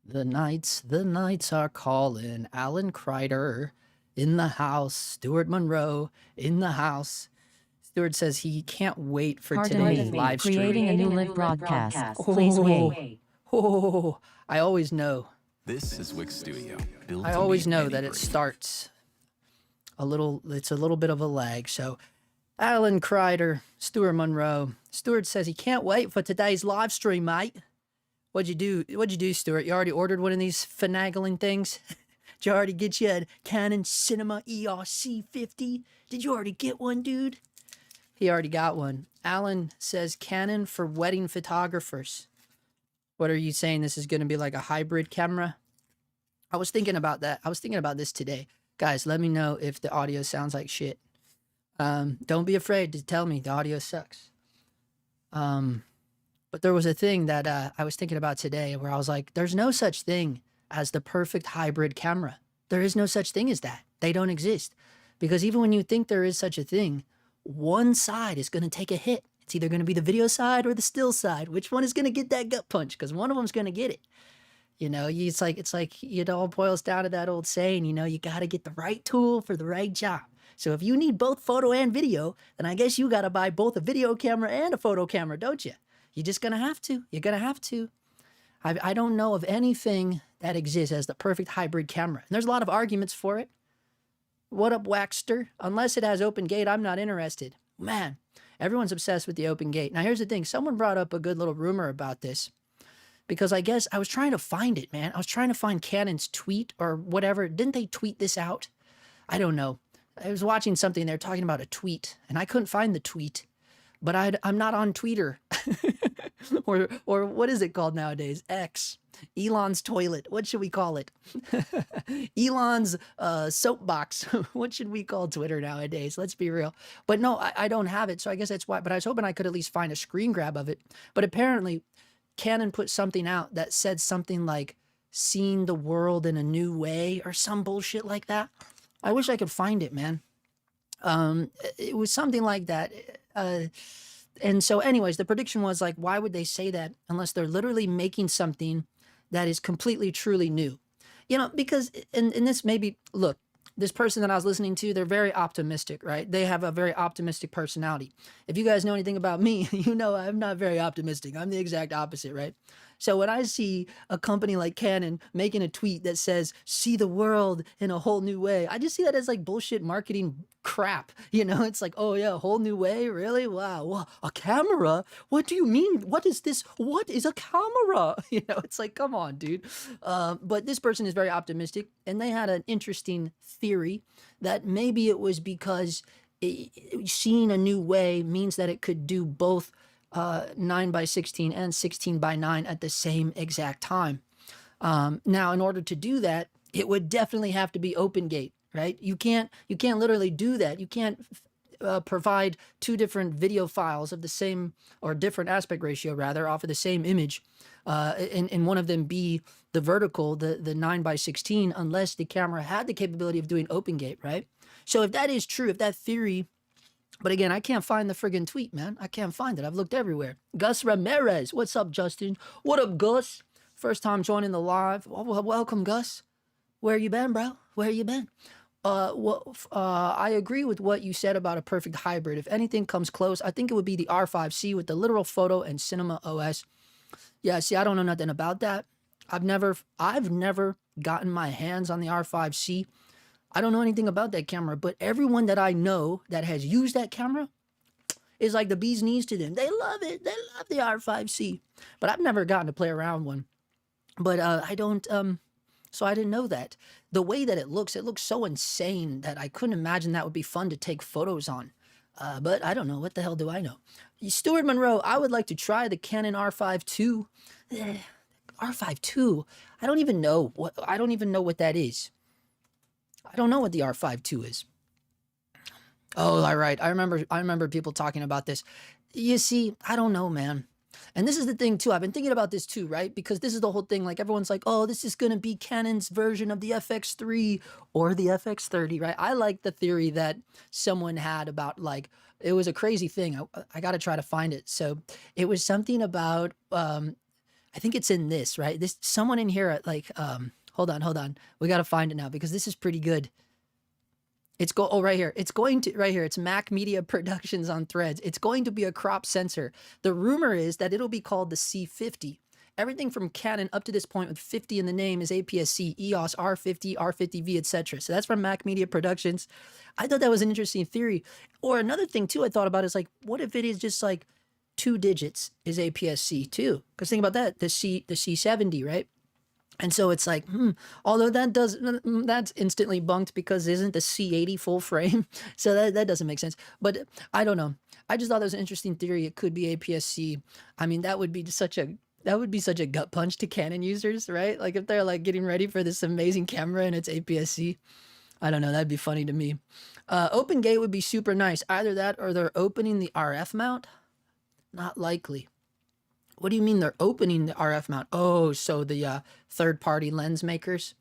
The nights are calling. Alan Kreider in the house. Stuart Monroe in the house. Stuart says he can't wait for today's live stream. Creating a new live broadcast. Oh, Please wait. oh, I always know. This is Wix Studio. I always know that it starts a little. It's a little bit of a lag. So, Alan Kreider, Stuart Monroe. Stuart says he can't wait for today's live stream, mate. What'd you do, Stuart? You already ordered one of these finagling things? Did you already get you a Canon Cinema EOS C50? Did you already get one, dude? He already got one. Alan says Canon for wedding photographers. What are you saying? This is going to be like a hybrid camera? I was thinking about that. I was thinking about this today. Guys, let me know if the audio sounds like shit. Don't be afraid to tell me the audio sucks. But there was a thing that I was thinking about today where I was like, there's no such thing as the perfect hybrid camera. There is no such thing as that. They don't exist. Because even when you think there is such a thing, one side is going to take a hit. It's either going to be the video side or the still side. Which one is going to get that gut punch? Because one of them's going to get it. You know, it's like it all boils down to that old saying, you know, you got to get the right tool for the right job. So if you need both photo and video, then I guess you got to buy both a video camera and a photo camera, don't you? You're just going to have to. You're going to have to. I don't know of anything that exists as the perfect hybrid camera. And there's a lot of arguments for it. What up, Waxter? Unless it has open gate, I'm not interested. Man, everyone's obsessed with the open gate. Now, here's the thing. Someone brought up a good little rumor about this. Because I guess I was trying to find it, man. I was trying to find Canon's tweet or whatever. Didn't they tweet this out? I don't know. I was watching something. They're talking about a tweet. And I couldn't find the tweet. But I'm not on Twitter. or what is it called nowadays? X. Elon's toilet. What should we call it? Elon's soapbox. What should we call Twitter nowadays? Let's be real. But no, I don't have it. So I guess that's why. But I was hoping I could at least find a screen grab of it. But apparently, Canon put something out that said something like, seeing the world in a new way or some bullshit like that. I wish I could find it, man. It was something like that. And so anyways, the prediction was like, why would they say that unless they're literally making something that is completely, truly new? You know, because in this maybe, look, this person that I was listening to, they're very optimistic, right? They have a very optimistic personality. If you guys know anything about me, you know I'm not very optimistic. I'm the exact opposite, right? So when I see a company like Canon making a tweet that says, see the world in a whole new way, I just see that as like bullshit marketing crap. You know, it's like, oh yeah, a whole new way? Really? Wow. A camera? What do you mean? What is this? What is a camera? You know, it's like, come on, dude. But this person is very optimistic, and they had an interesting theory that maybe it was because seeing a new way means that it could do both 9x16 and 16x9 at the same exact time. Now, in order to do that, it would definitely have to be open gate, right? You can't literally do that. You can't provide two different video files of the same or different aspect ratio rather off of the same image, and one of them be the vertical, the 9x16, unless the camera had the capability of doing open gate, right? So if that is true, if that theory. But again, I can't find the friggin' tweet, man. I can't find it. I've looked everywhere. Gus Ramirez. What's up, Justin? What up, Gus? First time joining the live. Well, welcome, Gus. Where you been, bro? Where you been? I agree with what you said about a perfect hybrid. If anything comes close, I think it would be the R5C with the literal photo and cinema OS. Yeah, see, I don't know nothing about that. I've never gotten my hands on the R5C. I don't know anything about that camera, but everyone that I know that has used that camera is like the bee's knees to them. They love it. They love the R5C. But I've never gotten to play around one. But I don't, so I didn't know that. The way that it looks so insane that I couldn't imagine that would be fun to take photos on. But I don't know. What the hell do I know? Stuart Monroe, I would like to try the Canon R5 II. R5 II? I don't even know what that is. I don't know what the R5 II is. Oh, all right. I remember people talking about this. You see, I don't know, man. And this is the thing too. I've been thinking about this too, right? Because this is the whole thing. Like everyone's like, oh, this is going to be Canon's version of the FX3 or the FX30, right? I like the theory that someone had about like, it was a crazy thing. I got to try to find it. So it was something about I think it's in this, right? This someone in here like hold on. We got to find it now because this is pretty good. Oh, right here. It's going to, right here. It's Mac Media Productions on Threads. It's going to be a crop sensor. The rumor is that it'll be called the C50. Everything from Canon up to this point with 50 in the name is APS-C, EOS R50, R50V, etc. So that's from Mac Media Productions. I thought that was an interesting theory. Or another thing too I thought about is like, what if it is just like 2 digits is APS-C too? Because think about that, the C70, right? And so it's like, although that's instantly bunked because isn't the C80 full frame? So that doesn't make sense. But I don't know. I just thought that was an interesting theory. It could be APS-C. I mean, that would be such a gut punch to Canon users, right? Like if they're like getting ready for this amazing camera and it's APS-C. I don't know. That'd be funny to me. Open gate would be super nice. Either that or they're opening the RF mount. Not likely. What do you mean they're opening the RF mount? Oh, so the third-party lens makers?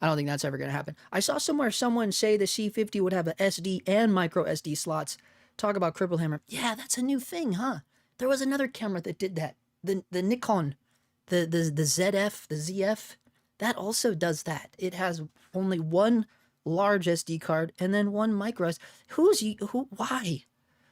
I don't think that's ever going to happen. I saw somewhere someone say the C50 would have a SD and micro SD slots. Talk about cripple hammer. Yeah, that's a new thing, huh? There was another camera that did that. The Nikon, the ZF, the ZF, that also does that. It has only one large SD card and then one micro SD. Why?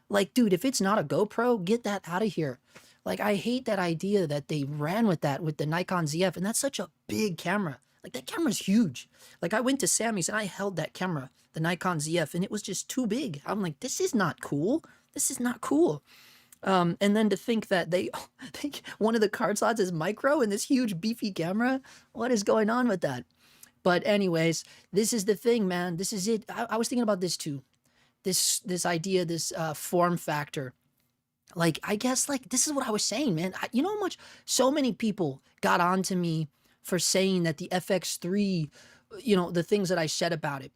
Like, dude, if it's not a GoPro, get that out of here. Like, I hate that idea that they ran with that with the Nikon ZF, and that's such a big camera. Like, that camera's huge. Like, I went to Sammy's and I held that camera, the Nikon ZF, and it was just too big. I'm like, this is not cool. This is not cool. And then to think that they think one of the card slots is micro in this huge beefy camera. What is going on with that? But anyways, this is the thing, man. This is it. I was thinking about this too. This idea, this form factor. Like, I guess, like, this is what I was saying, man. You know how much so many people got on to me for saying that the FX3, you know, the things that I said about it.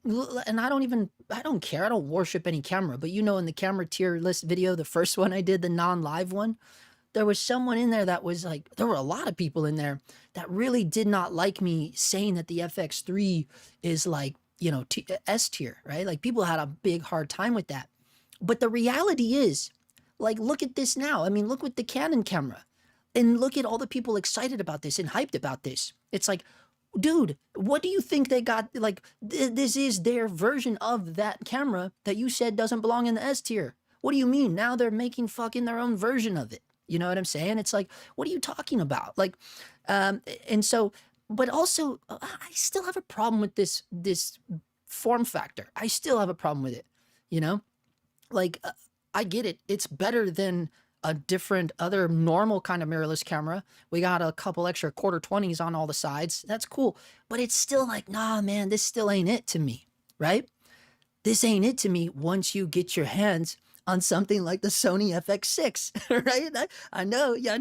And I don't care. I don't worship any camera. But, you know, in the camera tier list video, the first one I did, the non-live one, there was someone in there that was like, there were a lot of people in there that really did not like me saying that the FX3 is like, you know, S tier, right? Like, people had a big hard time with that. But the reality is, like, look at this now. I mean, look with the Canon camera. And look at all the people excited about this and hyped about this. It's like, dude, what do you think they got? Like, this is their version of that camera that you said doesn't belong in the S tier. What do you mean? Now they're making fucking their own version of it. You know what I'm saying? It's like, what are you talking about? Like, and so, but also, I still have a problem with this form factor. I still have a problem with it, you know? Like, I get it. It's better than a different other normal kind of mirrorless camera. We got a couple extra quarter 20s on all the sides. That's cool. But it's still like, nah, man, this still ain't it to me, right? This ain't it to me once you get your hands on something like the Sony FX6, right? I know, yeah,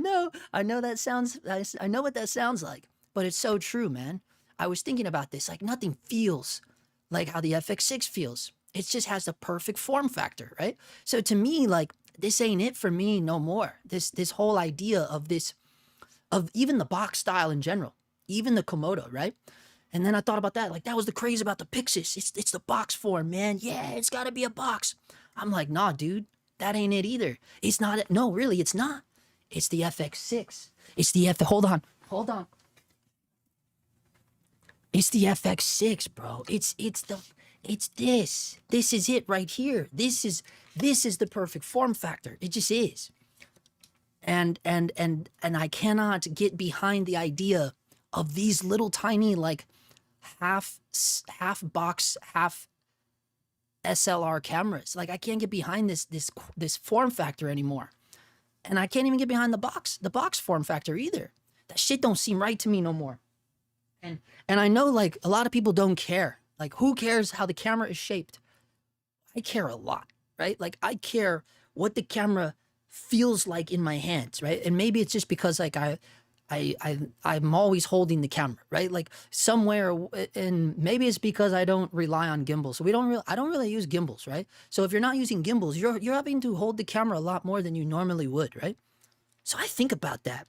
I know that sounds, I know what that sounds like, but it's so true, man. I was thinking about this, like nothing feels like how the FX6 feels. It just has the perfect form factor, right? So to me, like, this ain't it for me no more. This whole idea of this, of even the box style in general, even the Komodo, right? And then I thought about that. Like, that was the craze about the Pixis. It's the box form, man. Yeah, it's got to be a box. I'm like, nah, dude, that ain't it either. It's not. No, really, it's not. It's the FX6. It's the hold on. It's the FX6, bro. It's this. This is it right here. This is the perfect form factor. It just is. And I cannot get behind the idea of these little tiny, like, half box, half SLR cameras. Like, I can't get behind this form factor anymore. And I can't even get behind the box form factor either. That shit don't seem right to me no more. And I know, like, a lot of people don't care. Like, who cares how the camera is shaped? I care a lot, right? Like, I care what the camera feels like in my hands, right? And maybe it's just because, like, I'm always holding the camera, right? Like, somewhere, and maybe it's because I don't rely on gimbals. So I don't really use gimbals, right? So if you're not using gimbals, you're having to hold the camera a lot more than you normally would, right? So I think about that.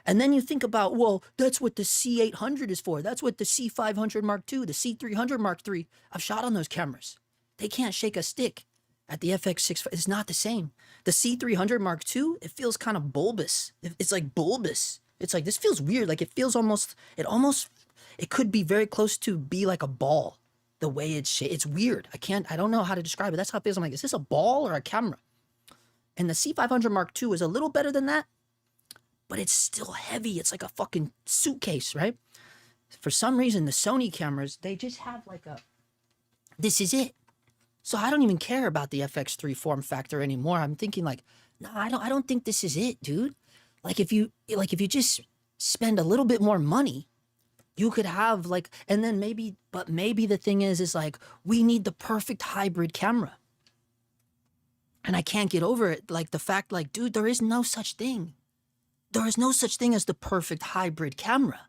And then you think about, well, that's what the C800 is for. That's what the C500 Mark II, the C300 Mark III. I've shot on those cameras. They can't shake a stick. At the FX6, it's not the same. The C300 Mark II, it feels kind of bulbous. It's like bulbous. It's like, this feels weird. Like it feels almost, it could be very close to be like a ball. The way it's weird. I don't know how to describe it. That's how it feels. I'm like, is this a ball or a camera? And the C500 Mark II is a little better than that, but it's still heavy. It's like a fucking suitcase, right? For some reason, the Sony cameras, they just have like this is it. So I don't even care about the FX3 form factor anymore. I'm thinking like, no, I don't think this is it, dude. Like if you just spend a little bit more money, you could have like, and then maybe the thing is like, we need the perfect hybrid camera. And I can't get over it. Like the fact, like, dude, there is no such thing. There is no such thing as the perfect hybrid camera.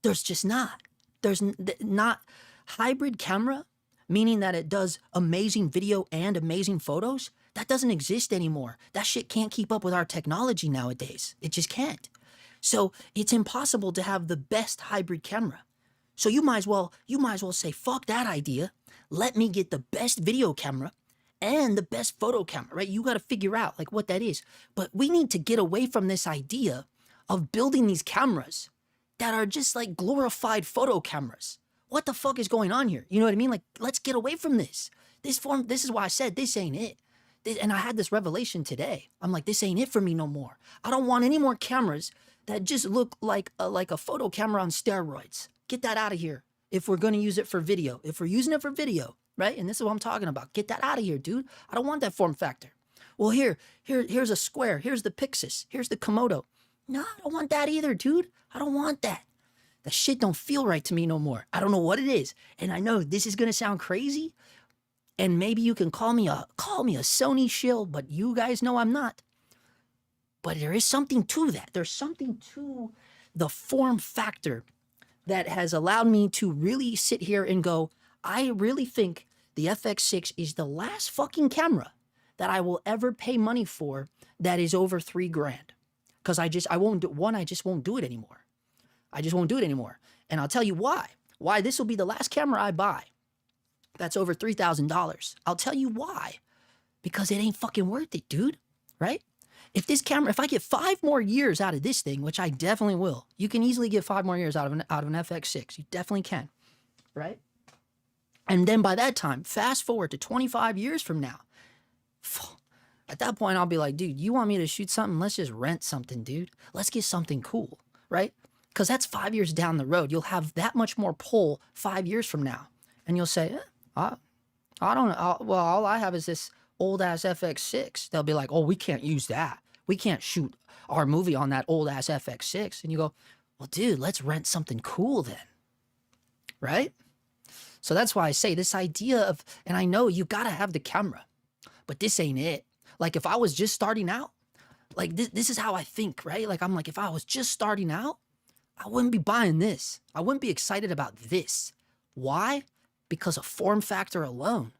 There's just not. There's not hybrid camera, meaning that it does amazing video and amazing photos. That doesn't exist anymore. That shit can't keep up with our technology nowadays. It just can't. So it's impossible to have the best hybrid camera. So you might as well say, fuck that idea. Let me get the best video camera and the best photo camera, right? You got to figure out like what that is. But we need to get away from this idea of building these cameras that are just like glorified photo cameras. What the fuck is going on here? You know what I mean? Like, let's get away from this. This is why I said this ain't it. And I had this revelation today. I'm like, this ain't it for me no more. I don't want any more cameras that just look like a photo camera on steroids. Get that out of here. If we're going to use it for video, if we're using it for video, right? And this is what I'm talking about. Get that out of here, dude. I don't want that form factor. Well, here's a square. Here's the Pixis. Here's the Komodo. No, I don't want that either, dude. I don't want that. That shit don't feel right to me no more. I don't know what it is. And I know this is going to sound crazy. And maybe you can call me a Sony shill, but you guys know I'm not. But there is something to that. There's something to the form factor that has allowed me to really sit here and go, I really think the FX6 is the last fucking camera that I will ever pay money for that is over $3,000. Because I just won't do it anymore. I just won't do it anymore. And I'll tell you why. Why this will be the last camera I buy that's over $3,000. I'll tell you why. Because it ain't fucking worth it, dude. Right? If I get 5 more years out of this thing, which I definitely will, you can easily get 5 more years out of an FX6. You definitely can. Right? And then by that time, fast forward to 25 years from now, at that point, I'll be like, dude, you want me to shoot something? Let's just rent something, dude. Let's get something cool, right? Because that's 5 years down the road. You'll have that much more pull 5 years from now. And you'll say, I don't know. Well, all I have is this old-ass FX6. They'll be like, oh, we can't use that. We can't shoot our movie on that old-ass FX6. And you go, well, dude, let's rent something cool then, right? So that's why I say this idea of, and I know you got to have the camera, but this ain't it. Like if I was just starting out, like this is how I think, right? Like I'm like, if I was just starting out, I wouldn't be buying this. I wouldn't be excited about this. Why? Because of form factor alone.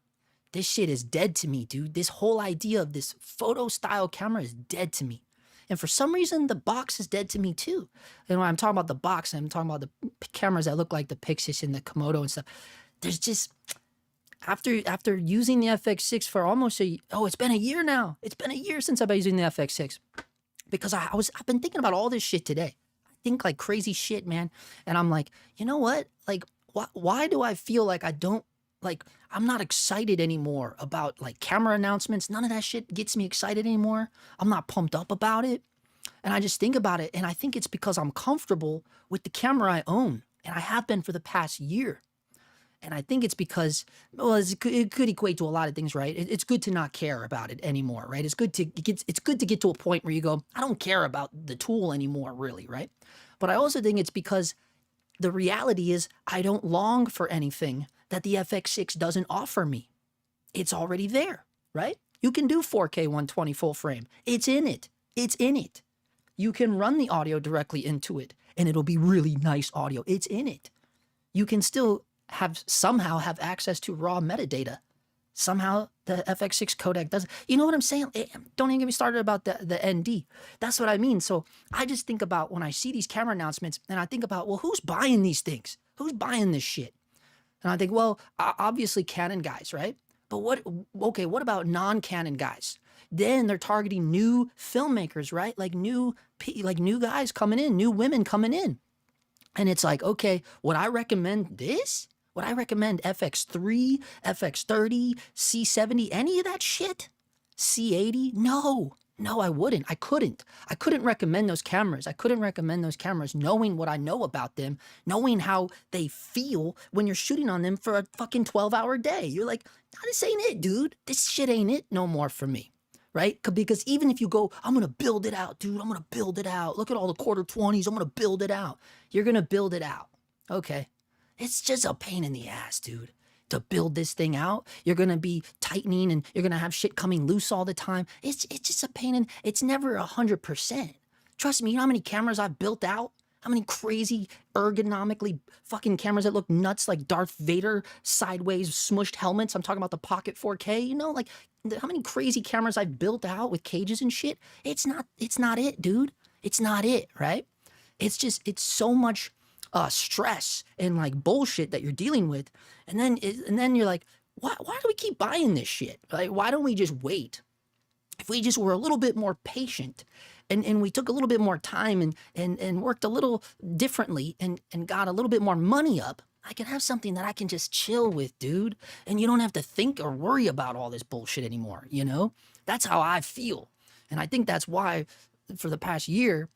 This shit is dead to me, dude. This whole idea of this photo style camera is dead to me. And for some reason, the box is dead to me too. And when I'm talking about the box, I'm talking about the cameras that look like the Pixis and the Komodo and stuff. There's just, after using the FX6 for almost it's been a year now. It's been a year since I've been using the FX6. Because I've been thinking about all this shit today. I think like crazy shit, man. And I'm like, you know what? Like, why do I feel like I'm not excited anymore about like camera announcements? None of that shit gets me excited anymore. I'm not pumped up about it. And I just think about it. And I think it's because I'm comfortable with the camera I own. And I have been for the past year. And I think it's because, well, it could equate to a lot of things, right? It's good to not care about it anymore, right? It's good to get to a point where you go, I don't care about the tool anymore, really, right? But I also think it's because the reality is I don't long for anything that the FX6 doesn't offer me. It's already there, right? You can do 4K 120 full frame. It's in it. It's in it. You can run the audio directly into it, and it'll be really nice audio. It's in it. You can still somehow have access to raw metadata. Somehow the FX6 codec doesn't. You know what I'm saying? Don't even get me started about the ND. That's what I mean. So I just think about when I see these camera announcements and I think about, well, who's buying these things? Who's buying this shit? And I think, well, obviously Canon guys, right? But what about non-Canon guys? then they're targeting new filmmakers, right? Like new guys coming in, new women coming in. And it's like, okay, would I recommend this? Would I recommend FX3, FX30, C70, any of that shit? C80? No, I wouldn't. I couldn't recommend those cameras. I couldn't recommend those cameras knowing what I know about them, knowing how they feel when you're shooting on them for a fucking 12-hour day. You're like, nah, this ain't it, dude. This shit ain't it no more for me. Right? Because even if you go, I'm going to build it out, dude, I'm going to build it out. Look at all the quarter 20s. I'm going to build it out. You're going to build it out. Okay. It's just a pain in the ass, dude. To build this thing out, you're going to be tightening and you're going to have shit coming loose all the time. It's just a pain and it's never 100%. Trust me, you know how many cameras I've built out? How many crazy ergonomically fucking cameras that look nuts like Darth Vader sideways smushed helmets? I'm talking about the Pocket 4K, you know, like how many crazy cameras I've built out with cages and shit. It's not it, dude. It's not it, right? It's so much stress and like bullshit that you're dealing with. And then you're like, why do we keep buying this shit? Like, why don't we just wait? If we just were a little bit more patient and we took a little bit more time and worked a little differently and got a little bit more money up, I can have something that I can just chill with, dude. And you don't have to think or worry about all this bullshit anymore, you know? That's how I feel. And I think that's why for the past year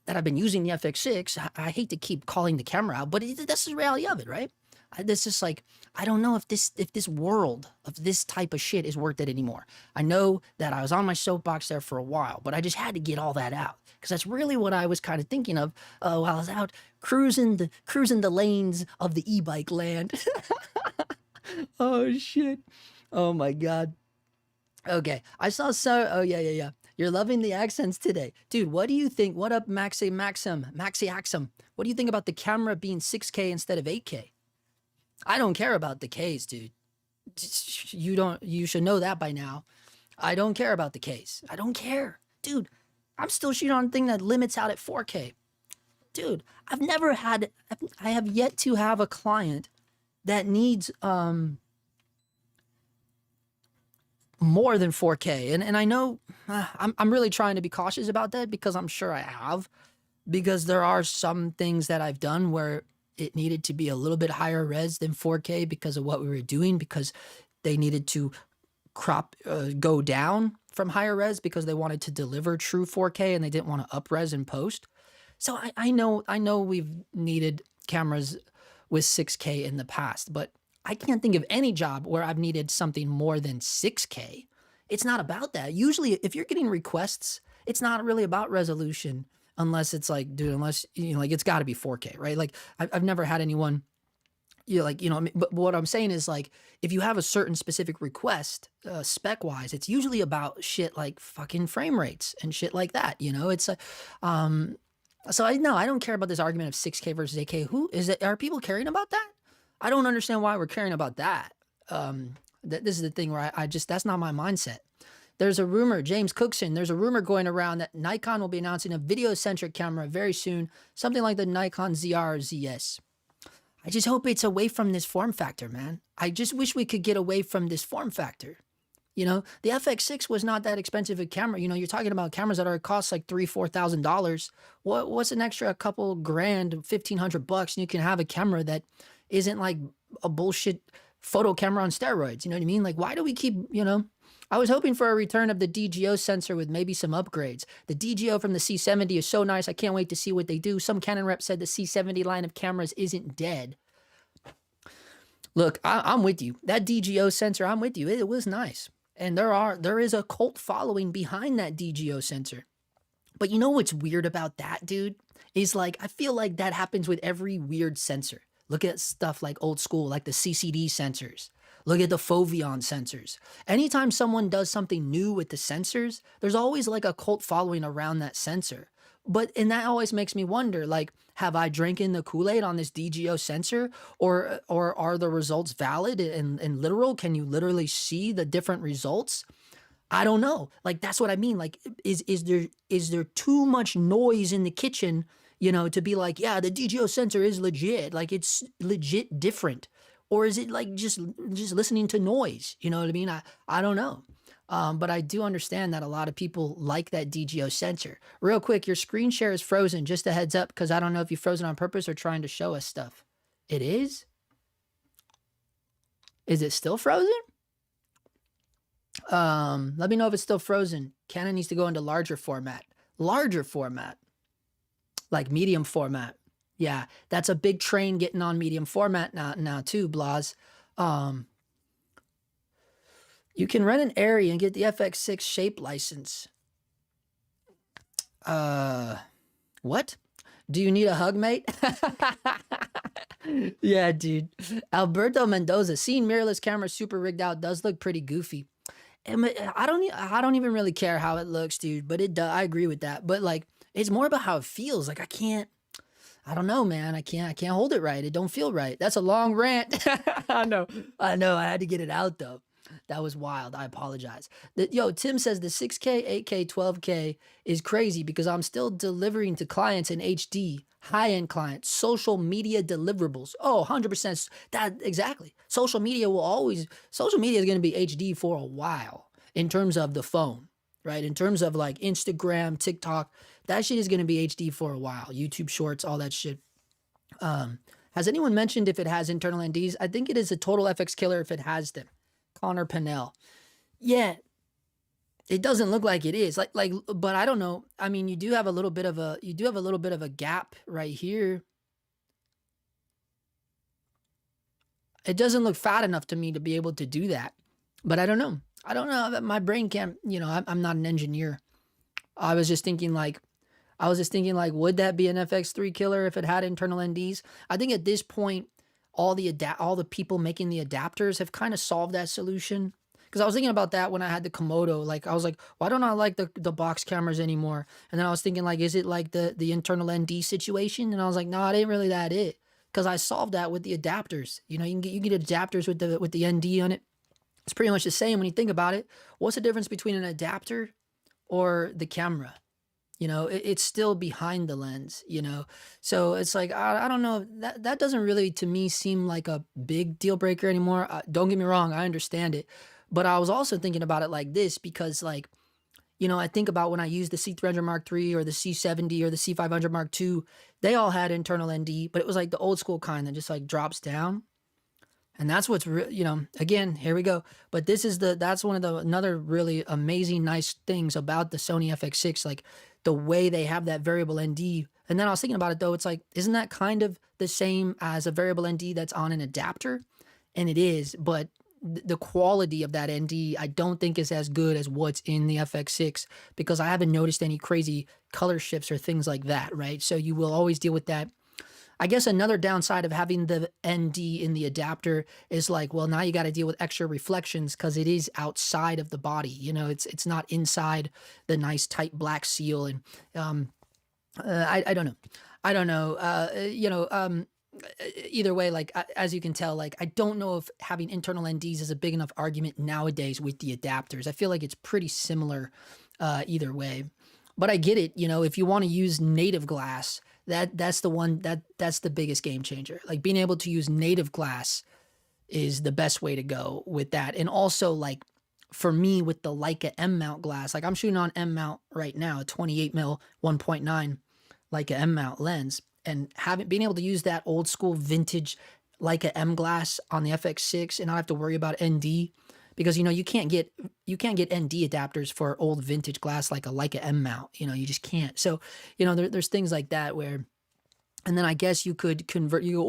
that I've been using the FX6, I hate to keep calling the camera out, but that's the reality of it, right? This is like, I don't know if this world of this type of shit is worth it anymore. I know that I was on my soapbox there for a while, but I just had to get all that out because that's really what I was kind of thinking of while I was out cruising the lanes of the e-bike land. Oh shit! Oh my god. Okay, I saw oh yeah. You're loving the accents today. Dude, what do you think? What up, Maxi Axum? What do you think about the camera being 6K instead of 8K? I don't care about the Ks, dude. You should know that by now. I don't care about the Ks. I don't care. Dude, I'm still shooting on a thing that limits out at 4K. Dude, I have yet to have a client that needs more than 4K. And I know I'm really trying to be cautious about that because I'm sure I have. Because there are some things that I've done where it needed to be a little bit higher res than 4K because of what we were doing, because they needed to go down from higher res because they wanted to deliver true 4K and they didn't want to up res in post. So I know we've needed cameras with 6K in the past, but I can't think of any job where I've needed something more than 6K. It's not about that. Usually if you're getting requests, it's not really about resolution unless it's like, dude, unless, you know, like it's gotta be 4K, right? Like I've never had anyone, but what I'm saying is like, if you have a certain specific request, spec wise, it's usually about shit like fucking frame rates and shit like that. You know, it's so I don't care about this argument of 6K versus 8K. Who is it? Are people caring about that? I don't understand why we're caring about that. This is the thing where I just, that's not my mindset. There's a rumor, James Cookson, there's a rumor going around that Nikon will be announcing a video-centric camera very soon, something like the Nikon ZR or ZS. I just hope it's away from this form factor, man. I just wish we could get away from this form factor. You know, the FX6 was not that expensive a camera. You know, you're talking about cameras that cost like $3,000-$4,000. What's an extra couple grand, $1,500 and you can have a camera that isn't like a bullshit photo camera on steroids. You know what I mean? Like, why do we keep, you know, I was hoping for a return of the DGO sensor with maybe some upgrades. The DGO from the C70 is so nice. I can't wait to see what they do. Some Canon rep said the C70 line of cameras isn't dead. Look, I'm with you. That DGO sensor, I'm with you. It was nice. And there is a cult following behind that DGO sensor. But you know what's weird about that, dude? Is like, I feel like that happens with every weird sensor. Look at stuff like old school, like the CCD sensors. Look at the Foveon sensors. Anytime someone does something new with the sensors, there's always like a cult following around that sensor. And that always makes me wonder, like, have I drank in the Kool-Aid on this DGO sensor? Or are the results valid and literal? Can you literally see the different results? I don't know. Like, that's what I mean. Like, is there too much noise in the kitchen, you know, to be like, yeah, the DGO sensor is legit. Like, it's legit different. Or is it like just listening to noise? You know what I mean? I don't know. But I do understand that a lot of people like that DGO sensor. Real quick, your screen share is frozen. Just a heads up, because I don't know if you frozen on purpose or trying to show us stuff. It is? Is it still frozen? Let me know if it's still frozen. Canon needs to go into larger format. Larger format. Like medium format. Yeah, that's a big train getting on medium format now too, Blas. You can rent an area and get the FX6 shape license. What? Do you need a hug, mate? Yeah, dude. Alberto Mendoza, seeing mirrorless camera super rigged out does look pretty goofy. I don't even really care how it looks, dude, but it does. I agree with that. But like, it's more about how it feels. Like I don't know, man. I can't hold it right. It don't feel right. That's a long rant. I know. I had to get it out though. That was wild. I apologize. Yo, Tim says the 6K, 8K, 12K is crazy because I'm still delivering to clients in HD, high-end clients, social media deliverables. Oh, 100%. That exactly. Social media is going to be HD for a while in terms of the phone, right? In terms of like Instagram, TikTok, that shit is going to be HD for a while. YouTube Shorts, all that shit. Has anyone mentioned if it has internal NDs? I think it is a total FX killer if it has them. Connor Pennell. Yeah, it doesn't look like it is. But I don't know. I mean, you do have a little bit of a gap right here. It doesn't look fat enough to me to be able to do that. But I don't know. My brain can't, I'm not an engineer. I was just thinking like, would that be an FX3 killer if it had internal NDs? I think at this point, all the people making the adapters have kind of solved that solution. Because I was thinking about that when I had the Komodo. Like, I was like, why don't I like the box cameras anymore? And then I was thinking, like, is it like the internal ND situation? And I was like, no, it ain't really that it. Because I solved that with the adapters. You can get adapters with the ND on it. It's pretty much the same when you think about it. What's the difference between an adapter or the camera? It's still behind the lens, So it's like, I don't know. That doesn't really, to me, seem like a big deal breaker anymore. Don't get me wrong. I understand it. But I was also thinking about it like this because, like, I think about when I used the C300 Mark III or the C70 or the C500 Mark II, they all had internal ND, but it was like the old school kind that just like drops down. And that's what's again, here we go. But that's one of another really amazing, nice things about the Sony FX6, like the way they have that variable ND. And then I was thinking about it though, it's like, isn't that kind of the same as a variable ND that's on an adapter? And it is, but the quality of that ND, I don't think is as good as what's in the FX6 because I haven't noticed any crazy color shifts or things like that, right? So you will always deal with that. I guess another downside of having the ND in the adapter is like, well, now you got to deal with extra reflections because it is outside of the body. It's not inside the nice tight black seal. And I don't know. I don't know. Either way, like as you can tell, like I don't know if having internal NDs is a big enough argument nowadays with the adapters. I feel like it's pretty similar either way. But I get it. If you want to use native glass, that's the biggest game changer. Like being able to use native glass is the best way to go with that. And also like for me with the Leica M mount glass, like I'm shooting on M mount right now, 28mm 1.9 Leica M mount lens, and being able to use that old school vintage Leica M glass on the FX6 and not have to worry about ND. Because, you can't get ND adapters for old vintage glass like a Leica M mount. You just can't. So, there's things like that where, and then I guess you could convert, you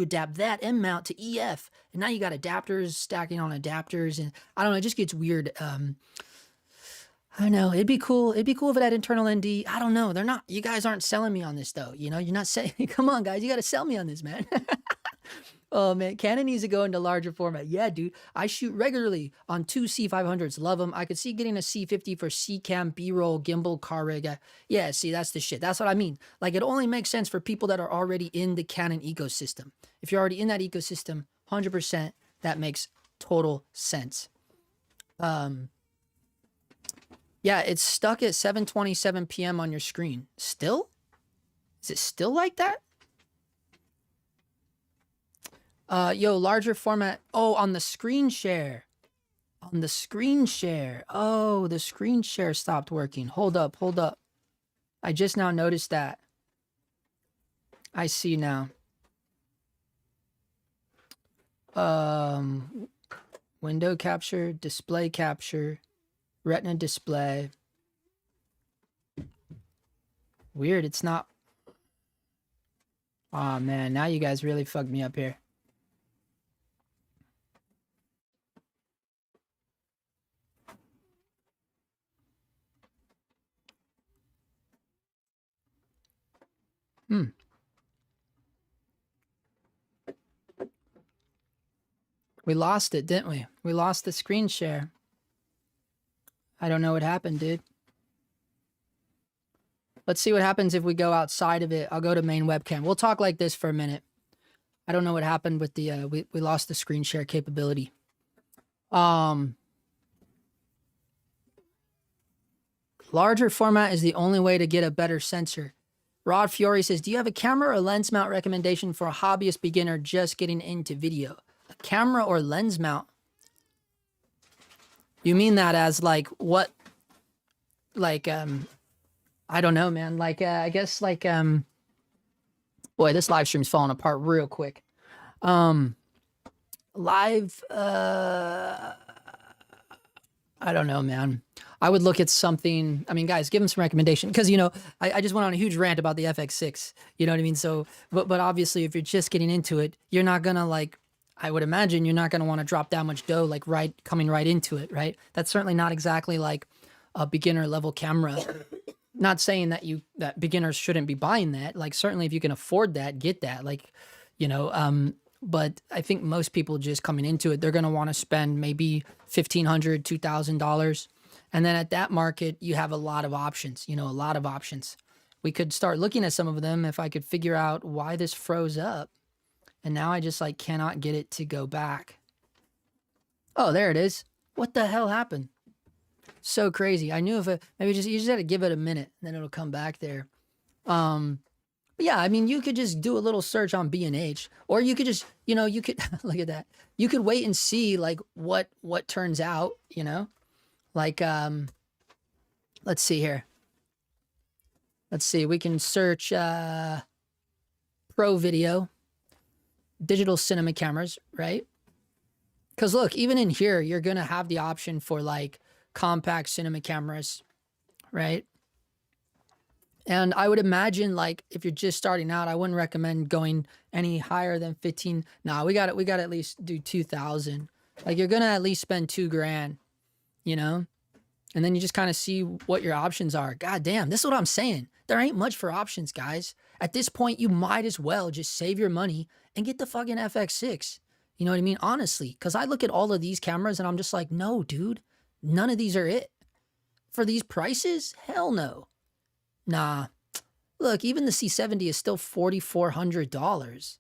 adapt that M mount to EF. And now you got adapters stacking on adapters. And I don't know, it just gets weird. I don't know. It'd be cool if it had internal ND. I don't know. You guys aren't selling me on this though. You're not saying, come on guys, you got to sell me on this, man. Oh man, Canon needs to go into larger format. Yeah, dude, I shoot regularly on 2 C500s. Love them. I could see getting a C50 for C-cam, B-roll, gimbal, car rig. Yeah, see, that's the shit. That's what I mean. Like, it only makes sense for people that are already in the Canon ecosystem. If you're already in that ecosystem, 100%, that makes total sense. Yeah, it's stuck at 7:27 p.m. on your screen. Still? Is it still like that? Yo, larger format. Oh, on the screen share. On the screen share. Oh, the screen share stopped working. Hold up, hold up. I just now noticed that. I see now. Window capture, display capture, retina display. Weird, it's not. Oh man, now you guys really fucked me up here. We lost it, didn't we? We lost the screen share. I don't know what happened, dude. Let's see what happens if we go outside of it. I'll go to main webcam. We'll talk like this for a minute. I don't know what happened with the, we lost the screen share capability. Larger format is the only way to get a better sensor. Rod Fiore says, do you have a camera or lens mount recommendation for a hobbyist beginner just getting into video? A camera or lens mount? You mean that as like what? Like, I don't know, man. Like, I guess like, boy, this live stream's falling apart real quick. Live, I don't know, man. I would look at something. I mean, guys, give them some recommendation because, you know, I just went on a huge rant about the FX6. You know what I mean? So, but obviously, if you're just getting into it, you're not gonna like. I would imagine you're not gonna want to drop that much dough like coming right into it, right? That's certainly not exactly like a beginner level camera. Not saying that that beginners shouldn't be buying that. Like certainly if you can afford that, get that. Like, you know. But I think most people just coming into it, they're gonna want to spend maybe $1,500, $2,000. And then at that market, you have a lot of options, you know, a lot of options. We could start looking at some of them if I could figure out why this froze up. And now I just like cannot get it to go back. Oh, there it is. What the hell happened? So crazy. I knew if maybe you just had to give it a minute and then it'll come back there. But yeah, I mean, you could just do a little search on B&H, or you could just, you know, you could look at that. You could wait and see like what turns out, you know? Like, let's see here. Let's see. We can search pro video, digital cinema cameras, right? Because look, even in here, you're going to have the option for like compact cinema cameras, right? And I would imagine like if you're just starting out, I wouldn't recommend going any higher than 15. Nah, we got to at least do 2,000. Like you're going to at least spend $2,000, you know? And then you just kind of see what your options are. God damn, this is what I'm saying. There ain't much for options, guys. At this point, you might as well just save your money and get the fucking FX6. You know what I mean? Honestly, because I look at all of these cameras and I'm just like, no, dude, none of these are it. For these prices? Hell no. Nah. Look, even the C70 is still $4,400.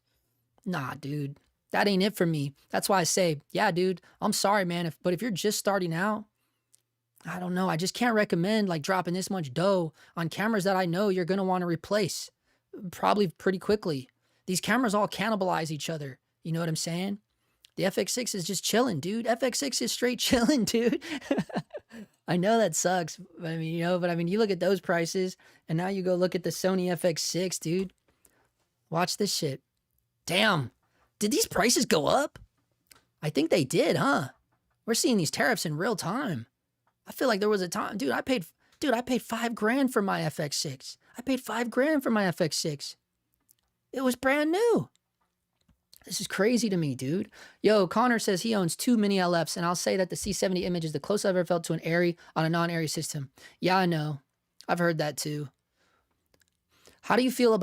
Nah, dude. That ain't it for me. That's why I say, yeah, dude, I'm sorry, man. But if you're just starting out, I don't know. I just can't recommend like dropping this much dough on cameras that I know you're going to want to replace probably pretty quickly. These cameras all cannibalize each other. You know what I'm saying? The FX6 is just chilling, dude. FX6 is straight chilling, dude. I know that sucks. I mean, you know, but I mean, you look at those prices and now you go look at the Sony FX6, dude. Watch this shit. Damn. Did these prices go up? I think they did, huh? We're seeing these tariffs in real time. I feel like there was a time, dude, I paid $5,000 for my FX6. I paid $5,000 for my FX6. It was brand new. This is crazy to me, dude. Yo, Connor says he owns 2 mini LFs, and I'll say that the C70 image is the closest I've ever felt to an Airy on a non-Airy system. Yeah, I know. I've heard that too. How do you feel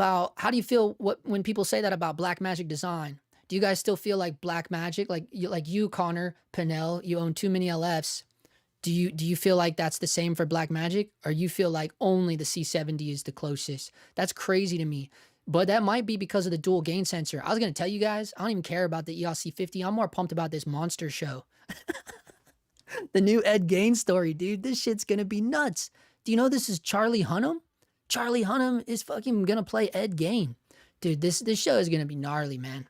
when people say that about Blackmagic design? Do you guys still feel like Blackmagic, like you, Connor, Pinnell, you own 2 mini LFs? Do you feel like that's the same for Blackmagic, or you feel like only the C70 is the closest? That's crazy to me. But that might be because of the dual gain sensor. I was going to tell you guys, I don't even care about the EOS C50. I'm more pumped about this monster show. The new Ed Gain story, dude. This shit's going to be nuts. Do you know this is Charlie Hunnam? Charlie Hunnam is fucking going to play Ed Gain. Dude, this show is going to be gnarly, man.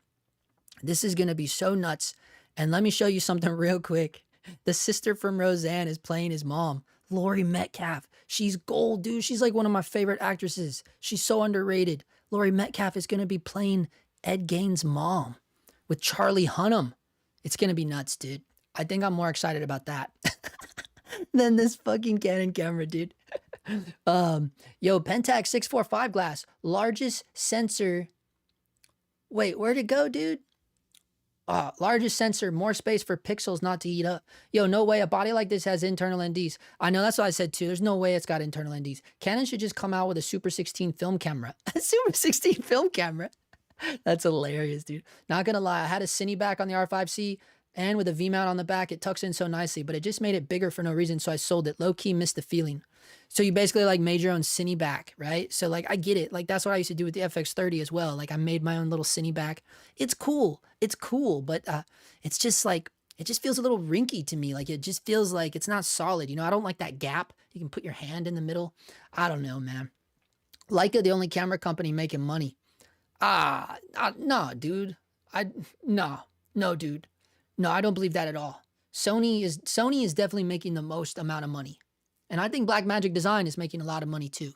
This is going to be so nuts. And let me show you something real quick. The sister from Roseanne is playing his mom, Laurie Metcalf. She's gold, dude. She's like one of my favorite actresses. She's so underrated. Laurie Metcalf is going to be playing Ed Gein's mom with Charlie Hunnam. It's going to be nuts, dude. I think I'm more excited about that than this fucking Canon camera, dude. Yo, Pentax 645 glass, largest sensor. Wait, where'd it go, dude? Largest sensor, more space for pixels not to eat up. Yo, no way a body like this has internal NDs. I know, that's what I said too. There's no way it's got internal NDs. Canon should just come out with a Super 16 film camera. A Super 16 film camera? That's hilarious, dude. Not gonna lie, I had a cine back on the R5C, and with a V-mount on the back, it tucks in so nicely, but it just made it bigger for no reason, so I sold it. Low-key missed the feeling. So you basically like made your own cine back, right? So like I get it. Like that's what I used to do with the FX30 as well. Like I made my own little cine back. It's cool. It's cool, but it's just like, it just feels a little rinky to me. Like it just feels like it's not solid. You know, I don't like that gap. You can put your hand in the middle. I don't know, man. Leica, the only camera company making money. No, dude. No, dude. No, I don't believe that at all. Sony is definitely making the most amount of money. And I think Blackmagic Design is making a lot of money too.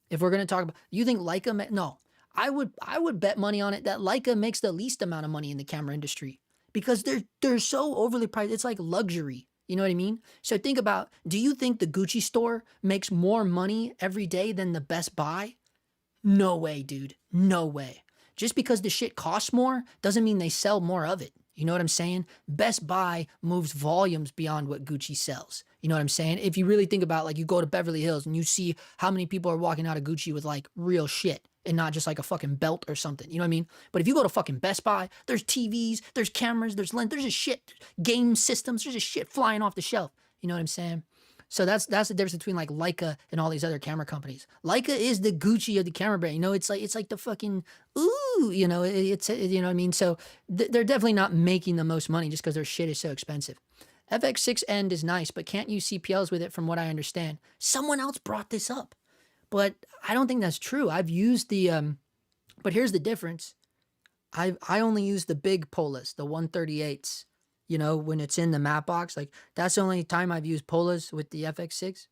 If we're going to talk about, you think Leica, no, I would bet money on it that Leica makes the least amount of money in the camera industry because they're so overly priced. It's like luxury. You know what I mean? So think about, do you think the Gucci store makes more money every day than the Best Buy? No way, dude. No way. Just because the shit costs more doesn't mean they sell more of it. You know what I'm saying? Best Buy moves volumes beyond what Gucci sells. You know what I'm saying? If you really think about, like, you go to Beverly Hills and you see how many people are walking out of Gucci with like real shit and not just like a fucking belt or something. You know what I mean? But if you go to fucking Best Buy, there's TVs, there's cameras, there's lens, there's just shit, game systems, there's just shit flying off the shelf. You know what I'm saying? So that's the difference between like Leica and all these other camera companies. Leica is the Gucci of the camera brand. You know, it's like the fucking ooh. You know, you know what I mean. So they're definitely not making the most money just because their shit is so expensive. FX6 end is nice, but can't use CPLs with it, from what I understand. Someone else brought this up, but I don't think that's true. I've used the but here's the difference. I only use the big Polas, the 138s. You know, when it's in the matte box, like that's the only time I've used Polas with the FX6.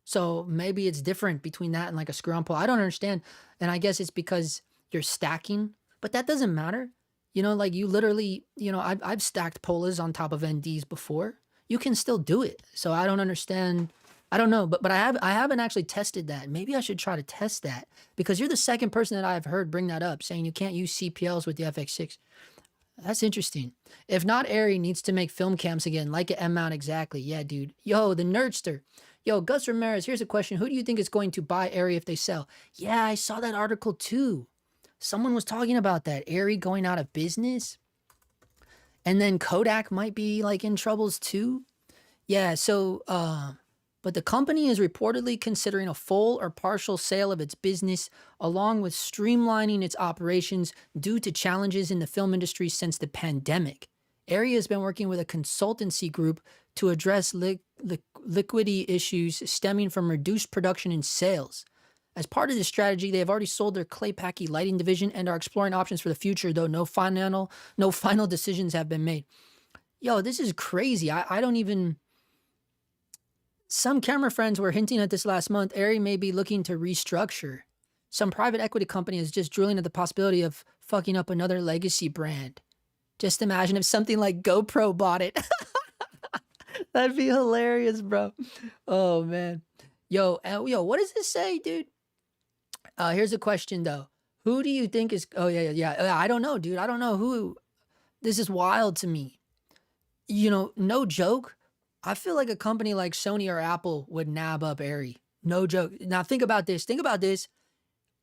So maybe it's different between that and like a screw-on Pola. I don't understand. And I guess it's because you're stacking, but that doesn't matter. You know, like you literally, you know, I've stacked Polas on top of NDs before. You can still do it. So I don't understand. I don't know, but I haven't actually tested that. Maybe I should try to test that because you're the second person that I've heard bring that up, saying you can't use CPLs with the FX6. That's interesting. If not, Arri needs to make film cams again, like an M-mount exactly. Yeah, dude. Yo, the Nerdster. Yo, Gus Ramirez, here's a question. Who do you think is going to buy Arri if they sell? Yeah, I saw that article too. Someone was talking about that. Arri going out of business. And then Kodak might be like in troubles too. Yeah, so, but the company is reportedly considering a full or partial sale of its business, along with streamlining its operations due to challenges in the film industry since the pandemic. Arri has been working with a consultancy group to address liquidity issues stemming from reduced production and sales. As part of this strategy, they have already sold their Claypaky lighting division and are exploring options for the future, though no final decisions have been made. Yo, this is crazy. I don't even... Some camera friends were hinting at this last month. Arri may be looking to restructure. Some private equity company is just drilling at the possibility of fucking up another legacy brand. Just imagine if something like GoPro bought it. That'd be hilarious, bro. Oh, man. Yo, what does this say, dude? Here's a question, though. Who do you think is... Oh, yeah. I don't know, dude. I don't know who... This is wild to me. You know, no joke. I feel like a company like Sony or Apple would nab up Arri. No joke. Now think about this. Think about this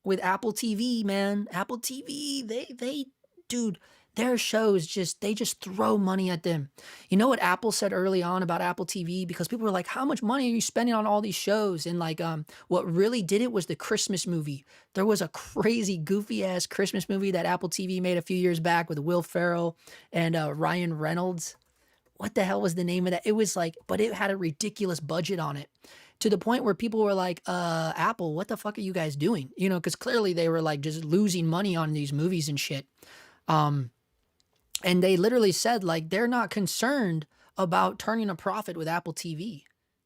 with Apple TV, man. Apple TV, they, dude, their shows they just throw money at them. You know what Apple said early on about Apple TV? Because people were like, how much money are you spending on all these shows? And like, what really did it was the Christmas movie. There was a crazy, goofy ass Christmas movie that Apple TV made a few years back with Will Ferrell and Ryan Reynolds. What the hell was the name of that? It was like, but it had a ridiculous budget on it to the point where people were like, Apple, what the fuck are you guys doing? You know, because clearly they were like just losing money on these movies and shit. And they literally said like, they're not concerned about turning a profit with Apple TV.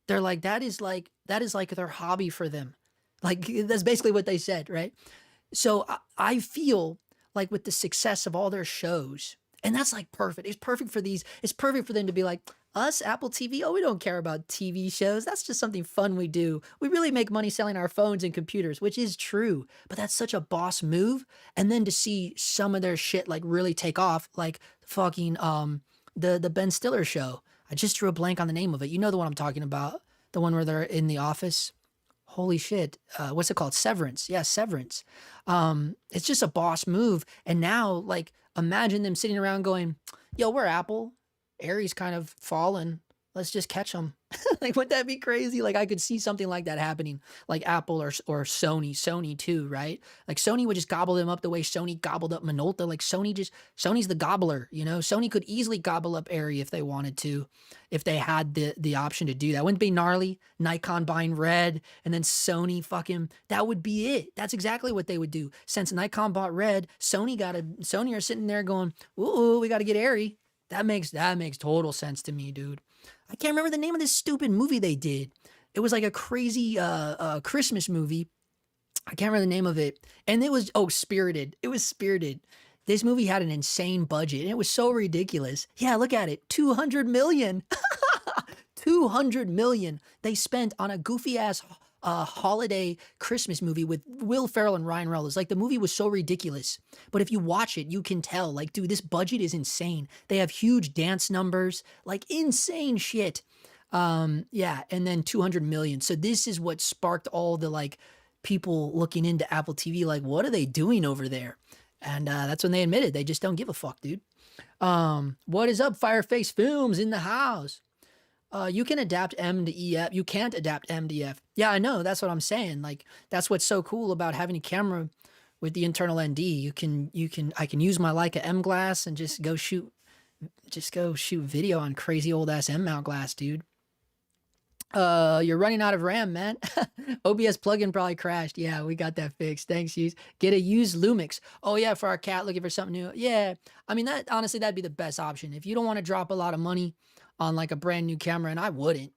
They're like, that is like their hobby for them. Like, that's basically what they said, right? So I feel like with the success of all their shows, and that's like perfect. It's perfect for these. It's perfect for them to be like, us, Apple TV, oh, we don't care about TV shows. That's just something fun we do. We really make money selling our phones and computers, which is true. But that's such a boss move. And then to see some of their shit like really take off, like fucking the Ben Stiller show. I just drew a blank on the name of it. You know the one I'm talking about, the one where they're in the office. Holy shit. What's it called? Severance. Yeah, Severance. It's just a boss move. And now, like, imagine them sitting around going, yo, we're Apple. Aries kind of fallen. Let's just catch them. Like, wouldn't that be crazy? Like, I could see something like that happening, like Apple or Sony too, right? Like, Sony would just gobble them up the way Sony gobbled up Minolta. Like, Sony's the gobbler, you know? Sony could easily gobble up Arri if they wanted to, if they had the option to do that. Wouldn't it be gnarly? Nikon buying Red and then Sony fucking, that would be it. That's exactly what they would do. Since Nikon bought Red, Sony are sitting there going, ooh, we got to get Arri. That makes total sense to me, dude. I can't remember the name of this stupid movie they did. It was like a crazy Christmas movie. I can't remember the name of it. And it was, Spirited. It was Spirited. This movie had an insane budget, and it was so ridiculous. Yeah, look at it. 200 million. 200 million they spent on a goofy-ass holiday Christmas movie with Will Ferrell and Ryan Reynolds. Like, the movie was so ridiculous, but if you watch it, you can tell, like, dude, this budget is insane. They have huge dance numbers, like insane shit. Yeah, and then 200 million. So this is what sparked all the like people looking into Apple TV, like, what are they doing over there? And that's when they admitted they just don't give a fuck, dude. What is up, Fireface Films in the house? You can adapt M to EF. You can't adapt M to EF. Yeah, I know. That's what I'm saying. Like, that's what's so cool about having a camera with the internal ND. I can use my Leica M glass and just go shoot video on crazy old ass M mount glass, dude. You're running out of RAM, man. OBS plugin probably crashed. Yeah, we got that fixed. Thanks, Hughes. Get a used Lumix. Oh yeah, for our cat looking for something new. Yeah, I mean, that honestly, that'd be the best option. If you don't want to drop a lot of money on like a brand new camera, and I wouldn't.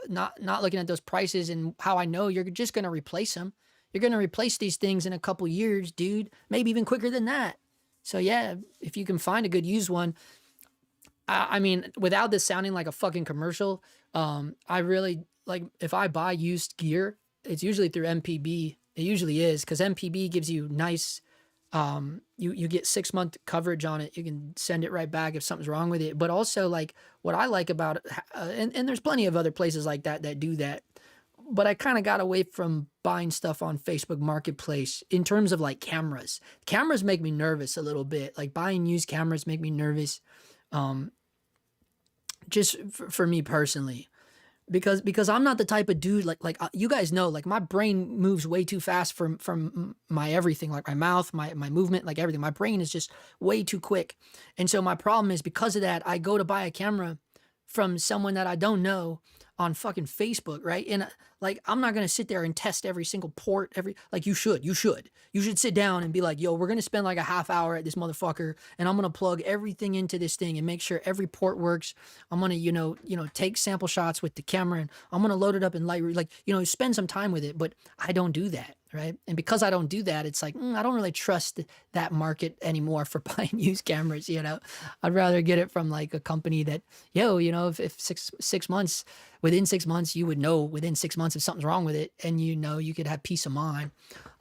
Not looking at those prices and how I know you're just gonna replace them. You're gonna replace these things in a couple years, dude. Maybe even quicker than that. So yeah, if you can find a good used one. I mean, without this sounding like a fucking commercial, I really like, if I buy used gear, it's usually through MPB. It usually is, because MPB gives you nice, you get 6-month coverage on it. You can send it right back if something's wrong with it. But also, like, what I like about it, and there's plenty of other places like that do that. But I kind of got away from buying stuff on Facebook Marketplace in terms of like cameras. Cameras make me nervous a little bit. Like, buying used cameras make me nervous. Just for me personally, because I'm not the type of dude, like you guys know, like, my brain moves way too fast from my everything, like my mouth, my movement, like everything. My brain is just way too quick. And so my problem is, because of that, I go to buy a camera from someone that I don't know on fucking Facebook, right? And like, I'm not going to sit there and test every single port, like, you should sit down and be like, yo, we're going to spend like a half hour at this motherfucker, and I'm going to plug everything into this thing and make sure every port works. I'm going to, you know, take sample shots with the camera, and I'm going to load it up in Lightroom, like, spend some time with it. But I don't do that. Right. And because I don't do that, it's like, I don't really trust that market anymore for buying used cameras. I'd rather get it from like a company that, if 6 months, within 6 months, you would know within 6 months if something's wrong with it, and you could have peace of mind.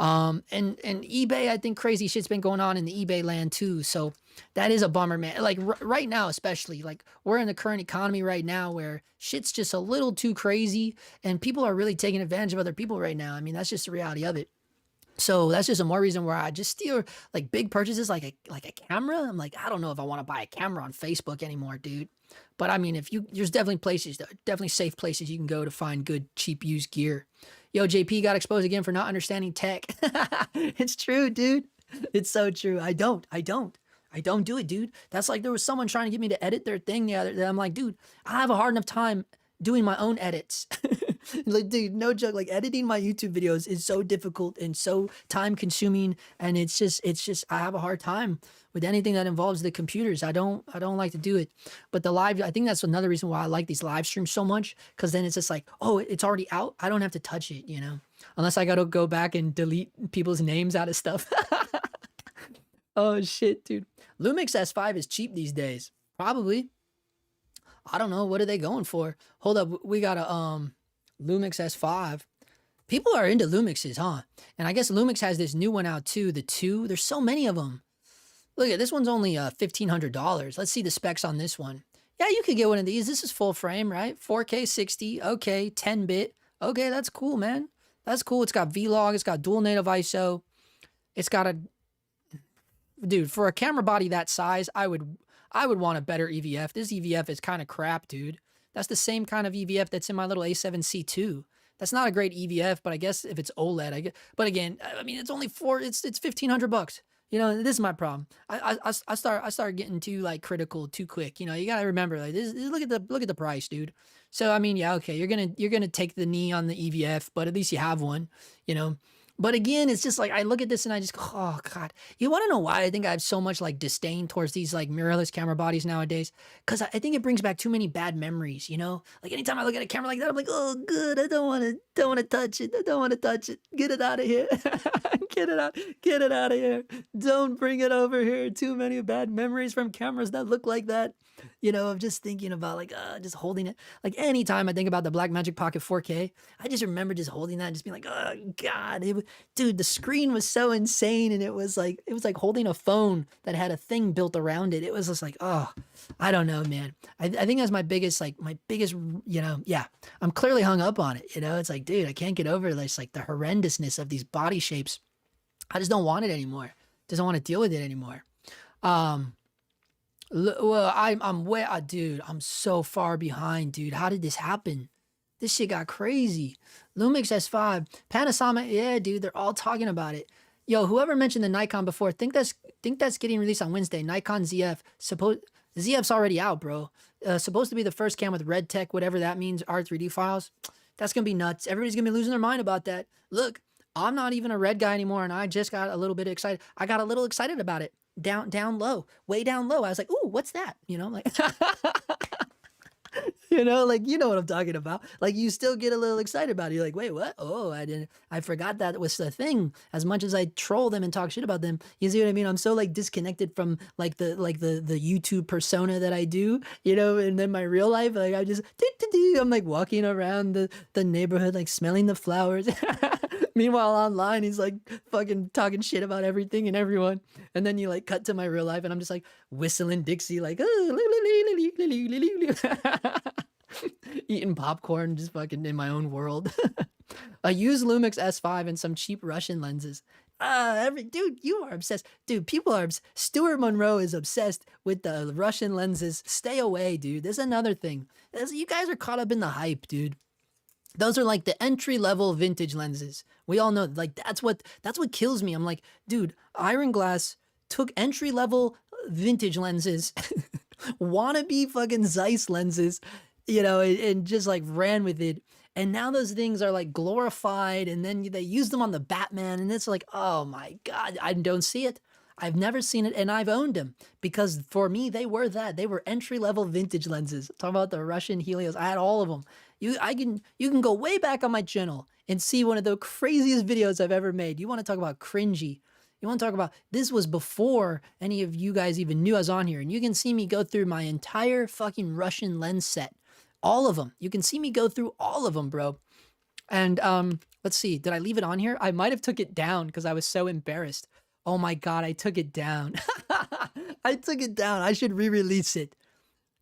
And eBay, I think crazy shit's been going on in the eBay land too. So that is a bummer, man. Like right now, especially, like, we're in the current economy right now where shit's just a little too crazy, and people are really taking advantage of other people right now. I mean, that's just the reality of it. So that's just a more reason where I just steer like big purchases, like a camera. I'm like, I don't know if I want to buy a camera on Facebook anymore, dude. But I mean, there's definitely safe places you can go to find good, cheap used gear. Yo, JP got exposed again for not understanding tech. It's true, dude. It's so true. I don't do it, dude. That's like, there was someone trying to get me to edit their thing the other day. I'm like, dude, I have a hard enough time doing my own edits. Like, dude, no joke. Like, editing my YouTube videos is so difficult and so time consuming, and it's just I have a hard time with anything that involves the computers. I don't like to do it. But the live, I think that's another reason why I like these live streams so much, because then it's just like, oh, it's already out. I don't have to touch it, you know, unless I got to go back and delete people's names out of stuff. Oh shit, dude. Lumix S5 is cheap these days. Probably. I don't know. What are they going for? Hold up. We got a Lumix S5. People are into Lumixes, huh? And I guess Lumix has this new one out too. The 2. There's so many of them. Look at this one's only $1,500. Let's see the specs on this one. Yeah, you could get one of these. This is full frame, right? 4K 60. Okay, 10-bit. Okay, that's cool, man. That's cool. It's got Vlog. It's got dual native ISO. It's got a dude, for a camera body that size, I would want a better EVF. This EVF is kind of crap, dude. That's the same kind of EVF that's in my little A7C2. That's not a great EVF, but I guess if it's OLED, I get. But again, I mean, it's only it's $1,500. You know, this is my problem. I start getting too like critical too quick. You know, you gotta remember like this. Look at the price, dude. So I mean, yeah, okay, you're gonna take the knee on the EVF, but at least you have one. You know. But again, it's just like I look at this and I just go, oh God. You want to know why I think I have so much like disdain towards these like mirrorless camera bodies nowadays? Because I think it brings back too many bad memories, you know? Like anytime I look at a camera like that, I'm like, oh good, I don't want to touch it. I don't want to touch it. Get it out of here. Get it out of here. Don't bring it over here. Too many bad memories from cameras that look like that. You know, I'm just thinking about like just holding it. Like anytime I think about the Blackmagic Pocket 4K, I just remember just holding that and just being like, oh God, dude, the screen was so insane, and it was like holding a phone that had a thing built around it. It was just like, oh, I don't know, man. I think that's my biggest, you know, yeah. I'm clearly hung up on it. You know, it's like, dude, I can't get over this, like the horrendousness of these body shapes. I just don't want it anymore. Just don't want to deal with it anymore. Well, I'm way, dude, I'm so far behind, dude. How did this happen? This shit got crazy. Lumix S5, Panasonic, yeah, dude, they're all talking about it. Yo, whoever mentioned the Nikon before, think that's getting released on Wednesday. Nikon ZF, ZF's already out, bro. Supposed to be the first cam with red tech, whatever that means, R3D files. That's gonna be nuts. Everybody's gonna be losing their mind about that. Look, I'm not even a red guy anymore, and I just got a little bit excited. I got a little excited about it. Down low, way down low. I was like, ooh, what's that? You know, like, you know, like, you know what I'm talking about. Like, you still get a little excited about it. You're like, wait, what? Oh, I forgot that was the thing. As much as I troll them and talk shit about them, you see what I mean? I'm so like disconnected from like the YouTube persona that I do, you know, and then my real life, like I just, I'm like walking around the neighborhood, like smelling the flowers. Meanwhile, online, he's like fucking talking shit about everything and everyone. And then you like cut to my real life and I'm just like whistling Dixie, like, eating popcorn, just fucking in my own world. I use Lumix S5 and some cheap Russian lenses. Dude, you are obsessed. Dude, people are Stuart Monroe is obsessed with the Russian lenses. Stay away, dude. There's another thing. You guys are caught up in the hype, dude. Those are like the entry-level vintage lenses. We all know, like, that's what kills me. I'm like, dude, Iron Glass took entry-level vintage lenses, wannabe fucking Zeiss lenses, you know, and just like ran with it. And now those things are like glorified, and then they use them on the Batman, and it's like, oh my God, I don't see it. I've never seen it, and I've owned them because for me, they were entry-level vintage lenses. Talking about the Russian Helios, I had all of them. You can go way back on my channel and see one of the craziest videos I've ever made. You want to talk about cringy? You want to talk about, this was before any of you guys even knew I was on here, and you can see me go through my entire fucking Russian lens set. All of them. You can see me go through all of them, bro. And let's see, did I leave it on here? I might have took it down because I was so embarrassed. Oh my God, I took it down. I took it down. I should re-release it.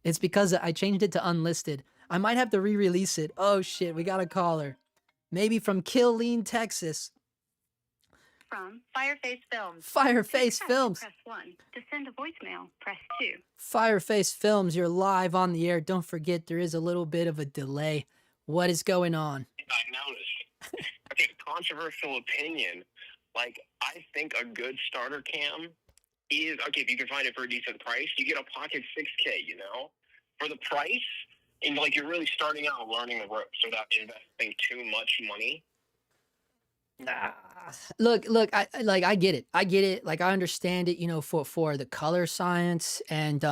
It's because I changed it to unlisted. I might have to re-release it. Oh shit, we got a caller. Maybe from Killeen, Texas. From Fireface Films. Fireface Films. Press 1. To send a voicemail, press 2. Fireface Films, you're live on the air. Don't forget, there is a little bit of a delay. What is going on? I noticed. Okay, controversial opinion. Like, I think a good starter cam is, okay, if you can find it for a decent price, you get a Pocket 6K, you know? For the price, and like you're really starting out learning the ropes without investing too much money. Nah. Look, I get it. I get it. Like I understand it, you know, for the color science and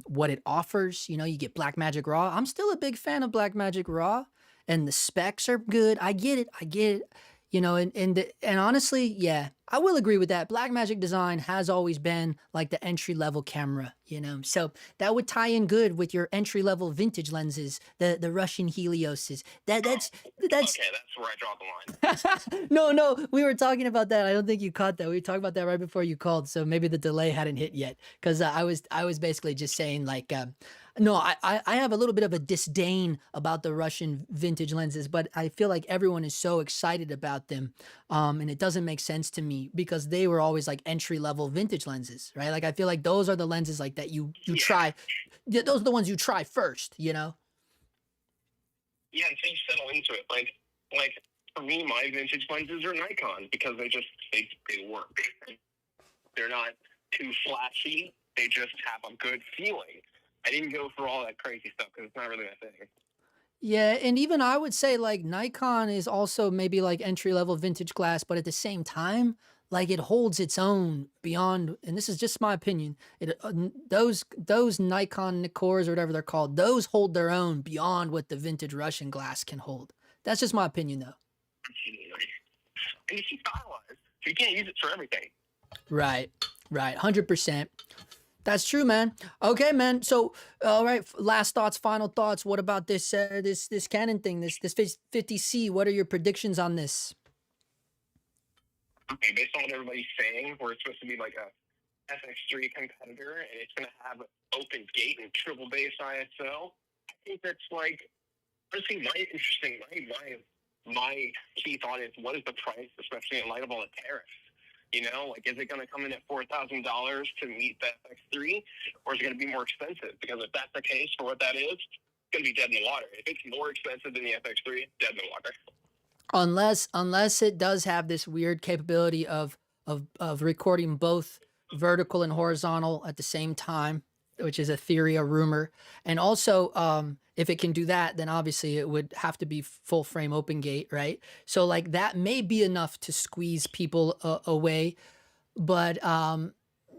what it offers. You know, you get Blackmagic Raw. I'm still a big fan of Blackmagic Raw, and the specs are good. I get it. I get it. You know, and honestly, yeah, I will agree with that. Blackmagic Design has always been like the entry level camera, you know. So that would tie in good with your entry level vintage lenses, the Russian Helioses. That's Okay, that's where I draw the line. no, we were talking about that. I don't think you caught that. We talked about that right before you called, so maybe the delay hadn't hit yet. Because I was basically just saying like, no, I have a little bit of a disdain about the Russian vintage lenses, but I feel like everyone is so excited about them, and it doesn't make sense to me because they were always like entry level vintage lenses, right? Like I feel like those are the lenses like that you try. Those are the ones you try first, you know. Yeah, until you settle into it. Like for me, my vintage lenses are Nikon because they work. They're not too flashy. They just have a good feeling. I didn't go for all that crazy stuff because it's not really my thing. Yeah, and even I would say like Nikon is also maybe like entry level vintage glass, but at the same time, like it holds its own beyond. And this is just my opinion. Those Nikon Nicors or whatever they're called, those hold their own beyond what the vintage Russian glass can hold. That's just my opinion, though. And you see stylized, so you can't use it for everything. Right, 100%. That's true, man. Okay, man. So, all right. Last thoughts, final thoughts. What about this this Canon thing? This 50C. What are your predictions on this? Okay, based on what everybody's saying, we're supposed to be like a FX3 competitor, and it's going to have open gate and triple base ISO. I think that's like honestly my key thought is what is the price, especially in light of all the tariffs. You know, like, is it going to come in at $4,000 to meet the FX3, or is it going to be more expensive? Because if that's the case for what that is, it's going to be dead in the water. If it's more expensive than the FX3, dead in the water. Unless it does have this weird capability of recording both vertical and horizontal at the same time, which is a theory, a rumor, and also if it can do that, then obviously it would have to be full frame open gate, right? So like that may be enough to squeeze people away, but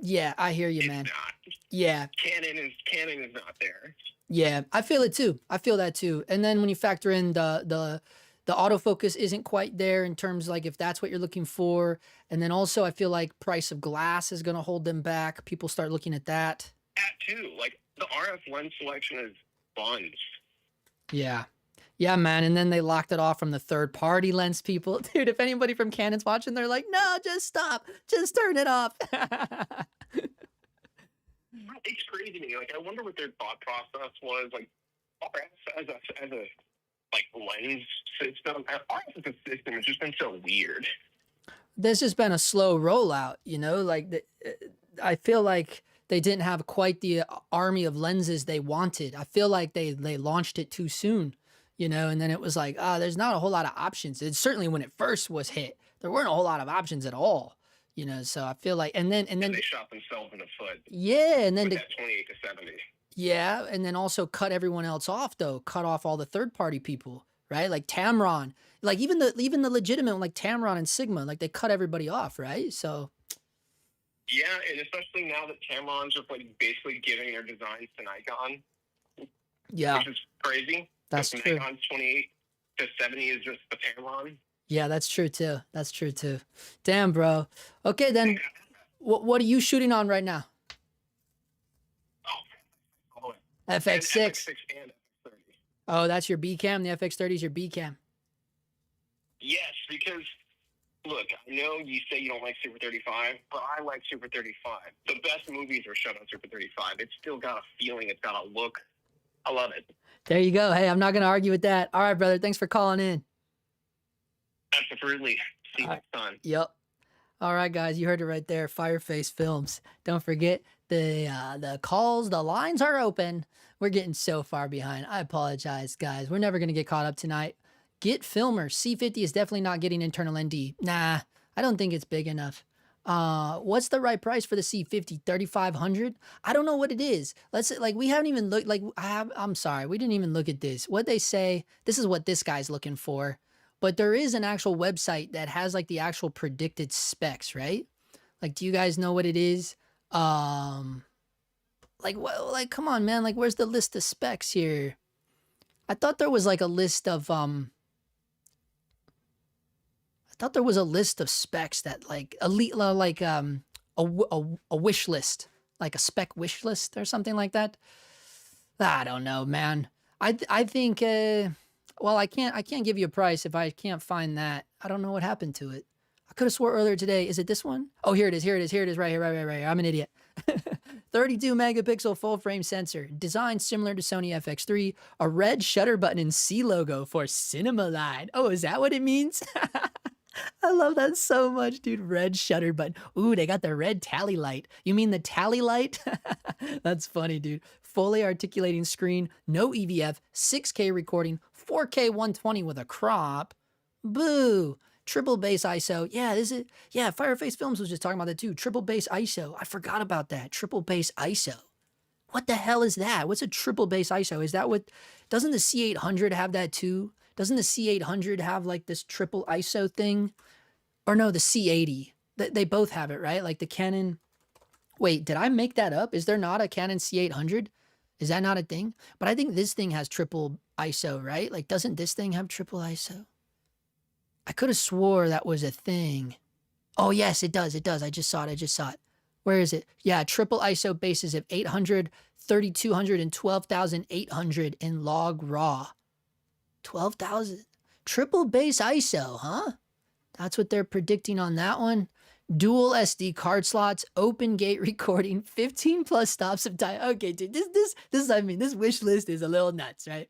yeah, I hear you, It's man. not. Yeah, Canon is not there. yeah, I feel it too. I feel that too. And then when you factor in the autofocus isn't quite there in terms like if that's what you're looking for, and then also I feel like price of glass is gonna hold them back. People start looking at that. That too. Like the RF lens selection is buns. Yeah. Yeah, man. And then they locked it off from the third party lens people. Dude, if anybody from Canon's watching, they're like, no, just stop. Just turn it off. It's crazy to me. Like I wonder what their thought process was. Like RF as a like lens system. RF as a system has just been so weird. There's just been a slow rollout, you know, like I feel like they didn't have quite the army of lenses they wanted. I feel like they launched it too soon, you know, and then it was like, there's not a whole lot of options. It's certainly when it first was hit, there weren't a whole lot of options at all, you know. So I feel like, and then they shot themselves in the foot. Yeah, and then with that 28 to 70. Yeah, and then also cut everyone else off though. Cut off all the third party people, right? Like Tamron, like even the legitimate like Tamron and Sigma, like they cut everybody off, right? So yeah, and especially now that Tamron's just like basically giving their designs to Nikon. Yeah, which is crazy. That's true. Nikon's 28 to 70 is just the Tamron. Yeah, that's true too. That's true too. Damn, bro. Okay, then what are you shooting on right now? Oh, FX6. And FX6 and FX30. Oh, that's your B cam. The FX30 is your B cam. Yes, because look, I know you say you don't like Super 35, but I like Super 35. The best movies are shot on Super 35. It's still got a feeling. It's got a look. I love it. There you go. Hey, I'm not gonna argue with that. All right, brother. Thanks for calling in. Absolutely. See you next time. Yep. All right, guys, you heard it right there. Fireface Films. Don't forget the calls, the lines are open. We're getting so far behind. I apologize, guys. We're never gonna get caught up tonight. Get Filmer. C50 is definitely not getting internal ND. Nah, I don't think it's big enough. What's the right price for the C50? 3,500? I don't know what it is. Let's like we haven't even looked like I'm sorry, we didn't even look at this. What they say, this is what this guy's looking for. But there is an actual website that has like the actual predicted specs, right? Like, do you guys know what it is? Like what, like come on, man, like where's the list of specs here? I thought there was like a list of I thought there was a list of specs that like elite, like a wish list, like a spec wish list or something like that. I don't know, man. I think well, I can't give you a price if I can't find that. I don't know what happened to it. I could have swore earlier today. Is it this one? Oh, here it is. Here it is. Here it is. Right here. Right here. I'm an idiot. 32 megapixel full frame sensor, designed similar to Sony FX3, a red shutter button and C logo for cinema line. Oh, is that what it means? I love that so much, dude. Red shutter button. Ooh, they got the red tally light. You mean the tally light? That's funny, dude. Fully articulating screen, no EVF, 6K recording, 4K 120 with a crop. Boo. Triple base ISO. Yeah, Fireface Films was just talking about that too. Triple base ISO. I forgot about that. Triple base ISO. What the hell is that? What's a triple base ISO? Is that what, doesn't the C800 have that too? Doesn't the C800 have like this triple ISO thing? Or no, the C80. They both have it, right? Like the Canon. Wait, did I make that up? Is there not a Canon C800? Is that not a thing? But I think this thing has triple ISO, right? Like, doesn't this thing have triple ISO? I could have swore that was a thing. Oh, yes, it does. It does. I just saw it. Where is it? Yeah, triple ISO bases of 800, 3200, and 12,800 in log raw. 12,000. Triple base ISO, huh? That's what they're predicting on that one. Dual SD card slots, open gate recording, 15 plus stops of time. Okay, dude, this is, I mean, this wish list is a little nuts, right?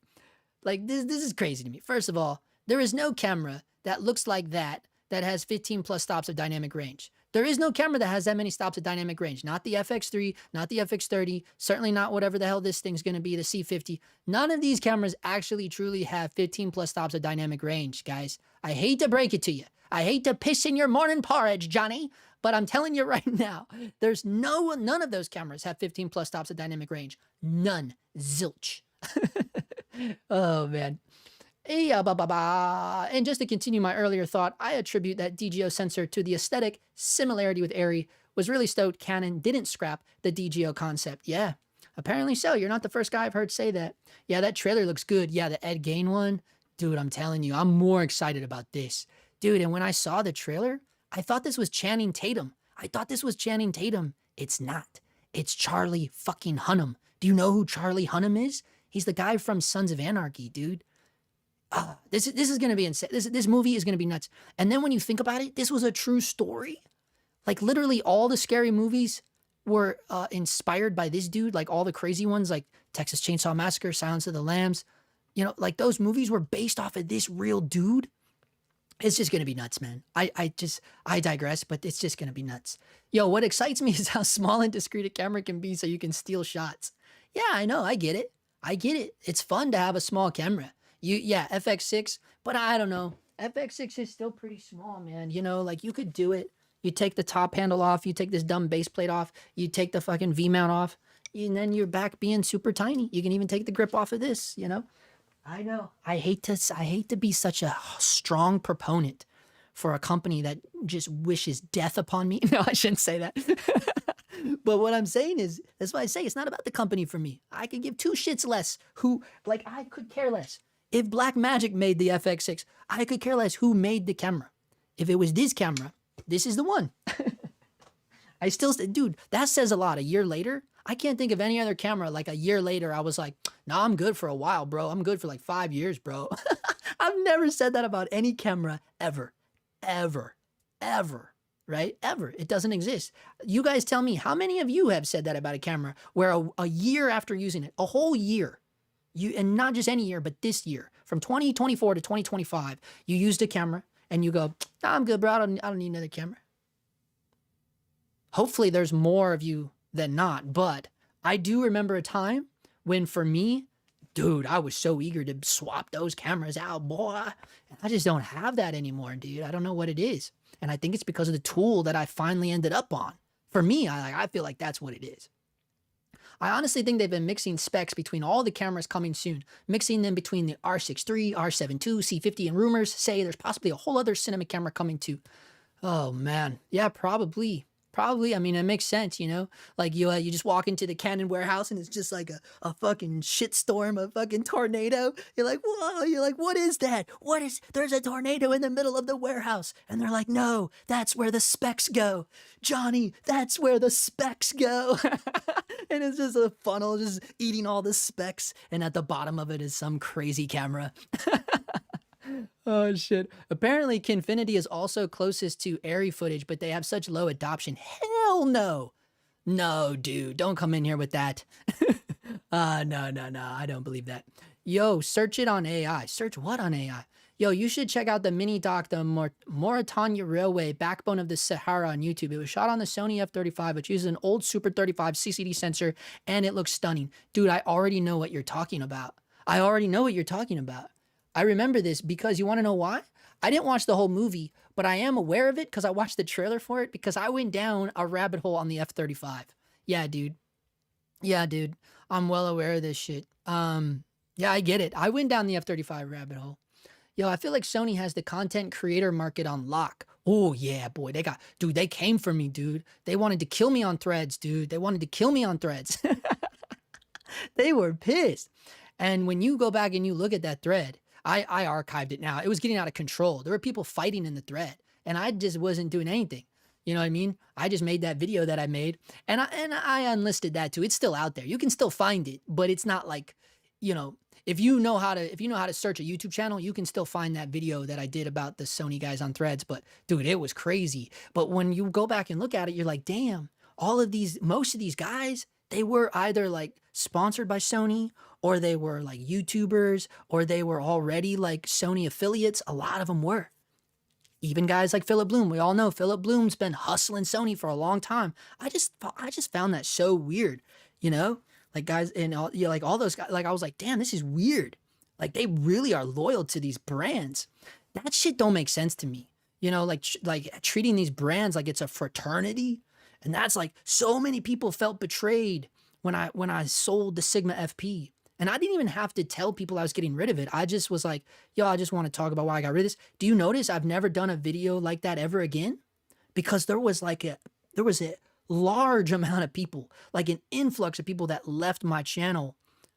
Like, this is crazy to me. First of all, there is no camera that looks like that has 15 plus stops of dynamic range. There is no camera that has that many stops of dynamic range. Not the FX3, not the FX30, certainly not whatever the hell this thing's going to be, the C50. None of these cameras actually truly have 15 plus stops of dynamic range, guys. I hate to break it to you. I hate to piss in your morning porridge, Johnny, but I'm telling you right now, there's none of those cameras have 15 plus stops of dynamic range. None. Zilch. Oh, man. And just to continue my earlier thought, I attribute that DGO sensor to the aesthetic similarity with Arri. Was really stoked Canon didn't scrap the DGO concept. Yeah, apparently so. You're not the first guy I've heard say that. Yeah, that trailer looks good. Yeah, the Ed Gain one. Dude, I'm telling you, I'm more excited about this. Dude, and when I saw the trailer, I thought this was Channing Tatum. It's not. It's Charlie fucking Hunnam. Do you know who Charlie Hunnam is? He's the guy from Sons of Anarchy, dude. This is going to be insane. This movie is going to be nuts. And then when you think about it, this was a true story. Like literally all the scary movies were inspired by this dude. Like all the crazy ones like Texas Chainsaw Massacre, Silence of the Lambs. You know, like those movies were based off of this real dude. It's just going to be nuts, man. I digress, but it's just going to be nuts. Yo, what excites me is how small and discreet a camera can be so you can steal shots. Yeah, I know. I get it. It's fun to have a small camera. Yeah, FX6, but I don't know. FX6 is still pretty small, man. You know, like you could do it. You take the top handle off. You take this dumb base plate off. You take the fucking V-mount off. And then you're back being super tiny. You can even take the grip off of this, you know? I know. I hate to be such a strong proponent for a company that just wishes death upon me. No, I shouldn't say that. But what I'm saying is, that's why I say it's not about the company for me. I could give two shits less I could care less. If Blackmagic made the FX6, I could care less who made the camera. If it was this camera, this is the one. Dude, that says a lot. A year later, I can't think of any other camera. Like a year later, I was like, nah, I'm good for a while, bro. I'm good for like 5 years, bro. I've never said that about any camera ever, right? Ever. It doesn't exist. You guys tell me, how many of you have said that about a camera where a year after using it, a whole year, and not just any year, but this year, from 2024 to 2025, you used a camera and you go, nah, I'm good, bro. I don't need another camera. Hopefully there's more of you than not, but I do remember a time when for me, dude, I was so eager to swap those cameras out, boy. I just don't have that anymore, dude. I don't know what it is. And I think it's because of the tool that I finally ended up on. For me, I feel like that's what it is. I honestly think they've been mixing specs between all the cameras coming soon, mixing them between the R6 III, R7 II, C50, and rumors say there's possibly a whole other cinema camera coming too. Oh man, yeah, probably. Probably. I mean, it makes sense, you know? Like you just walk into the Canon warehouse and it's just like a fucking shitstorm, a fucking tornado. You're like, whoa, you're like, what is that? There's a tornado in the middle of the warehouse. And they're like, no, that's where the specs go. Johnny, that's where the specs go. And it's just a funnel just eating all the specs. And at the bottom of it is some crazy camera. Oh shit. Apparently Kinfinity is also closest to Airy footage, but they have such low adoption. Hell no. No, dude, don't come in here with that. No, I don't believe that. Yo, search it on AI. Search what on AI? Yo, you should check out the mini doc, the Mauritania Railway, Backbone of the Sahara on YouTube. It was shot on the Sony FX30, which uses an old Super 35 CCD sensor, and it looks stunning. Dude, I already know what you're talking about. I already know what you're talking about. I remember this because you want to know why? I didn't watch the whole movie, but I am aware of it because I watched the trailer for it because I went down a rabbit hole on the F-35. Yeah, dude. Yeah, dude. I'm well aware of this shit. Yeah, I get it. I went down the F-35 rabbit hole. Yo, I feel like Sony has the content creator market on lock. Oh, yeah, boy. They came for me, dude. They wanted to kill me on Threads, dude. They wanted to kill me on Threads. They were pissed. And when you go back and you look at that thread, I archived it now. It was getting out of control. There were people fighting in the thread and I just wasn't doing anything. You know what I mean? I just made that video that I made and I unlisted that too. It's still out there. You can still find it, but it's not like, you know, if you know how to search a YouTube channel, you can still find that video that I did about the Sony guys on Threads. But dude, it was crazy. But when you go back and look at it, you're like, damn, most of these guys, they were either like sponsored by Sony or they were like YouTubers or they were already like Sony affiliates. A lot of them were. Even guys like Phillip Bloom. We all know Phillip Bloom's been hustling Sony for a long time. I just found that so weird, you know? Like guys and all, you know, like all those guys, like I was like, damn, this is weird. Like they really are loyal to these brands. That shit don't make sense to me. You know, like treating these brands like it's a fraternity. And that's like so many people felt betrayed when I sold the Sigma FP. And I didn't even have to tell people I was getting rid of it. I just was like, yo, I just want to talk about why I got rid of this. Do you notice I've never done a video like that ever again? Because there was a large amount of people, like an influx of people that left my channel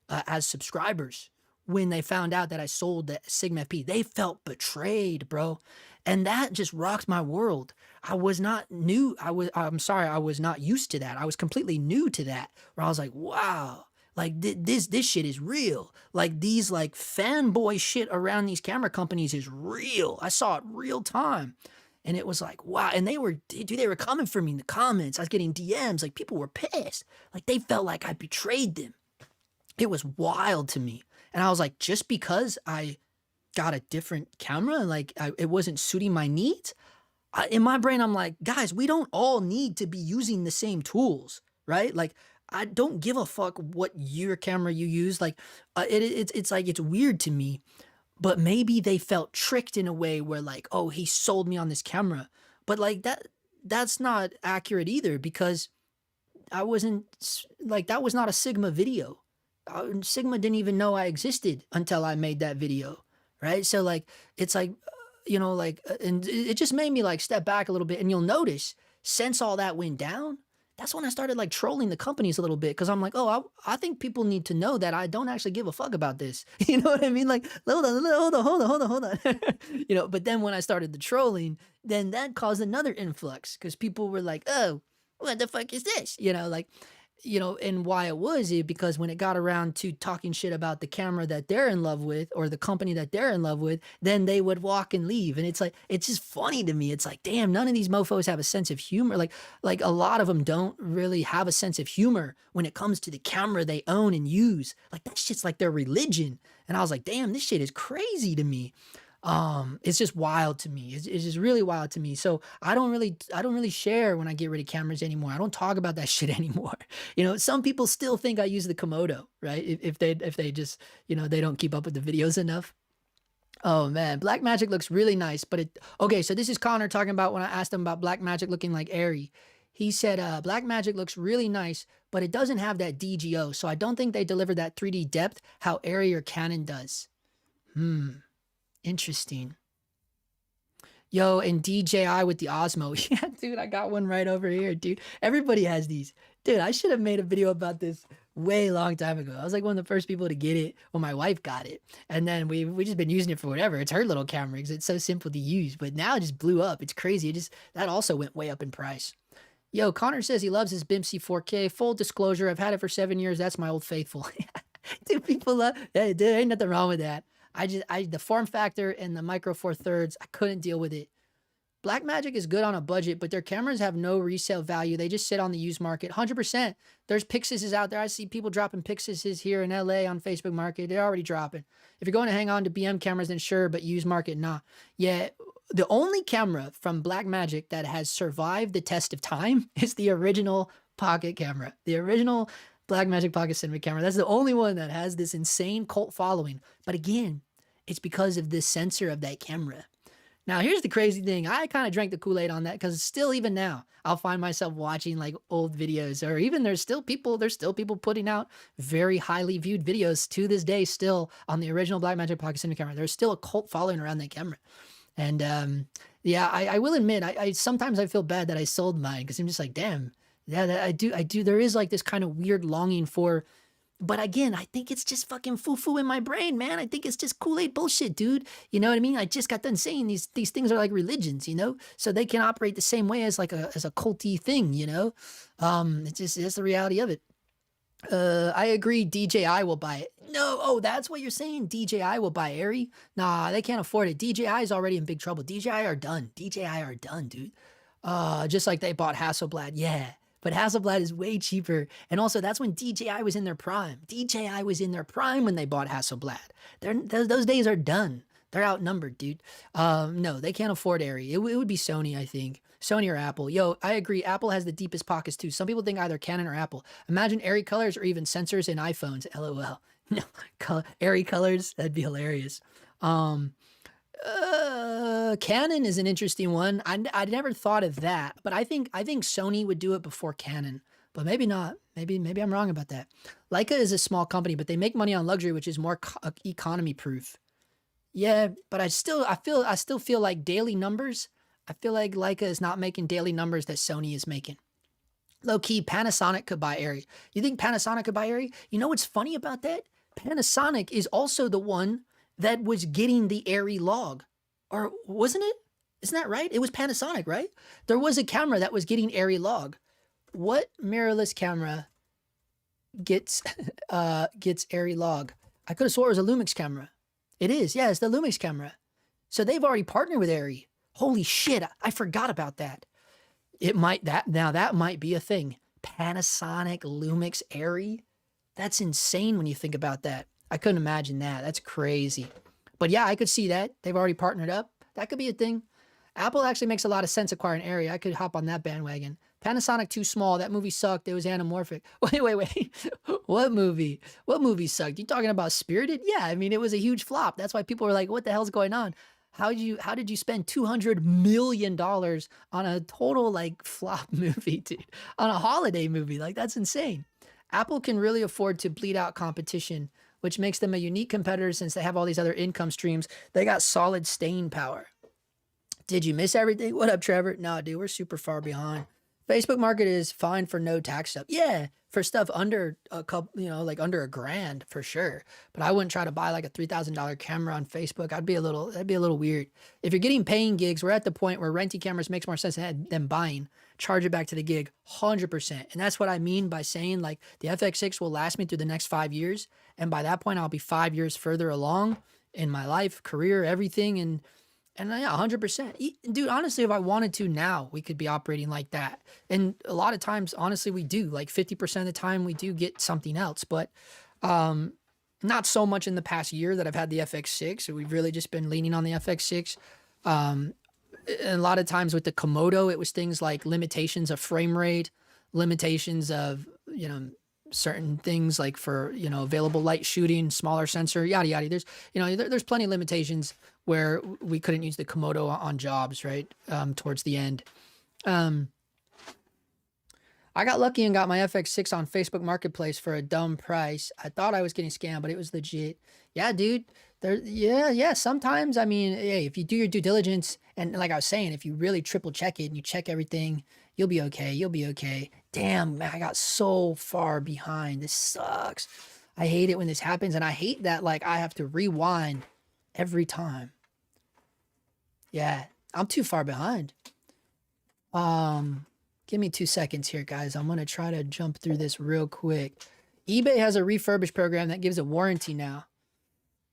as subscribers when they found out that I sold the Sigma FP. They felt betrayed, bro. And that just rocked my world. I was not used to that. I was completely new to that, where I was like, wow. Like this shit is real. Like these like fanboy shit around these camera companies is real. I saw it real time. And it was like, wow. And they were coming for me in the comments. I was getting DMs. Like people were pissed. Like they felt like I betrayed them. It was wild to me. And I was like, just because I got a different camera, like it wasn't suiting my needs. In my brain, I'm like, guys, we don't all need to be using the same tools, right? Like, I don't give a fuck what your camera you use. Like, it's like, it's weird to me, but maybe they felt tricked in a way where like, oh, he sold me on this camera. But like that's not accurate either because I wasn't like, that was not a Sigma video. Sigma didn't even know I existed until I made that video. Right. So like, it's like, you know, like, and it just made me like step back a little bit and you'll notice since all that went down, that's when I started like trolling the companies a little bit. Cause I'm like, oh, I think people need to know that I don't actually give a fuck about this. You know what I mean? Like, hold on. You know, but then when I started the trolling, then that caused another influx. Cause people were like, oh, what the fuck is this? You know, like, you know, and why it was because when it got around to talking shit about the camera that they're in love with or the company that they're in love with, then they would walk and leave. And it's like, it's just funny to me. It's like, damn, none of these mofos have a sense of humor. Like a lot of them don't really have a sense of humor when it comes to the camera they own and use. Like that shit's like their religion. And I was like, damn, this shit is crazy to me. It's just wild to me. It's just really wild to me. So I don't really share when I get rid of cameras anymore. I don't talk about that shit anymore. You know, some people still think I use the Komodo, right? If they just, you know, they don't keep up with the videos enough. Oh man, Black Magic looks really nice, but okay, so this is Connor talking about when I asked him about Black Magic looking like Airy. He said Black Magic looks really nice, but it doesn't have that DGO, so I don't think they deliver that 3D depth how Airy or Canon does. Interesting. Yo, and DJI with the Osmo. Yeah, dude, I got one right over here, dude. Everybody has these. Dude, I should have made a video about this way long time ago. I was like one of the first people to get it when my wife got it. And then we just been using it for whatever. It's her little camera because it's so simple to use. But now it just blew up. It's crazy. That also went way up in price. Yo, Connor says he loves his BIMC 4K. Full disclosure, I've had it for 7 years. That's my old faithful. Dude, people love, hey, dude, ain't nothing wrong with that. The form factor and the micro four thirds, I couldn't deal with it. Blackmagic is good on a budget, but their cameras have no resale value. They just sit on the used market. 100%. There's Pixuses out there. I see people dropping Pixuses here in LA on Facebook Market. They're already dropping. If you're going to hang on to BM cameras, then sure, but used market, nah. Yeah, the only camera from Blackmagic that has survived the test of time is the original pocket camera. The original Blackmagic Pocket Cinema camera. That's the only one that has this insane cult following. But again, it's because of the sensor of that camera. Now, here's the crazy thing. I kind of drank the Kool-Aid on that because still, even now, I'll find myself watching like old videos, or even there's still people putting out very highly viewed videos to this day still on the original Blackmagic Pocket Cinema camera. There's still a cult following around that camera. And yeah, I will admit, I sometimes I feel bad that I sold mine because I'm just like, damn, yeah, I do. There is like this kind of weird longing for. But again, I think it's just fucking foo-foo in my brain, man. I think it's just Kool-Aid bullshit, dude. You know what I mean? I just got done saying these things are like religions, you know? So they can operate the same way as like a culty thing, you know? It's the reality of it. I agree DJI will buy it. No, oh, that's what you're saying? DJI will buy Airy? Nah, they can't afford it. DJI is already in big trouble. DJI are done. DJI are done, dude. Just like they bought Hasselblad. Yeah. But Hasselblad is way cheaper. And also, that's when DJI was in their prime. DJI was in their prime when they bought Hasselblad. Those days are done. They're outnumbered, dude. No, they can't afford Airy. It would be Sony, I think. Sony or Apple. Yo, I agree. Apple has the deepest pockets, too. Some people think either Canon or Apple. Imagine Airy colors or even sensors in iPhones. LOL. No, Airy colors. That'd be hilarious. Canon is an interesting one. I never thought of that, but I think Sony would do it before Canon, but maybe not. Maybe I'm wrong about that. Leica is a small company, but they make money on luxury, which is more economy proof. Yeah, but I still feel like daily numbers. I feel like Leica is not making daily numbers that Sony is making. Low key, Panasonic could buy Airy. You think Panasonic could buy Airy? You know what's funny about that? Panasonic is also the one that was getting the Airy log. Or wasn't it? Isn't that right? It was Panasonic, right? There was a camera that was getting Airy log. What mirrorless camera gets Airy log? I could have swore it was a Lumix camera. It is. Yeah, it's the Lumix camera. So they've already partnered with Airy. Holy shit, I forgot about that. That might be a thing. Panasonic, Lumix, Airy. That's insane when you think about that. I couldn't imagine that. That's crazy. But yeah, I could see that. They've already partnered up. That could be a thing. Apple actually makes a lot of sense acquiring Airy. I could hop on that bandwagon. Panasonic too small. That movie sucked. It was anamorphic. Wait. What movie? What movie sucked? You talking about Spirited? Yeah, I mean, it was a huge flop. That's why people were like, what the hell's going on? How did you spend $200 million on a total like flop movie, dude? On a holiday movie? Like, that's insane. Apple can really afford to bleed out competition, which makes them a unique competitor since they have all these other income streams. They got solid staying power. Did you miss everything? What up, Trevor? No, dude, we're super far behind. Facebook Market is fine for no tax stuff. Yeah, for stuff under a couple, like under $1,000 for sure. But I wouldn't try to buy like a $3,000 camera on Facebook. That'd be a little weird. If you're getting paying gigs, we're at the point where renting cameras makes more sense than buying. Charge it back to the gig, 100%. And that's what I mean by saying like the FX6 will last me through the next 5 years. And by that point, I'll be 5 years further along in my life, career, everything. And yeah, 100%. Dude, honestly, if I wanted to now, we could be operating like that. And a lot of times, honestly, we do. Like 50% of the time, we do get something else. But not so much in the past year that I've had the FX6. So we've really just been leaning on the FX6. And a lot of times with the Komodo, it was things like limitations of frame rate, limitations of, certain things like for, you know, available light shooting, smaller sensor, yada, yada. There's, you know, there's plenty of limitations where we couldn't use the Komodo on jobs, right? Towards the end. I got lucky and got my FX6 on Facebook Marketplace for a dumb price. I thought I was getting scammed, but it was legit. Yeah, dude. Yeah. Sometimes, I mean, hey, if you do your due diligence and like I was saying, if you really triple check it and you check everything, you'll be okay. You'll be okay. Damn, man, I got so far behind. This sucks. I hate it when this happens, and I hate that like I have to rewind every time. Yeah, I'm too far behind. Give me 2 seconds here, guys. I'm going to try to jump through this real quick. eBay has a refurbished program that gives a warranty now.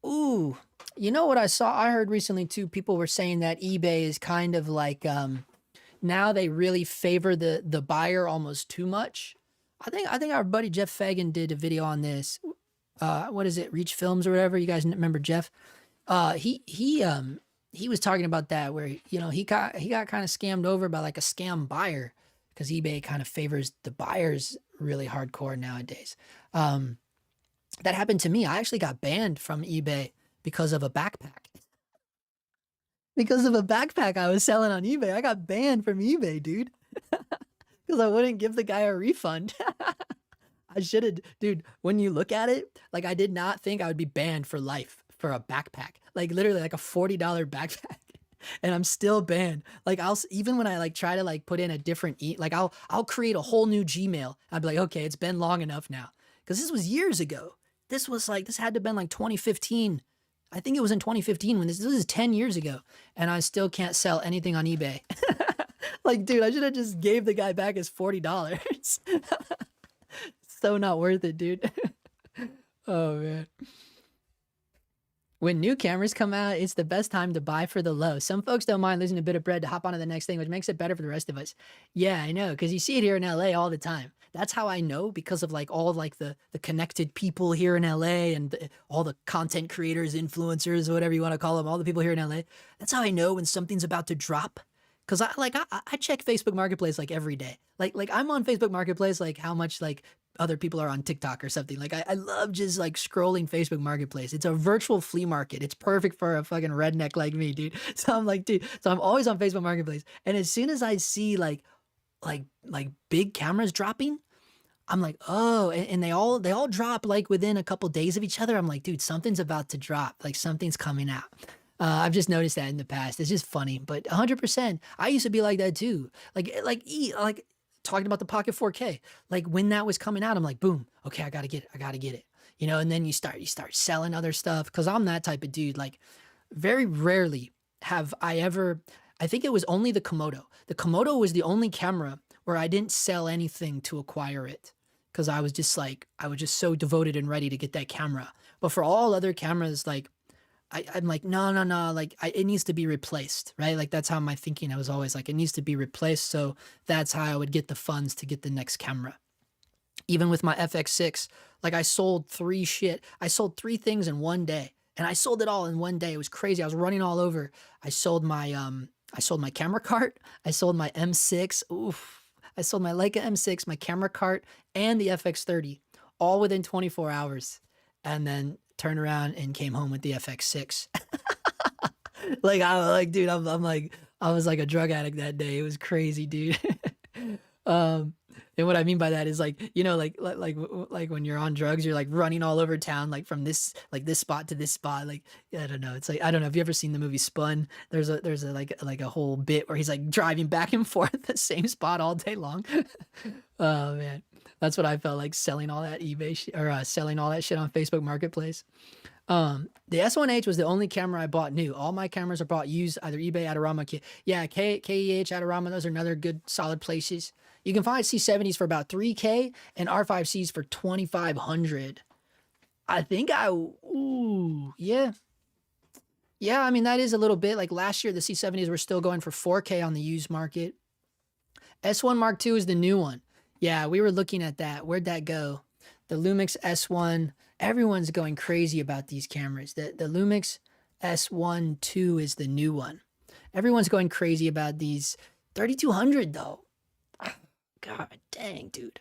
Ooh, you know what I saw? I heard recently too, people were saying that eBay is kind of like, now they really favor the buyer almost too much. I think our buddy Jeff Fagan did a video on this. What is it? Reach Films or whatever. You guys remember Jeff? He was talking about that where, you know, he got kind of scammed over by like a scam buyer because eBay kind of favors the buyers really hardcore nowadays. That happened to me. I actually got banned from eBay because of a backpack. Because of a backpack I was selling on eBay. I got banned from eBay, dude. Because I wouldn't give the guy a refund. I should have, dude, when you look at it, like I did not think I would be banned for life for a backpack. Like literally like a $40 backpack. And I'm still banned. Like even when I like try to like put in a different like I'll create a whole new Gmail. I'd be like, okay, it's been long enough now. Because this was years ago. This had to have been like 2015. I think it was in 2015 when this is 10 years ago. And I still can't sell anything on eBay. Like, dude, I should have just gave the guy back his $40. So not worth it, dude. Oh, man. When new cameras come out, it's the best time to buy for the low. Some folks don't mind losing a bit of bread to hop onto the next thing, which makes it better for the rest of us. Yeah, I know, because you see it here in LA all the time. That's how I know, because of like all of like the connected people here in LA and all the content creators, influencers, whatever you want to call them, all the people here in LA. That's how I know when something's about to drop. Because I check Facebook Marketplace like every day. Like I'm on Facebook Marketplace like how much like other people are on TikTok or something. Like I love just like scrolling Facebook Marketplace. It's a virtual flea market. It's perfect for a fucking redneck like me, dude. So I'm like, dude, so I'm always on Facebook Marketplace. And as soon as I see like big cameras dropping, I'm like, oh, and they all drop like within a couple days of each other. I'm like, dude, something's about to drop. Like something's coming out. I've just noticed that in the past. It's just funny, but 100%. I used to be like that too. Like talking about the Pocket 4K. Like when that was coming out, I'm like, boom, okay, I gotta get it. You know, and then you start selling other stuff. Cause I'm that type of dude. Like very rarely have I ever, I think it was only the Komodo. The Komodo was the only camera where I didn't sell anything to acquire it. Cause I was just so devoted and ready to get that camera. But for all other cameras, like, I'm like, no, like it needs to be replaced, right? Like that's how my thinking, I was always like, it needs to be replaced. So that's how I would get the funds to get the next camera. Even with my FX6, like I sold three things in one day, and I sold it all in one day. It was crazy. I was running all over. I sold my camera cart. I sold my M6. Oof. I sold my Leica M6, my camera cart, and the FX30 all within 24 hours. And then turned around and came home with the FX6. Dude, I was like a drug addict that day. It was crazy, dude. And what I mean by that is like, you know, like when you're on drugs, you're like running all over town, like from this spot to this spot. Like, I don't know. It's like, I don't know. Have you ever seen the movie Spun? There's a whole bit where he's like driving back and forth the same spot all day long. Oh man. That's what I felt like selling all that selling all that shit on Facebook Marketplace. The S1H was the only camera I bought new. All my cameras are bought used, either eBay, Adorama, KEH, Adorama. Those are another good solid places. You can find C70s for about $3K and R5Cs for $2,500. I think yeah. Yeah, I mean, that is a little bit. Like last year, the C70s were still going for $4K on the used market. S1 Mark II is the new one. Yeah, we were looking at that. Where'd that go? The Lumix S1. Everyone's going crazy about these cameras. The Lumix S1 II is the new one. Everyone's going crazy about these. 3200 though. God dang, dude.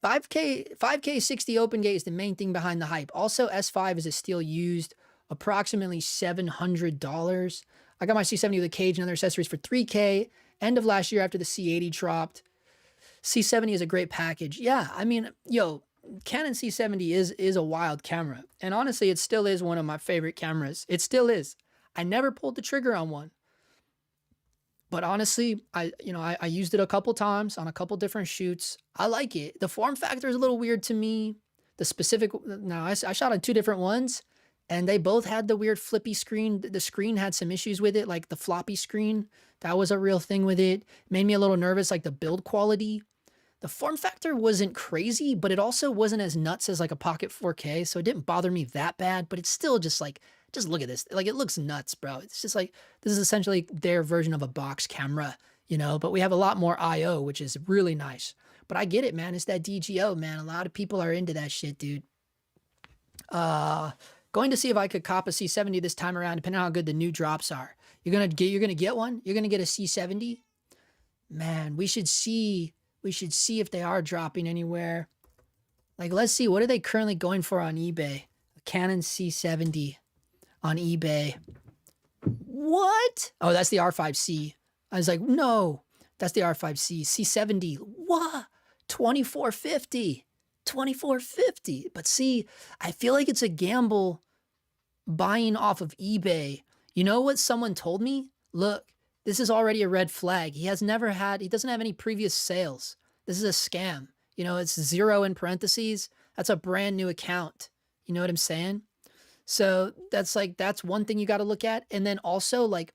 5K 60 open gate is the main thing behind the hype. Also, S5 is still used approximately $700. I got my C70 with a cage and other accessories for 3K. End of last year after the C80 dropped. C70 is a great package. Yeah, I mean, yo, Canon C70 is a wild camera. And honestly, it still is one of my favorite cameras. It still is. I never pulled the trigger on one. But honestly, I used it a couple times on a couple different shoots. I like it. The form factor is a little weird to me. The specific, now I shot on 2 different ones and they both had the weird flippy screen. The screen had some issues with it, like the floppy screen. That was a real thing with it. Made me a little nervous, like the build quality. The form factor wasn't crazy, but it also wasn't as nuts as like a Pocket 4K. So it didn't bother me that bad, but it's still just like, just look at this. Like, it looks nuts, bro. It's just like, this is essentially their version of a box camera, you know, but we have a lot more IO, which is really nice. But I get it, man. It's that DGO, man. A lot of people are into that shit, dude. Going to see if I could cop a C70 this time around, depending on how good the new drops are. You're gonna get one? You're gonna get a C70? Man, we should see if they are dropping anywhere. Like, let's see, what are they currently going for on eBay? A Canon C70 on eBay. What? Oh, that's the R5C. I was like, no, that's the R5C. C70. What? 2450. 2450. But see, I feel like it's a gamble buying off of eBay. You know what someone told me? Look, this is already a red flag. He doesn't have any previous sales. This is a scam. You know, it's 0 in parentheses. That's a brand new account. You know what I'm saying? So that's one thing you got to look at. And then also like,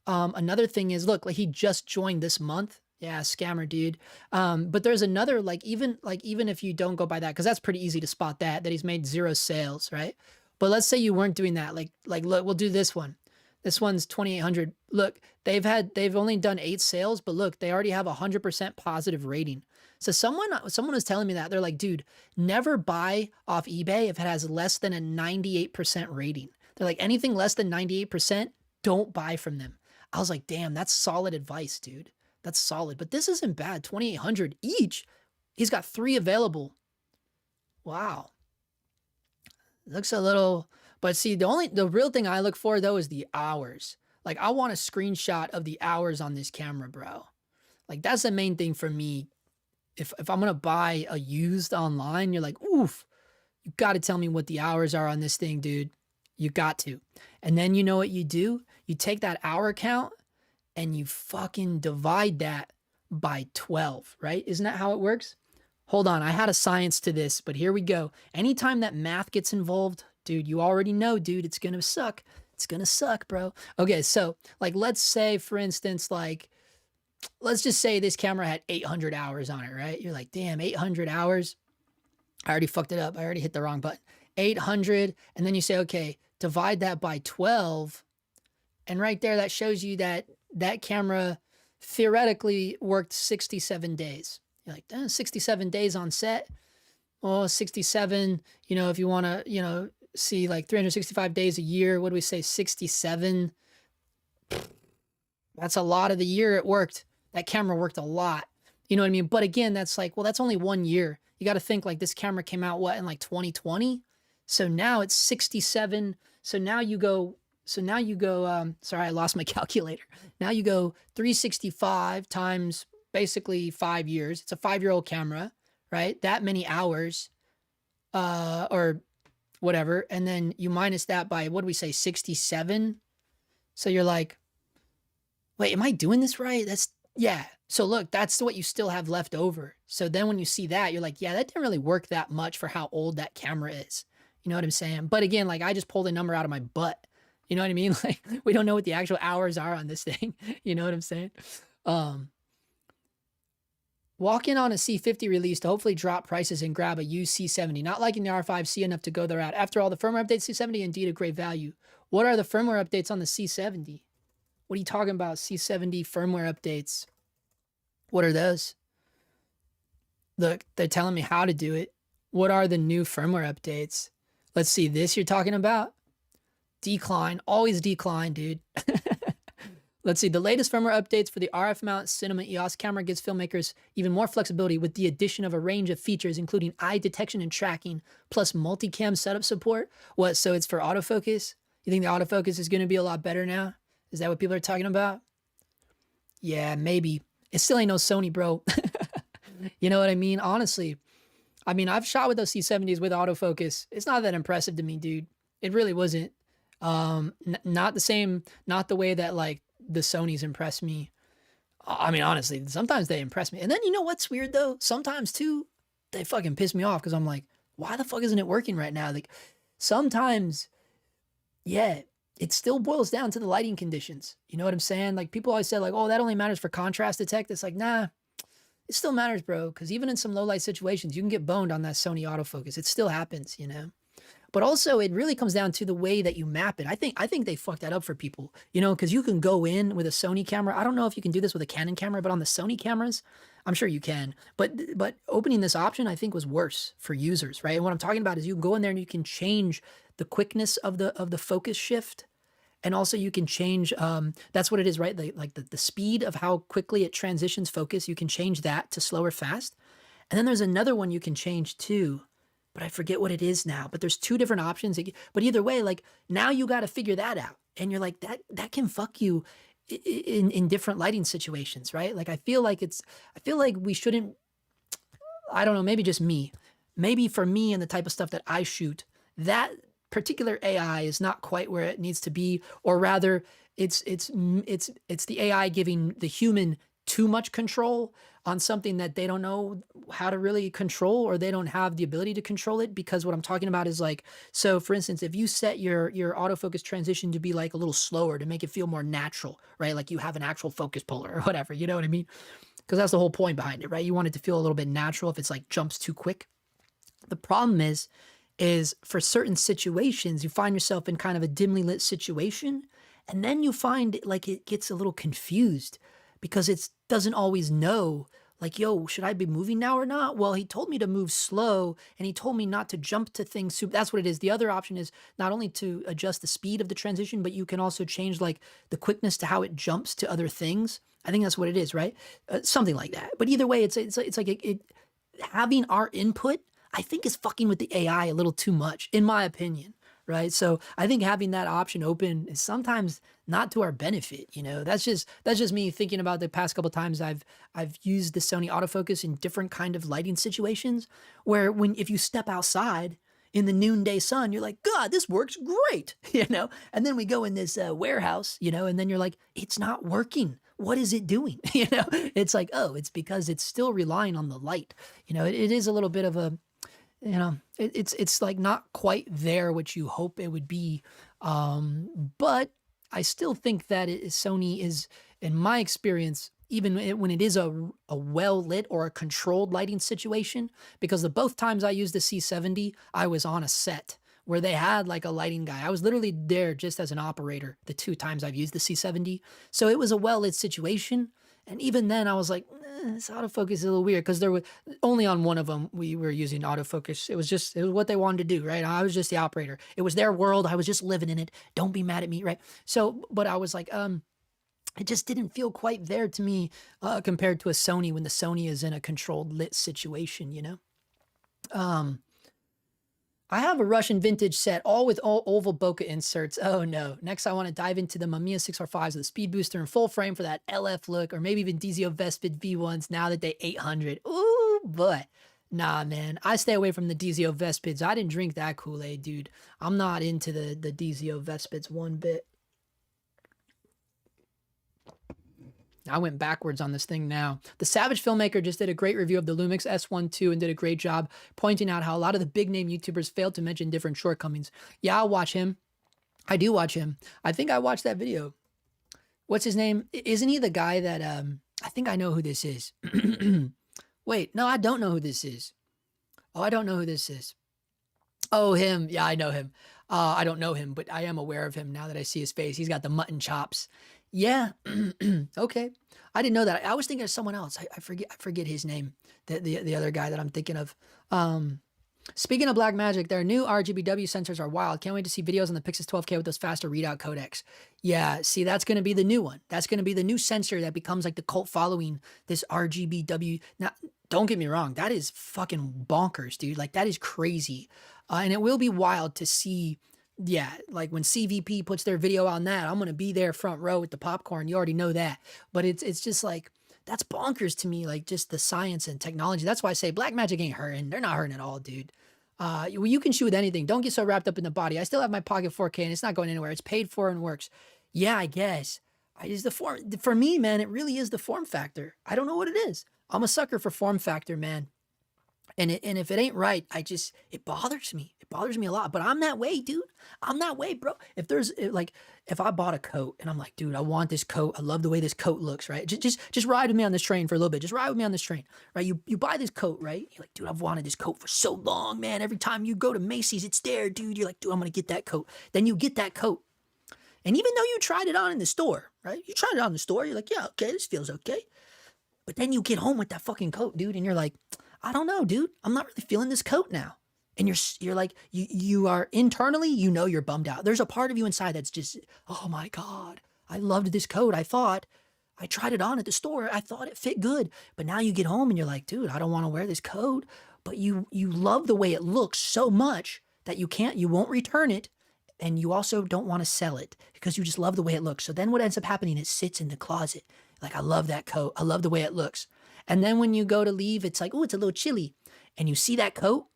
another thing is, look, like he just joined this month. Yeah, scammer dude. But there's another, even if you don't go by that, cause that's pretty easy to spot that he's made 0 sales, right? But let's say you weren't doing that. Like, look, we'll do this one. This one's 2,800. Look, they've only done 8 sales, but look, they already have 100% positive rating. So someone was telling me that. They're like, dude, never buy off eBay if it has less than a 98% rating. They're like, anything less than 98%, don't buy from them. I was like, damn, that's solid advice, dude. That's solid. But this isn't bad. 2,800 each. He's got 3 available. Wow. Looks a little, but see, the real thing I look for though is the hours. Like, I want a screenshot of the hours on this camera, bro. Like, that's the main thing for me. If I'm going to buy a used online, you're like, oof, you got to tell me what the hours are on this thing, dude. You got to. And then you know what you do? You take that hour count and you fucking divide that by 12, right? Isn't that how it works? Hold on. I had a science to this, but here we go. Anytime that math gets involved, dude, you already know, dude, it's going to suck. It's going to suck, bro. Okay. So like, let's say for instance, like, let's just say this camera had 800 hours on it, right? You're like, damn, 800 hours. I already fucked it up. I already hit the wrong button. 800. And then you say, okay, divide that by 12. And right there, that shows you that that camera theoretically worked 67 days. You're like, 67 days on set. Well, 67, you know, if you want to, see like 365 days a year, what do we say? 67. That's a lot of the year it worked. That camera worked a lot. You know what I mean? But again, that's like, well, that's only 1 year. You got to think like this camera came out, in like 2020? So now it's 67. So now you go, sorry, I lost my calculator. Now you go 365 times basically 5 years. It's a 5-year-old camera, right? That many hours, or whatever. And then you minus that by, what do we say? 67. So you're like, wait, am I doing this right? Yeah. So look, that's what you still have left over. So then when you see that, you're like, yeah, that didn't really work that much for how old that camera is. You know what I'm saying? But again, like I just pulled a number out of my butt. You know what I mean? Like we don't know what the actual hours are on this thing. You know what I'm saying? Walk in on a C50 release to hopefully drop prices and grab a used C70. Not liking the R5C enough to go the route. After all, the firmware updates C70 indeed a great value. What are the firmware updates on the C70? What are you talking about? C70 firmware updates. What are those? Look, they're telling me how to do it. What are the new firmware updates? Let's see, this you're talking about? Decline, always decline, dude. Let's see. The latest firmware updates for the RF mount cinema EOS camera gives filmmakers even more flexibility with the addition of a range of features, including eye detection and tracking, plus multicam setup support. What? So it's for autofocus? You think the autofocus is going to be a lot better now? Is that what people are talking about? Yeah, maybe. It still ain't no Sony, bro. You know what I mean? Honestly, I mean, I've shot with those C70s with autofocus. It's not that impressive to me, dude. It really wasn't. Not the same, not the way that like the Sonys impress me. I mean, honestly, sometimes they impress me. And then you know what's weird though? Sometimes too, they fucking piss me off because I'm like, why the fuck isn't it working right now? Like sometimes, yeah, it still boils down to the lighting conditions. You know what I'm saying? Like people always say like, oh, that only matters for contrast detect. It's like, nah, it still matters, bro. Because even in some low light situations, you can get boned on that Sony autofocus. It still happens, you know? But also it really comes down to the way that you map it. I think they fucked that up for people, you know, because you can go in with a Sony camera. I don't know if you can do this with a Canon camera, but on the Sony cameras, I'm sure you can. But opening this option, I think, was worse for users, right? And what I'm talking about is you can go in there and you can change the quickness of the focus shift. And also you can change, that's what it is, right? The speed of how quickly it transitions focus. You can change that to slow or fast. And then there's another one you can change too, but I forget what it is now. But there's two different options. But either way, like now you got to figure that out. And you're like, that can fuck you in different lighting situations, right? Like I feel like we shouldn't, I don't know, maybe just me. Maybe for me and the type of stuff that I shoot, that particular AI is not quite where it needs to be, or rather it's the AI giving the human too much control on something that they don't know how to really control, or they don't have the ability to control it. Because what I'm talking about is like, so for instance, if you set your autofocus transition to be like a little slower to make it feel more natural, right? Like you have an actual focus puller or whatever, you know what I mean? Because that's the whole point behind it, right? You want it to feel a little bit natural if it's like jumps too quick. The problem is for certain situations, you find yourself in kind of a dimly lit situation, and then you find like it gets a little confused because it doesn't always know, like, yo, should I be moving now or not? Well, he told me to move slow, and he told me not to jump to things. That's what it is. The other option is not only to adjust the speed of the transition, but you can also change like the quickness to how it jumps to other things. I think that's what it is, right? Something like that. But either way, it's like having our input, I think, is fucking with the AI a little too much, in my opinion, right? So I think having that option open is sometimes not to our benefit, you know? That's just me thinking about the past couple times I've used the Sony autofocus in different kind of lighting situations, where if you step outside in the noonday sun, you're like, God, this works great, you know? And then we go in this warehouse, you know, and then you're like, it's not working. What is it doing? You know, it's like, oh, it's because it's still relying on the light. You know, it is a little bit of a, you know, it's like not quite there, what you hope it would be. But I still think that Sony is, in my experience, even when it is a well-lit or a controlled lighting situation, because the both times I used the C70, I was on a set where they had like a lighting guy. I was literally there just as an operator the two times I've used the C70. So it was a well-lit situation. And even then I was like, this autofocus is a little weird, because there was only on one of them we were using autofocus. It was what they wanted to do, right? I was just the operator. It was their world. I was just living in it. Don't be mad at me, right? So, but I was like, it just didn't feel quite there to me compared to a Sony, when the Sony is in a controlled lit situation, you know? I have a Russian vintage set, all with oval bokeh inserts. Oh no. Next, I want to dive into the Mamiya 645s with a speed booster and full frame for that LF look, or maybe even DZO Vespid V1s now that they 800. Ooh, but nah, man. I stay away from the DZO Vespids. I didn't drink that Kool-Aid, dude. I'm not into the DZO Vespids one bit. I went backwards on this thing now. The Savage Filmmaker just did a great review of the Lumix S12 and did a great job pointing out how a lot of the big name YouTubers failed to mention different shortcomings. Yeah, I'll watch him. I do watch him. I think I watched that video. What's his name? Isn't he the guy that, I think I know who this is. Wait, no, I don't know who this is. Oh, I don't know who this is. Oh, him. Yeah, I know him. I don't know him, but I am aware of him now that I see his face. He's got the mutton chops. Yeah. Okay. I didn't know that. I was thinking of someone else. I forget his name. The other guy that I'm thinking of. Speaking of Blackmagic, their new RGBW sensors are wild. Can't wait to see videos on the Pixis 12K with those faster readout codecs. Yeah, see, that's going to be the new one. That's going to be the new sensor that becomes like the cult following, this RGBW. Now, don't get me wrong. That is fucking bonkers, dude. Like, that is crazy. And it will be wild to see, yeah, like when CVP puts their video on that, I'm going to be there front row with the popcorn. You already know that. But it's just like, that's bonkers to me, like just the science and technology. That's why I say Blackmagic ain't hurting. They're not hurting at all, dude. You can shoot with anything. Don't get so wrapped up in the body. I still have my Pocket 4K and it's not going anywhere. It's paid for and works. Yeah, I guess. For me, man, it really is the form factor. I don't know what it is. I'm a sucker for form factor, man. And if it ain't right, it bothers me. It bothers me a lot. But I'm that way, dude. I'm that way, bro. If I bought a coat and I'm like, dude, I want this coat. I love the way this coat looks, right? Just ride with me on this train for a little bit. Just ride with me on this train, right? You buy this coat, right? You're like, dude, I've wanted this coat for so long, man. Every time you go to Macy's, it's there, dude. You're like, dude, I'm gonna get that coat. Then you get that coat. And even though you tried it on in the store, right? You tried it on in the store, you're like, yeah, okay, this feels okay. But then you get home with that fucking coat, dude, and you're like, I don't know, dude. I'm not really feeling this coat now. And you're like, you are internally, you know, you're bummed out. There's a part of you inside that's just, oh my God, I loved this coat. I tried it on at the store. I thought it fit good. But now you get home and you're like, dude, I don't want to wear this coat. But you love the way it looks so much that you won't return it. And you also don't want to sell it because you just love the way it looks. So then what ends up happening, it sits in the closet. Like, I love that coat. I love the way it looks. And then when you go to leave, it's like, oh, it's a little chilly. And you see that coat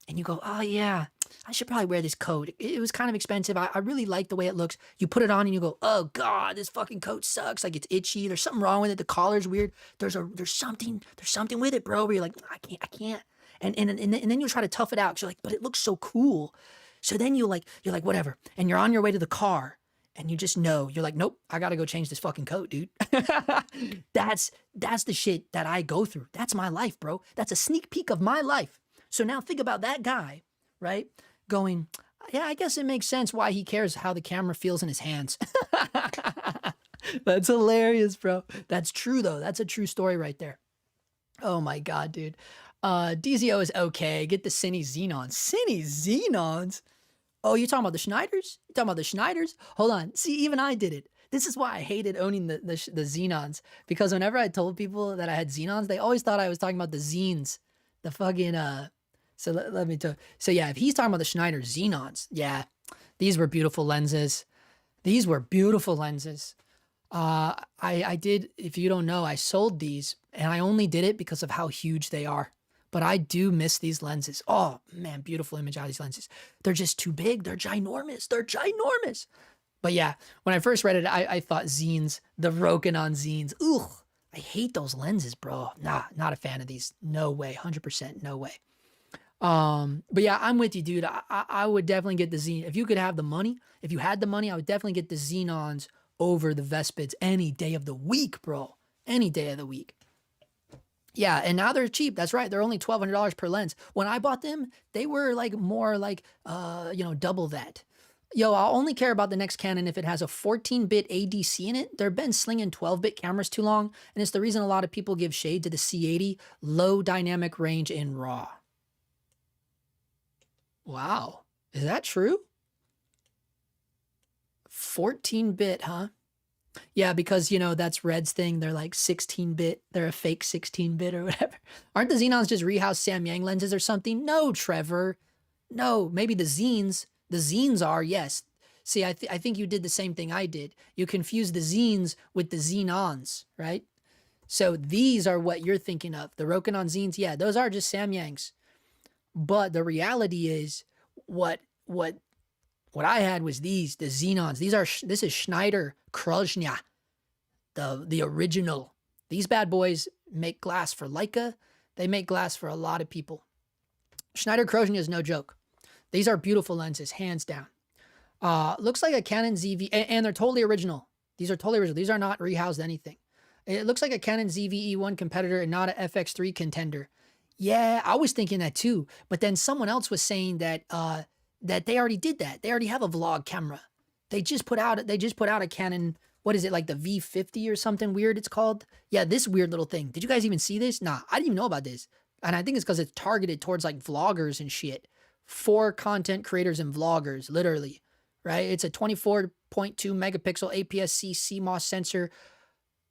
and you go, oh yeah, I should probably wear this coat. It was kind of expensive. I really like the way it looks. You put it on and you go, oh God, this fucking coat sucks. Like, it's itchy. There's something wrong with it. The collar's weird. There's something with it, bro. Where you're like, I can't. And then you try to tough it out. 'Cause you're like, but it looks so cool. So then you're like, whatever. And you're on your way to the car. And you just know, you're like, nope, I gotta go change this fucking coat, dude. That's the shit that I go through. That's my life, bro. That's a sneak peek of my life. So now think about that guy, right? Going, yeah, I guess it makes sense why he cares how the camera feels in his hands. That's hilarious, bro. That's true, though. That's a true story right there. Oh my God, dude. DZO is okay. Get the Cine Xenons. Cine Xenons? Oh, you're talking about the Schneiders? You're talking about the Schneiders? Hold on. See, even I did it. This is why I hated owning the Xenons. Because whenever I told people that I had Xenons, they always thought I was talking about the Zines. The fucking, so let me tell. So yeah, if he's talking about the Schneider Xenons, yeah, these were beautiful lenses. These were beautiful lenses. I did, if you don't know, I sold these and I only did it because of how huge they are. But I do miss these lenses. Oh man, beautiful image out of these lenses. They're just too big. They're ginormous. They're ginormous. But yeah, when I first read it, I thought zines, the Rokinon zines. Ugh, I hate those lenses, bro. Nah, not a fan of these. No way, 100% no way. But yeah, I'm with you, dude. I would definitely get the Xenon. If you could have the money, if you had the money, I would definitely get the Xenons over the Vespids any day of the week, bro. Any day of the week. Yeah, and now they're cheap. That's right. They're only $1,200 per lens. When I bought them, they were like more like, double that. Yo, I'll only care about the next Canon if it has a 14-bit ADC in it. They've been slinging 12-bit cameras too long, and it's the reason a lot of people give shade to the C80, low dynamic range in RAW. Wow, is that true? 14-bit, huh? Yeah, because, that's Red's thing. They're like 16-bit. They're a fake 16-bit or whatever. Aren't the Xenons just rehoused Sam Yang lenses or something? No, Trevor. No, maybe the Zines. The Zines are, yes. See, I think you did the same thing I did. You confused the Zines with the Xenons, right? So these are what you're thinking of. The Rokinon Zines, yeah, those are just Sam Yangs. But the reality is what I had was the Xenons. This is Schneider Krosnia, the original. These bad boys make glass for Leica. They make glass for a lot of people. Schneider Krosnia is no joke. These are beautiful lenses, hands down. Looks like a Canon ZV, and they're totally original. These are totally original. These are not rehoused anything. It looks like a Canon ZV-E1 competitor and not an FX3 contender. Yeah, I was thinking that too. But then someone else was saying that that they already did that. They already have a vlog camera. They just put out a Canon, what is it, like the V50 or something weird it's called? Yeah, this weird little thing. Did you guys even see this? Nah, I didn't even know about this. And I think it's because it's targeted towards like vloggers and shit, for content creators and vloggers, literally, right? It's a 24.2 megapixel APS-C CMOS sensor,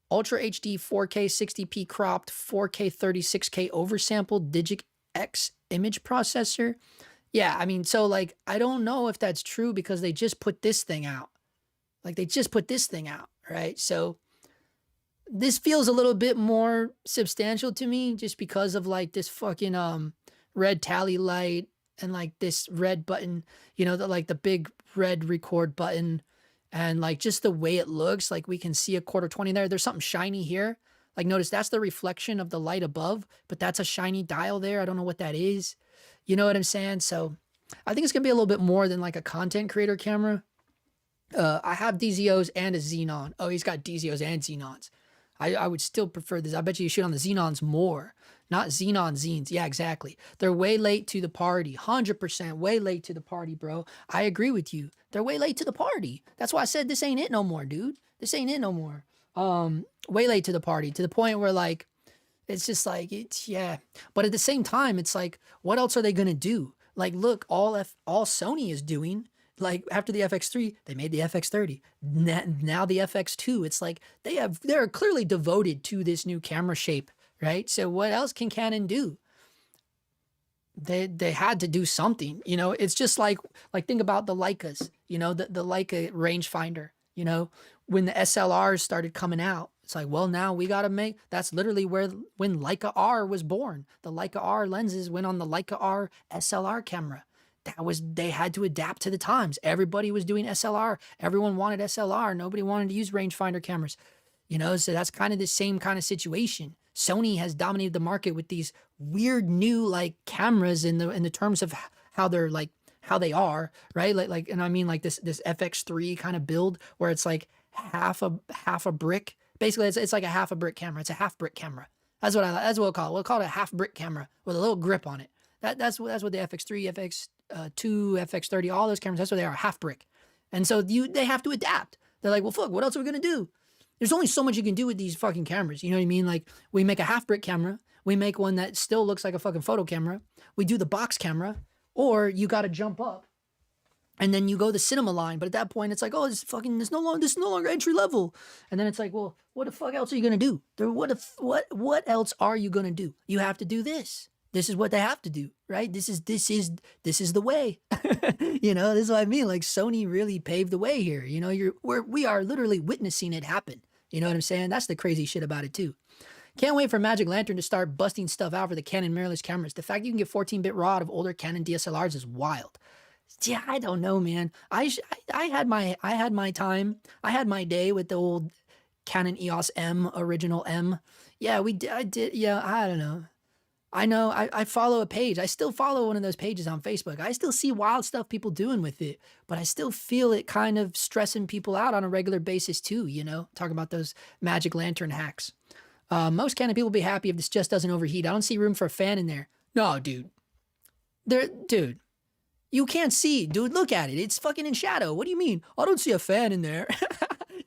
Ultra HD 4K 60p cropped, 4K 36K oversampled Digic X image processor. Yeah, I mean, so like, I don't know if that's true because they just put this thing out. Like they just put this thing out, right? So this feels a little bit more substantial to me just because of like this fucking red tally light and like this red button, you know, like the big red record button, and like just the way it looks, like we can see a quarter 20 there. There's something shiny here. Like notice that's the reflection of the light above, but that's a shiny dial there. I don't know what that is. You know what I'm saying? So I think it's gonna be a little bit more than like a content creator camera. I have DZOs and a Xenon. Oh, he's got DZOs and Xenons. I would still prefer this. I bet you shoot on the Xenons more, not Xenon Zenes. Yeah, exactly. They're way late to the party. 100% way late to the party, bro. I agree with you. They're way late to the party. That's why I said this ain't it no more, dude. This ain't it no more. Way late to the party, to the point where like, it's just like, it's, yeah. But at the same time, it's like, what else are they going to do? Like, look, all Sony is doing, like after the FX3, they made the FX30. Now the FX2. It's like they're clearly devoted to this new camera shape, right? So what else can Canon do? They had to do something, you know. It's just like think about the Leicas, you know, the Leica rangefinder, you know, when the SLRs started coming out. It's like, well, now we got to make, that's literally when Leica R was born. The Leica R lenses went on the Leica R SLR camera. They had to adapt to the times. Everybody was doing SLR. Everyone wanted SLR. Nobody wanted to use rangefinder cameras, you know? So that's kind of the same kind of situation. Sony has dominated the market with these weird new like cameras in the terms of how they're like, how they are, right? Like, and I mean like this FX3 kind of build where it's like half a brick. Basically, it's like a half a brick camera. It's a half brick camera. That's what we'll call it. We'll call it a half brick camera with a little grip on it. That's what the FX3, FX2, FX30, all those cameras, that's what they are, half brick. And so they have to adapt. They're like, well, fuck, what else are we going to do? There's only so much you can do with these fucking cameras. You know what I mean? Like, we make a half brick camera. We make one that still looks like a fucking photo camera. We do the box camera, or you got to jump up and then you go the cinema line. But at that point, it's like, oh, this is no longer entry level. And then it's like, well, what the fuck else are you going to do? What else are you going to do? You have to do this. This is what they have to do, right? This is the way. You know, this is what I mean. Like, Sony really paved the way here. You know, we are literally witnessing it happen. You know what I'm saying? That's the crazy shit about it too. Can't wait for Magic Lantern to start busting stuff out for the Canon mirrorless cameras. The fact you can get 14-bit RAW out of older Canon DSLRs is wild. Yeah, I don't know, man. I had my time. I had my day with the old Canon EOS M, original M. Yeah, I did. Yeah, I don't know. I know I follow a page. I still follow one of those pages on Facebook. I still see wild stuff people doing with it, but I still feel it kind of stressing people out on a regular basis too, you know, talking about those Magic Lantern hacks. Most Canon people will be happy if this just doesn't overheat. I don't see room for a fan in there. No, dude. Dude, you can't see. Dude, look at it. It's fucking in shadow. What do you mean? I don't see a fan in there.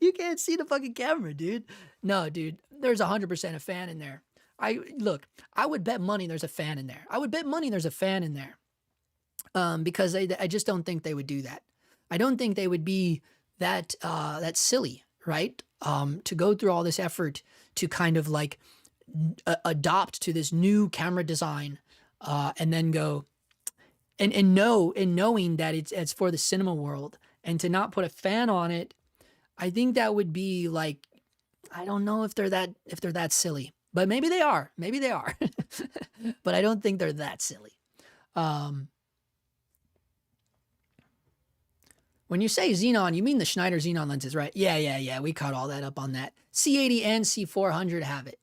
You can't see the fucking camera, dude. No, dude. There's 100% a fan in there. I would bet money there's a fan in there. I would bet money there's a fan in there. Because I just don't think they would do that. I don't think they would be that silly, right? To go through all this effort to kind of like adopt to this new camera design, and then go and knowing that it's for the cinema world, and to not put a fan on it. I think that would be like, I don't know if they're that silly. But maybe they are. Maybe they are. But I don't think they're that silly. When you say Xenon, you mean the Schneider Xenon lenses, right? Yeah. We caught all that up on that. C80 and C400 have it.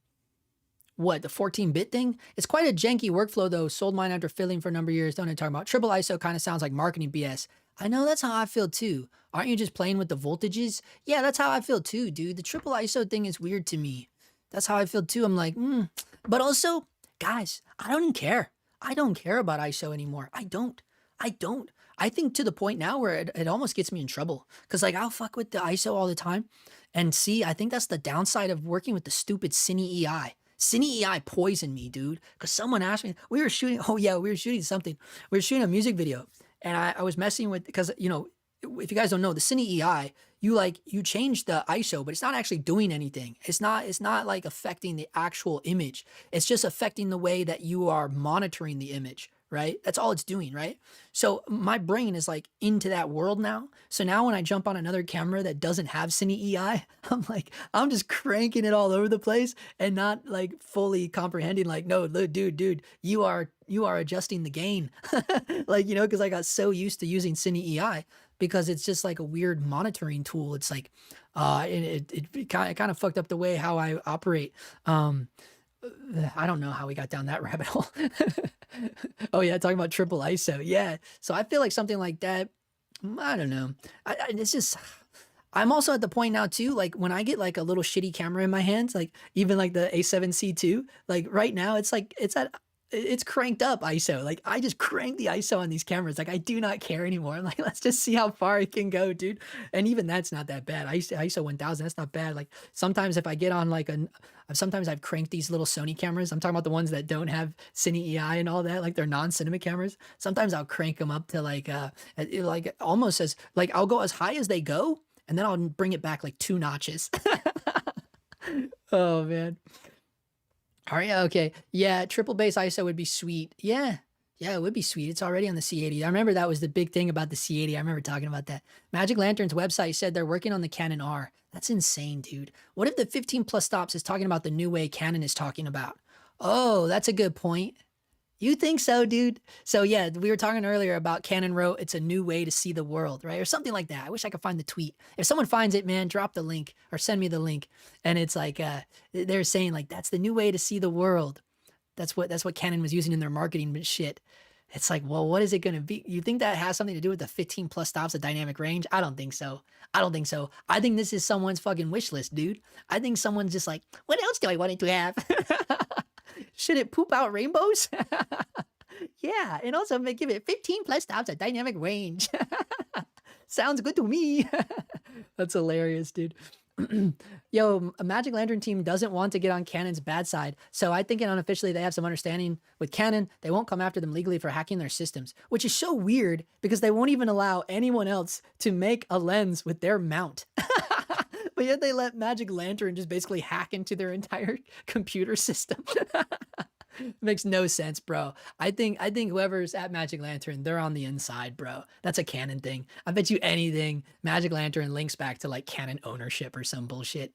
What, the 14-bit thing? It's quite a janky workflow, though. Sold mine after fiddling for a number of years. Don't even talk about. Triple ISO kind of sounds like marketing BS. I know, that's how I feel, too. Aren't you just playing with the voltages? Yeah, that's how I feel, too, dude. The triple ISO thing is weird to me. That's how I feel too. I'm like, But also, guys, I don't even care. I don't care about ISO anymore. I don't. I think to the point now where it almost gets me in trouble. Because like, I'll fuck with the ISO all the time. And see, I think that's the downside of working with the stupid Cine EI. Cine EI poisoned me, dude. Because someone asked me, we were shooting, oh yeah, we were shooting something. We were shooting a music video. And I was messing with, because, you know, if you guys don't know, the Cine EI, you change the ISO, but it's not actually doing anything. It's not like affecting the actual image. It's just affecting the way that you are monitoring the image, right? That's all it's doing, right? So my brain is like into that world now. So now when I jump on another camera that doesn't have Cine EI, I'm just cranking it all over the place and not like fully comprehending, like, no, dude, you are adjusting the gain. Like, you know, because I got so used to using Cine EI because it's just like a weird monitoring tool. It's like, it kind of fucked up the way how I operate. I don't know how we got down that rabbit hole. Oh yeah, talking about triple ISO. Yeah. So I feel like something like that, I don't know. It's just, I'm also at the point now too, like when I get like a little shitty camera in my hands, like even like the A7C II, like right now it's like, it's cranked up ISO. Like I just crank the ISO on these cameras. Like I do not care anymore. I'm like, let's just see how far it can go, dude. And even that's not that bad. ISO 1000, that's not bad. Like sometimes if I get on like sometimes I've cranked these little Sony cameras. I'm talking about the ones that don't have Cine EI and all that, like they're non-cinema cameras. Sometimes I'll crank them up to like almost as, like I'll go as high as they go and then I'll bring it back like 2 notches. Oh man. All right, okay. Yeah, triple base ISO would be sweet. Yeah, it would be sweet. It's already on the C80. I remember that was the big thing about the C80. I remember talking about that. Magic Lantern's website said they're working on the Canon R. That's insane, dude. What if the 15 plus stops is talking about the new way Canon is talking about? Oh, that's a good point. You think so, dude? So yeah, we were talking earlier about Canon wrote, it's a new way to see the world, right? Or something like that. I wish I could find the tweet. If someone finds it, man, drop the link or send me the link. And it's like, they're saying like, that's the new way to see the world. That's what Canon was using in their marketing shit. It's like, well, what is it going to be? You think that has something to do with the 15 plus stops of dynamic range? I don't think so. I think this is someone's fucking wish list, dude. I think someone's just like, what else do I want it to have? Should it poop out rainbows? Yeah, and also give it 15 plus stops at dynamic range. Sounds good to me. That's hilarious, dude. Yo, a Magic Lantern team doesn't want to get on Canon's bad side, so I think unofficially they have some understanding with Canon. They won't come after them legally for hacking their systems, which is so weird because they won't even allow anyone else to make a lens with their mount. But yet they let Magic Lantern just basically hack into their entire computer system. Makes no sense, bro. I think whoever's at Magic Lantern, they're on the inside, bro. That's a Canon thing. I bet you anything Magic Lantern links back to like Canon ownership or some bullshit.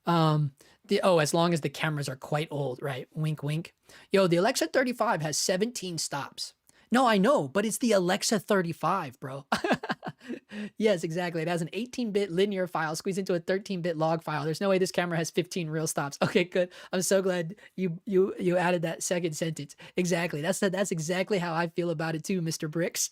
As long as the cameras are quite old, right? Wink, wink. Yo, the Alexa 35 has 17 stops. No, I know, but it's the Alexa 35, bro. Yes, exactly. It has an 18-bit linear file squeezed into a 13-bit log file. There's no way this camera has 15 real stops. Okay, good. I'm so glad you added that second sentence. Exactly. That's exactly how I feel about it too, Mr. Bricks.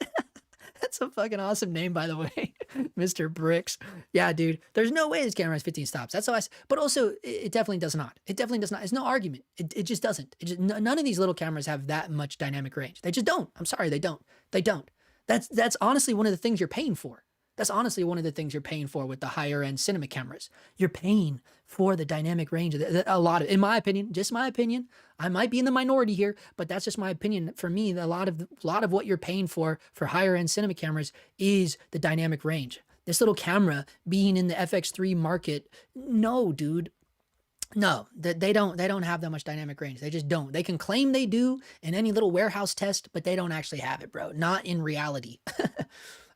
That's a fucking awesome name, by the way. Mr. Bricks. Yeah, dude. There's no way this camera has 15 stops. That's all but also, it definitely does not. It definitely does not. It's no argument. It just doesn't. None of these little cameras have that much dynamic range. They just don't. I'm sorry, they don't. They don't. That's honestly one of the things you're paying for. That's honestly one of the things you're paying for with the higher end cinema cameras. You're paying for the dynamic range. A lot of, in my opinion, just my opinion, I might be in the minority here, but that's just my opinion. For me, a lot of what you're paying for higher end cinema cameras is the dynamic range. This little camera being in the FX3 market, no, dude. No, they don't have that much dynamic range. They just don't. They can claim they do in any little warehouse test, but they don't actually have it, bro. Not in reality.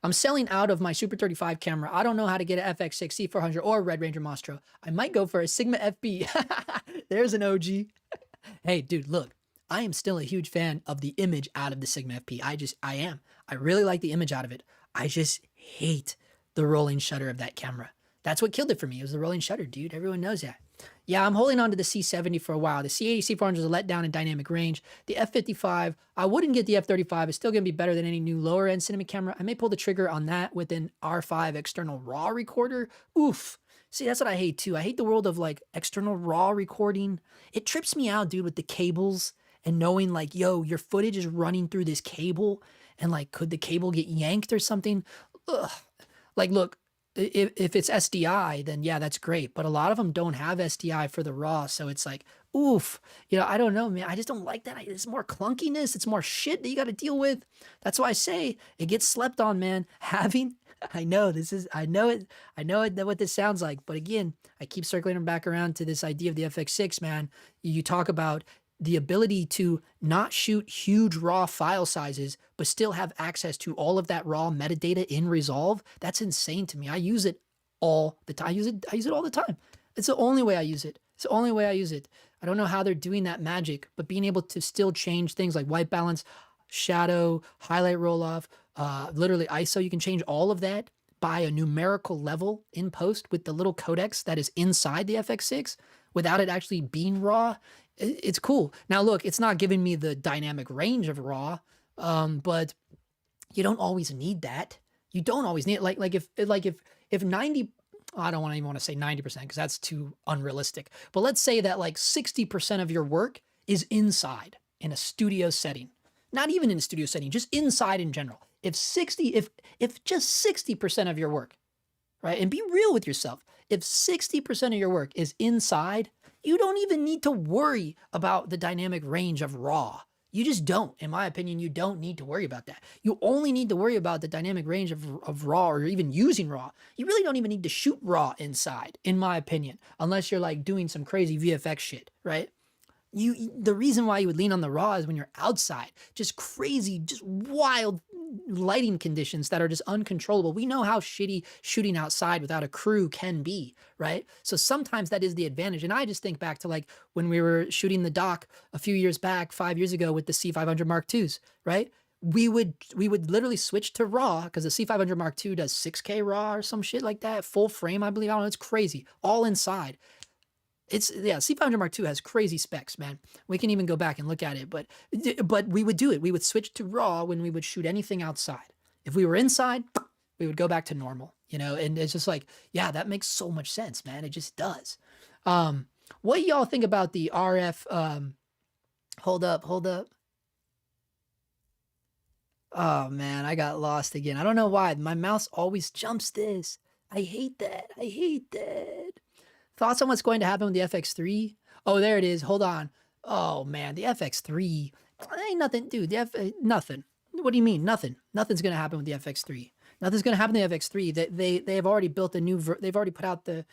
I'm selling out of my Super 35 camera. I don't know how to get an FX6 C400 or Red Ranger Mastro. I might go for a Sigma FB. There's an OG. Hey, dude, look. I am still a huge fan of the image out of the Sigma FP. I am. I really like the image out of it. I just hate the rolling shutter of that camera. That's what killed it for me. It was the rolling shutter, dude. Everyone knows that. Yeah, I'm holding on to the C70 for a while. The C80, C400 is a letdown in dynamic range. The F55, I wouldn't get the F35. It's still going to be better than any new lower end cinema camera. I may pull the trigger on that with an R5 external RAW recorder. Oof. See, that's what I hate too. I hate the world of like external RAW recording. It trips me out, dude, with the cables and knowing like, yo, your footage is running through this cable and like, could the cable get yanked or something? Ugh. Like, look, if it's SDI, then yeah, that's great. But a lot of them don't have SDI for the RAW. So it's like, oof, I don't know, man. I just don't like that. It's more clunkiness. It's more shit that you got to deal with. That's why I say it gets slept on, man. I know what this sounds like. But again, I keep circling back around to this idea of the FX6, man. You talk about the ability to not shoot huge raw file sizes, but still have access to all of that raw metadata in Resolve. That's insane to me. I use it all the time. I use it all the time. It's the only way I use it. It's the only way I use it. I don't know how they're doing that magic, but being able to still change things like white balance, shadow, highlight roll off, literally ISO, you can change all of that by a numerical level in post with the little codecs that is inside the FX6 without it actually being raw. It's cool. Now, look, it's not giving me the dynamic range of raw, but you don't always need that. You don't always need it. If 90, I don't even want to say 90% because that's too unrealistic. But let's say that like 60% of your work is inside in a studio setting, not even in a studio setting, just inside in general. If just 60% of your work, right? And be real with yourself. If 60% of your work is inside, you don't even need to worry about the dynamic range of raw. You just don't. In my opinion, you don't need to worry about that. You only need to worry about the dynamic range of raw or even using raw. You really don't even need to shoot raw inside, in my opinion, unless you're like doing some crazy VFX shit, right? The reason why you would lean on the raw is when you're outside, just crazy, just wild lighting conditions that are just uncontrollable. We know how shitty shooting outside without a crew can be, right? So sometimes that is the advantage. And I just think back to like when we were shooting the doc a few years back, 5 years ago with the C500 Mark IIs, right? We would literally switch to raw because the C500 Mark II does 6K raw or some shit like that, full frame, I believe. I don't know, it's crazy, all inside. C500 Mark II has crazy specs, man. We can even go back and look at it, but we would do it. We would switch to raw when we would shoot anything outside. If we were inside, we would go back to normal, and it's just like, yeah, that makes so much sense, man. It just does. What do y'all think about the RF? Hold up. Oh man, I got lost again. I don't know why. My mouse always jumps this. I hate that. Thoughts on what's going to happen with the FX3? Oh, there it is. Hold on. Oh man, the FX3. Ain't nothing, dude. Nothing. What do you mean? Nothing. Nothing's gonna happen with the FX3. Nothing's gonna happen to the FX3. They've already built a new. They've already put out the,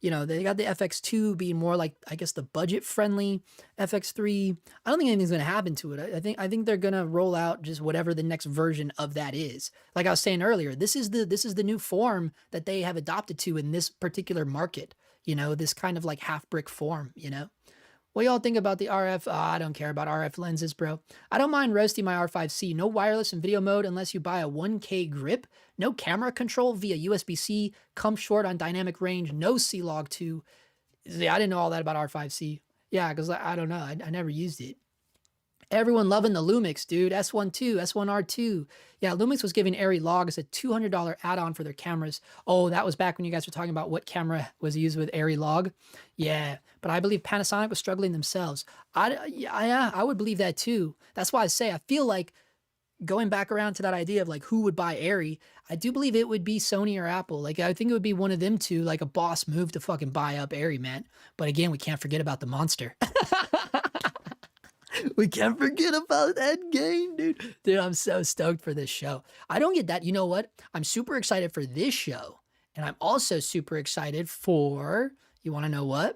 they got the FX2 being more like, I guess, the budget friendly FX3. I don't think anything's gonna happen to it. I think they're gonna roll out just whatever the next version of that is. Like I was saying earlier, this is the new form that they have adopted to in this particular market. This kind of like half brick form, What y'all think about the RF? I don't care about RF lenses, bro. I don't mind roasting my R5C. No wireless in video mode unless you buy a 1K grip. No camera control via USB-C. Come short on dynamic range. No C-Log 2. Yeah, I didn't know all that about R5C. Yeah, because I don't know. I never used it. Everyone loving the Lumix, dude. S1 S1R2. Yeah, Lumix was giving Airy Log as a $200 add-on for their cameras. Oh, that was back when you guys were talking about what camera was used with Airy Log. Yeah, but I believe Panasonic was struggling themselves. I would believe that too. That's why I say I feel like going back around to that idea of like who would buy Airy, I do believe it would be Sony or Apple. Like I think it would be one of them two, like a boss move to fucking buy up Airy, man. But again, we can't forget about the monster. We can't forget about that game, dude. Dude, I'm so stoked for this show. I don't get that. You know what? I'm super excited for this show. And I'm also super excited for, you want to know what?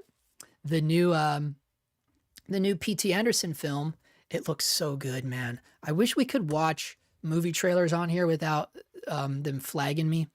The new P.T. Anderson film. It looks so good, man. I wish we could watch movie trailers on here without them flagging me.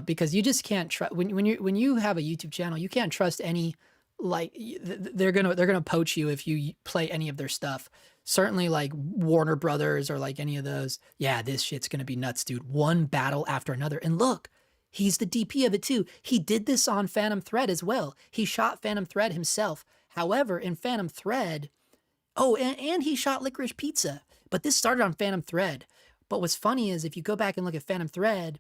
Because you just can't trust when you have a YouTube channel, you can't trust any. Like they're gonna poach you if you play any of their stuff. Certainly like Warner Brothers or like any of those. Yeah, this shit's gonna be nuts, dude. One battle after another. And look, he's the DP of it too. He did this on Phantom Thread as well. He shot Phantom Thread himself. However, in Phantom Thread, and he shot Licorice Pizza. But this started on Phantom Thread. But what's funny is if you go back and look at Phantom Thread,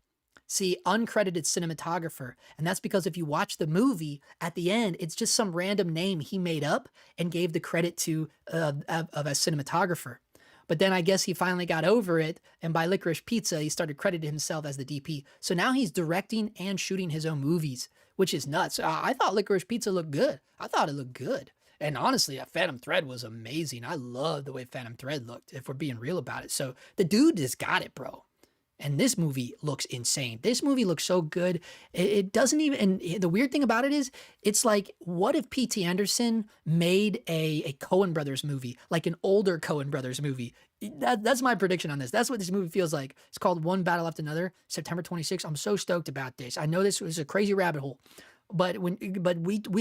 see uncredited cinematographer. And that's because if you watch the movie at the end, it's just some random name he made up and gave the credit to of a cinematographer. But then I guess he finally got over it. And by Licorice Pizza, he started crediting himself as the DP. So now he's directing and shooting his own movies, which is nuts. I thought Licorice Pizza looked good. I thought it looked good. And honestly, Phantom Thread was amazing. I love the way Phantom Thread looked, if we're being real about it. So the dude just got it, bro. And this movie looks insane. This movie looks so good. It doesn't even, and the weird thing about it is, it's like, what if P.T. Anderson made a Coen Brothers movie, like an older Coen Brothers movie? That's my prediction on this. That's what this movie feels like. It's called One Battle After Another, September 26th. I'm so stoked about this. I know this was a crazy rabbit hole. But we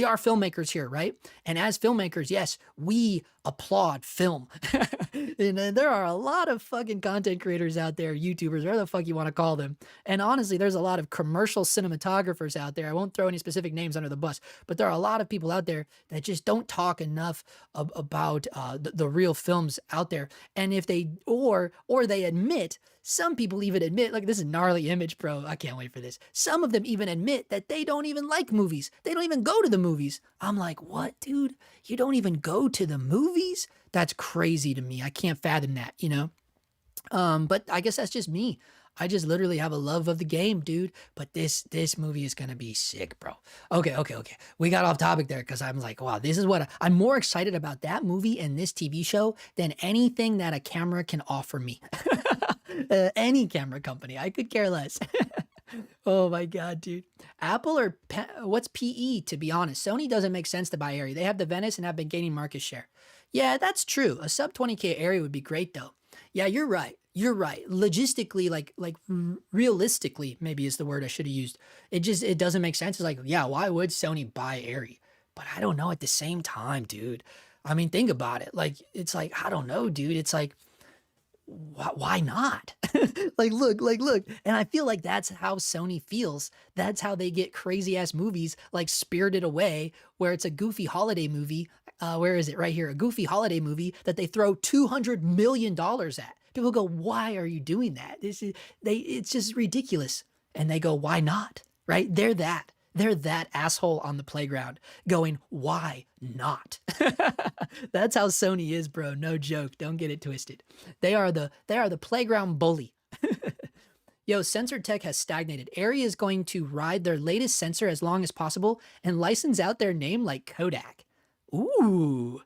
are filmmakers here, right? And as filmmakers, yes, we applaud film. And there are a lot of fucking content creators out there, YouTubers, whatever the fuck you want to call them. And honestly, there's a lot of commercial cinematographers out there. I won't throw any specific names under the bus, but there are a lot of people out there that just don't talk enough about the real films out there. And if they or they admit, some people even admit, like, this is gnarly image, bro. I can't wait for this. Some of them even admit that they don't even like movies. They don't even go to the movies. I'm like, what, dude? You don't even go to the movies? That's crazy to me. I can't fathom that, you know? But I guess that's just me. I just literally have a love of the game, dude. But this movie is going to be sick, bro. Okay. We got off topic there because I'm like, wow, this is what I'm more excited about, that movie and this TV show, than anything that a camera can offer me. Any camera company. I could care less. Oh my God, dude. Apple or what's PE, to be honest? Sony doesn't make sense to buy Arri. They have the Venice and have been gaining market share. Yeah, that's true. A sub 20K Arri would be great though. Yeah, you're right. You're right. Logistically, like realistically, maybe is the word I should have used. It doesn't make sense. It's like, yeah, why would Sony buy Arri? But I don't know, at the same time, dude. I mean, think about it. Like, it's like, I don't know, dude. It's like, why not? Like, look. And I feel like that's how Sony feels. That's how they get crazy ass movies like Spirited Away, where it's a goofy holiday movie. Where is it? Right here. A goofy holiday movie that they throw $200 million at. People go, why are you doing that? It's just ridiculous. And they go, why not? Right? They're that asshole on the playground going, why not? That's how Sony is, bro. No joke. Don't get it twisted. They are the playground bully. Yo, sensor tech has stagnated. Arri is going to ride their latest sensor as long as possible and license out their name like Kodak. Ooh,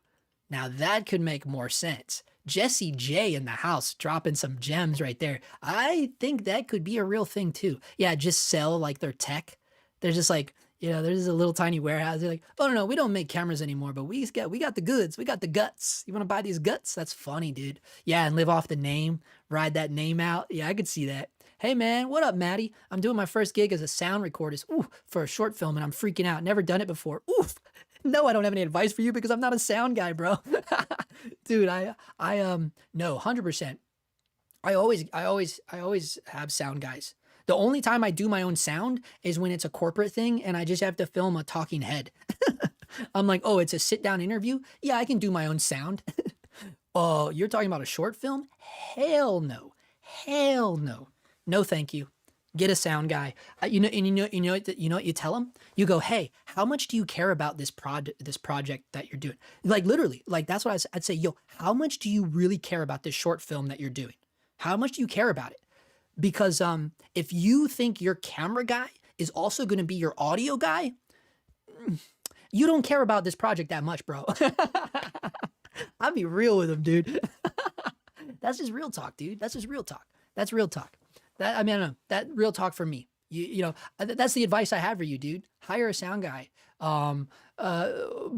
now that could make more sense. Jesse J in the house dropping some gems right there. I think that could be a real thing too. Yeah, just sell like their tech. They're just like, you know, there's a little tiny warehouse. They're like, oh no, we don't make cameras anymore, but we got the goods. We got the guts. You want to buy these guts? That's funny, dude. Yeah, and live off the name, ride that name out. Yeah, I could see that. Hey man, what up, Maddie? I'm doing my first gig as a sound recordist for a short film, and I'm freaking out. Never done it before. Oof. No, I don't have any advice for you because I'm not a sound guy, bro. Dude, no, 100%. I always have sound guys. The only time I do my own sound is when it's a corporate thing and I just have to film a talking head. I'm like, oh, it's a sit down interview. Yeah, I can do my own sound. Oh, you're talking about a short film? Hell no. Hell no. No, thank you. Get a sound guy. You know what you tell them? You go, hey, how much do you care about this project that you're doing? Like literally, like that's what I'd say. Yo, how much do you really care about this short film that you're doing? How much do you care about it? Because if you think your camera guy is also going to be your audio guy, you don't care about this project that much, bro. I'll be real with him, dude. That's just real talk, dude. That's just real talk. That's real talk. That, I mean, I don't know, that real talk for me. You know, that's the advice I have for you, dude. Hire a sound guy.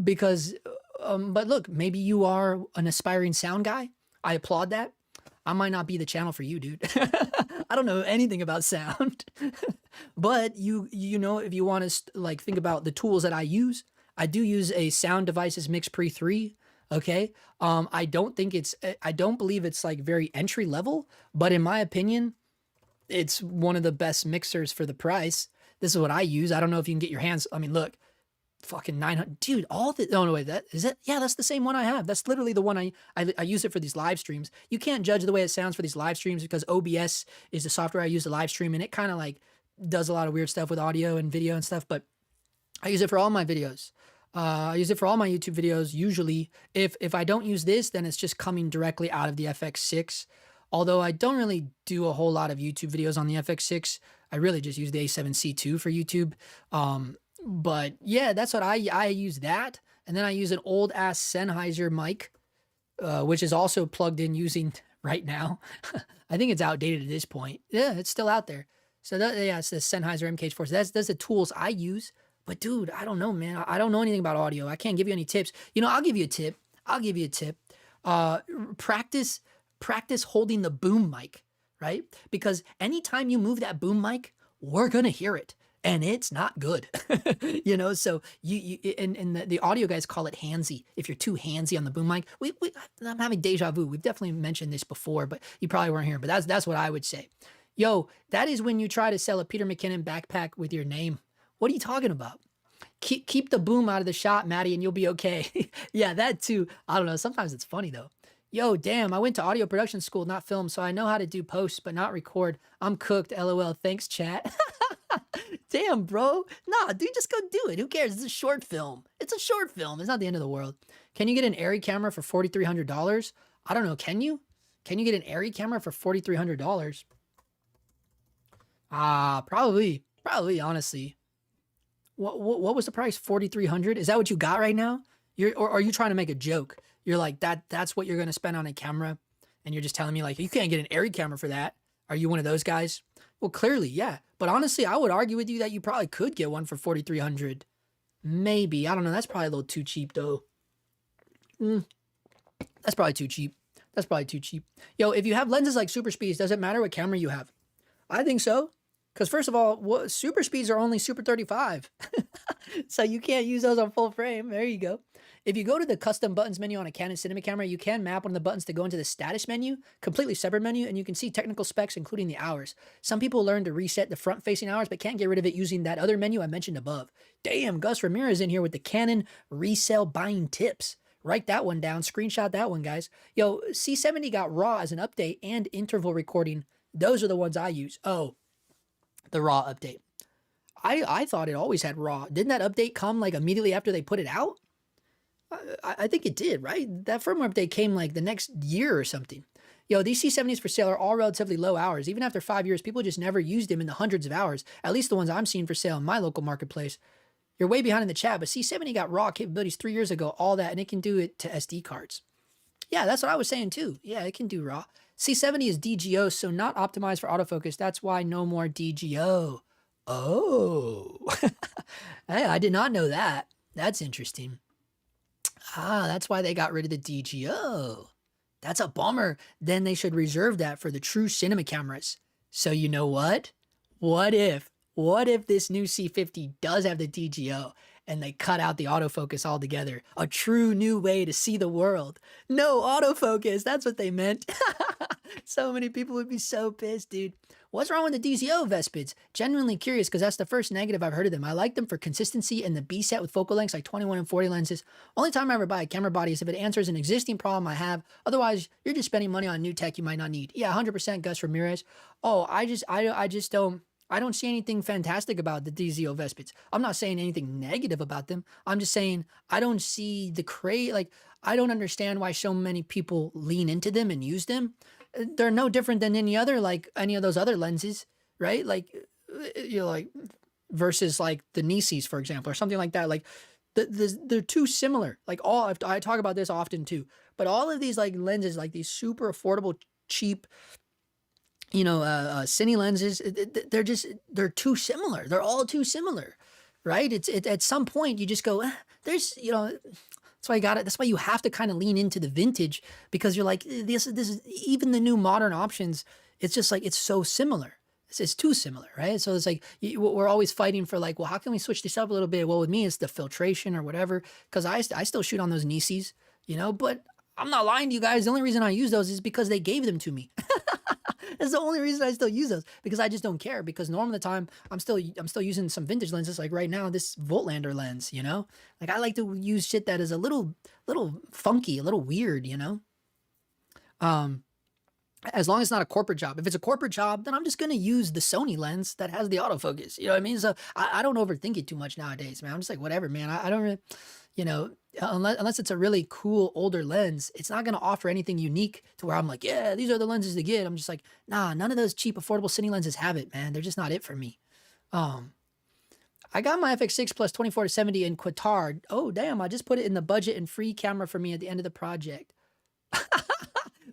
Because, but look, maybe you are an aspiring sound guy. I applaud that. I might not be the channel for you, dude. I don't know anything about sound. But you know, if you want to like think about the tools that I do use a Sound Devices Mix Pre 3. Okay. I don't believe it's like very entry level, but in my opinion, it's one of the best mixers for the price. This is what I use. I don't know if you can get your hands. I mean, look, fucking 900, dude, all the, oh no, wait, that is it. Yeah, that's the same one I have. That's literally the one I use it for these live streams. You can't judge the way it sounds for these live streams because OBS is the software I use to live stream, and it kind of like does a lot of weird stuff with audio and video and stuff, but I use it for all my videos. I use it for all my YouTube videos. Usually if I don't use this, then it's just coming directly out of the FX6. Although I don't really do a whole lot of YouTube videos on the FX6. I really just use the A7C II for YouTube. But yeah, that's what I use that. And then I use an old ass Sennheiser mic, which is also plugged in using right now. I think it's outdated at this point. Yeah, it's still out there. So yeah, it's the Sennheiser MKH4. So that's the tools I use. But dude, I don't know, man. I don't know anything about audio. I can't give you any tips. You know, I'll give you a tip. Practice holding the boom mic, right? Because anytime you move that boom mic, we're gonna hear it, and it's not good. You know, so you and the audio guys call it handsy. If you're too handsy on the boom mic, I'm having deja vu. We've definitely mentioned this before, but you probably weren't here. But that's what I would say. Yo, that is when you try to sell a Peter McKinnon backpack with your name. What are you talking about? Keep the boom out of the shot, Maddie, and you'll be okay. Yeah, that too. I don't know. Sometimes it's funny though. Yo, damn, I went to audio production school, not film, so I know how to do posts, but not record. I'm cooked, LOL. Thanks, chat. Damn, bro. Nah, dude, just go do it. Who cares? It's a short film. It's a short film. It's not the end of the world. Can you get an Arri camera for $4,300? I don't know. Can you? Can you get an Arri camera for $4,300? Probably, honestly. What was the price? 4,300? Is that what you got right now? Or are you trying to make a joke? You're like, that's what you're going to spend on a camera? And you're just telling me like, you can't get an Arri camera for that. Are you one of those guys? Well, clearly, yeah. But honestly, I would argue with you that you probably could get one for 4,300. Maybe. I don't know. That's probably a little too cheap though. That's probably too cheap. Yo, if you have lenses like super speeds, does it matter what camera you have? I think so. Because first of all, super speeds are only super 35. So you can't use those on full frame. There you go. If you go to the custom buttons menu on a Canon cinema camera, you can map one of the buttons to go into the status menu, completely separate menu, and you can see technical specs, including the hours. Some people learn to reset the front-facing hours, but can't get rid of it using that other menu I mentioned above. Damn, Gus Ramirez in here with the Canon resale buying tips. Write that one down. Screenshot that one, guys. Yo, C70 got RAW as an update and interval recording. Those are the ones I use. Oh, the RAW update. I thought it always had RAW. Didn't that update come like immediately after they put it out? I think it did, right? That firmware update came like the next year or something. Yo, these C70s for sale are all relatively low hours. Even after 5 years, people just never used them in the hundreds of hours. At least the ones I'm seeing for sale in my local marketplace. You're way behind in the chat, but C70 got RAW capabilities 3 years ago, all that, and it can do it to SD cards. Yeah, that's what I was saying too. Yeah, it can do RAW. C70 is DGO, so not optimized for autofocus. That's why no more DGO. Oh, hey, I did not know that. That's interesting. That's why they got rid of the DGO. That's a bummer. Then they should reserve that for the true cinema cameras. So you know what? What if this new C50 does have the DGO and they cut out the autofocus altogether? A true new way to see the world. No autofocus. That's what they meant. So many people would be so pissed, dude. What's wrong with the DZO Vespids? Genuinely curious because that's the first negative I've heard of them. I like them for consistency and the B set with focal lengths like 21 and 40 lenses. Only time I ever buy a camera body is if it answers an existing problem I have. Otherwise, you're just spending money on new tech you might not need. Yeah, 100% Gus Ramirez. Oh, I don't see anything fantastic about the DZO Vespids. I'm not saying anything negative about them. I'm just saying I don't see the I don't understand why so many people lean into them and use them. They're no different than any of those other lenses, right? Like, versus like the Nisis, for example, or something like that. Like, they're too similar. Like I talk about this often too, but all of these like lenses, like these super affordable, cheap, cine lenses, they're too similar. They're all too similar, right? It's at some point you just go, that's why that's why you have to kind of lean into the vintage, because you're like, this is even the new modern options. It's just like, it's so similar. It's too similar, right? So it's like, we're always fighting for like, well, how can we switch this up a little bit? Well, with me, it's the filtration or whatever, because I still shoot on those Nisis, but I'm not lying to you guys. The only reason I use those is because they gave them to me. That's the only reason I still use those, because I just don't care, because normally the time I'm still using some vintage lenses, like right now, this Voltlander lens, like I like to use shit that is a little funky, a little weird, as long as it's not a corporate job. If it's a corporate job, then I'm just going to use the Sony lens that has the autofocus. You know what I mean? So I don't overthink it too much nowadays, man. I'm just like, whatever, man. I don't really, unless it's a really cool older lens, it's not going to offer anything unique to where I'm like, yeah, these are the lenses to get. I'm just like, nah, none of those cheap, affordable cine lenses have it, man. They're just not it for me. I got my FX6 plus 24-70 in Quatard. Oh, damn. I just put it in the budget and free camera for me at the end of the project.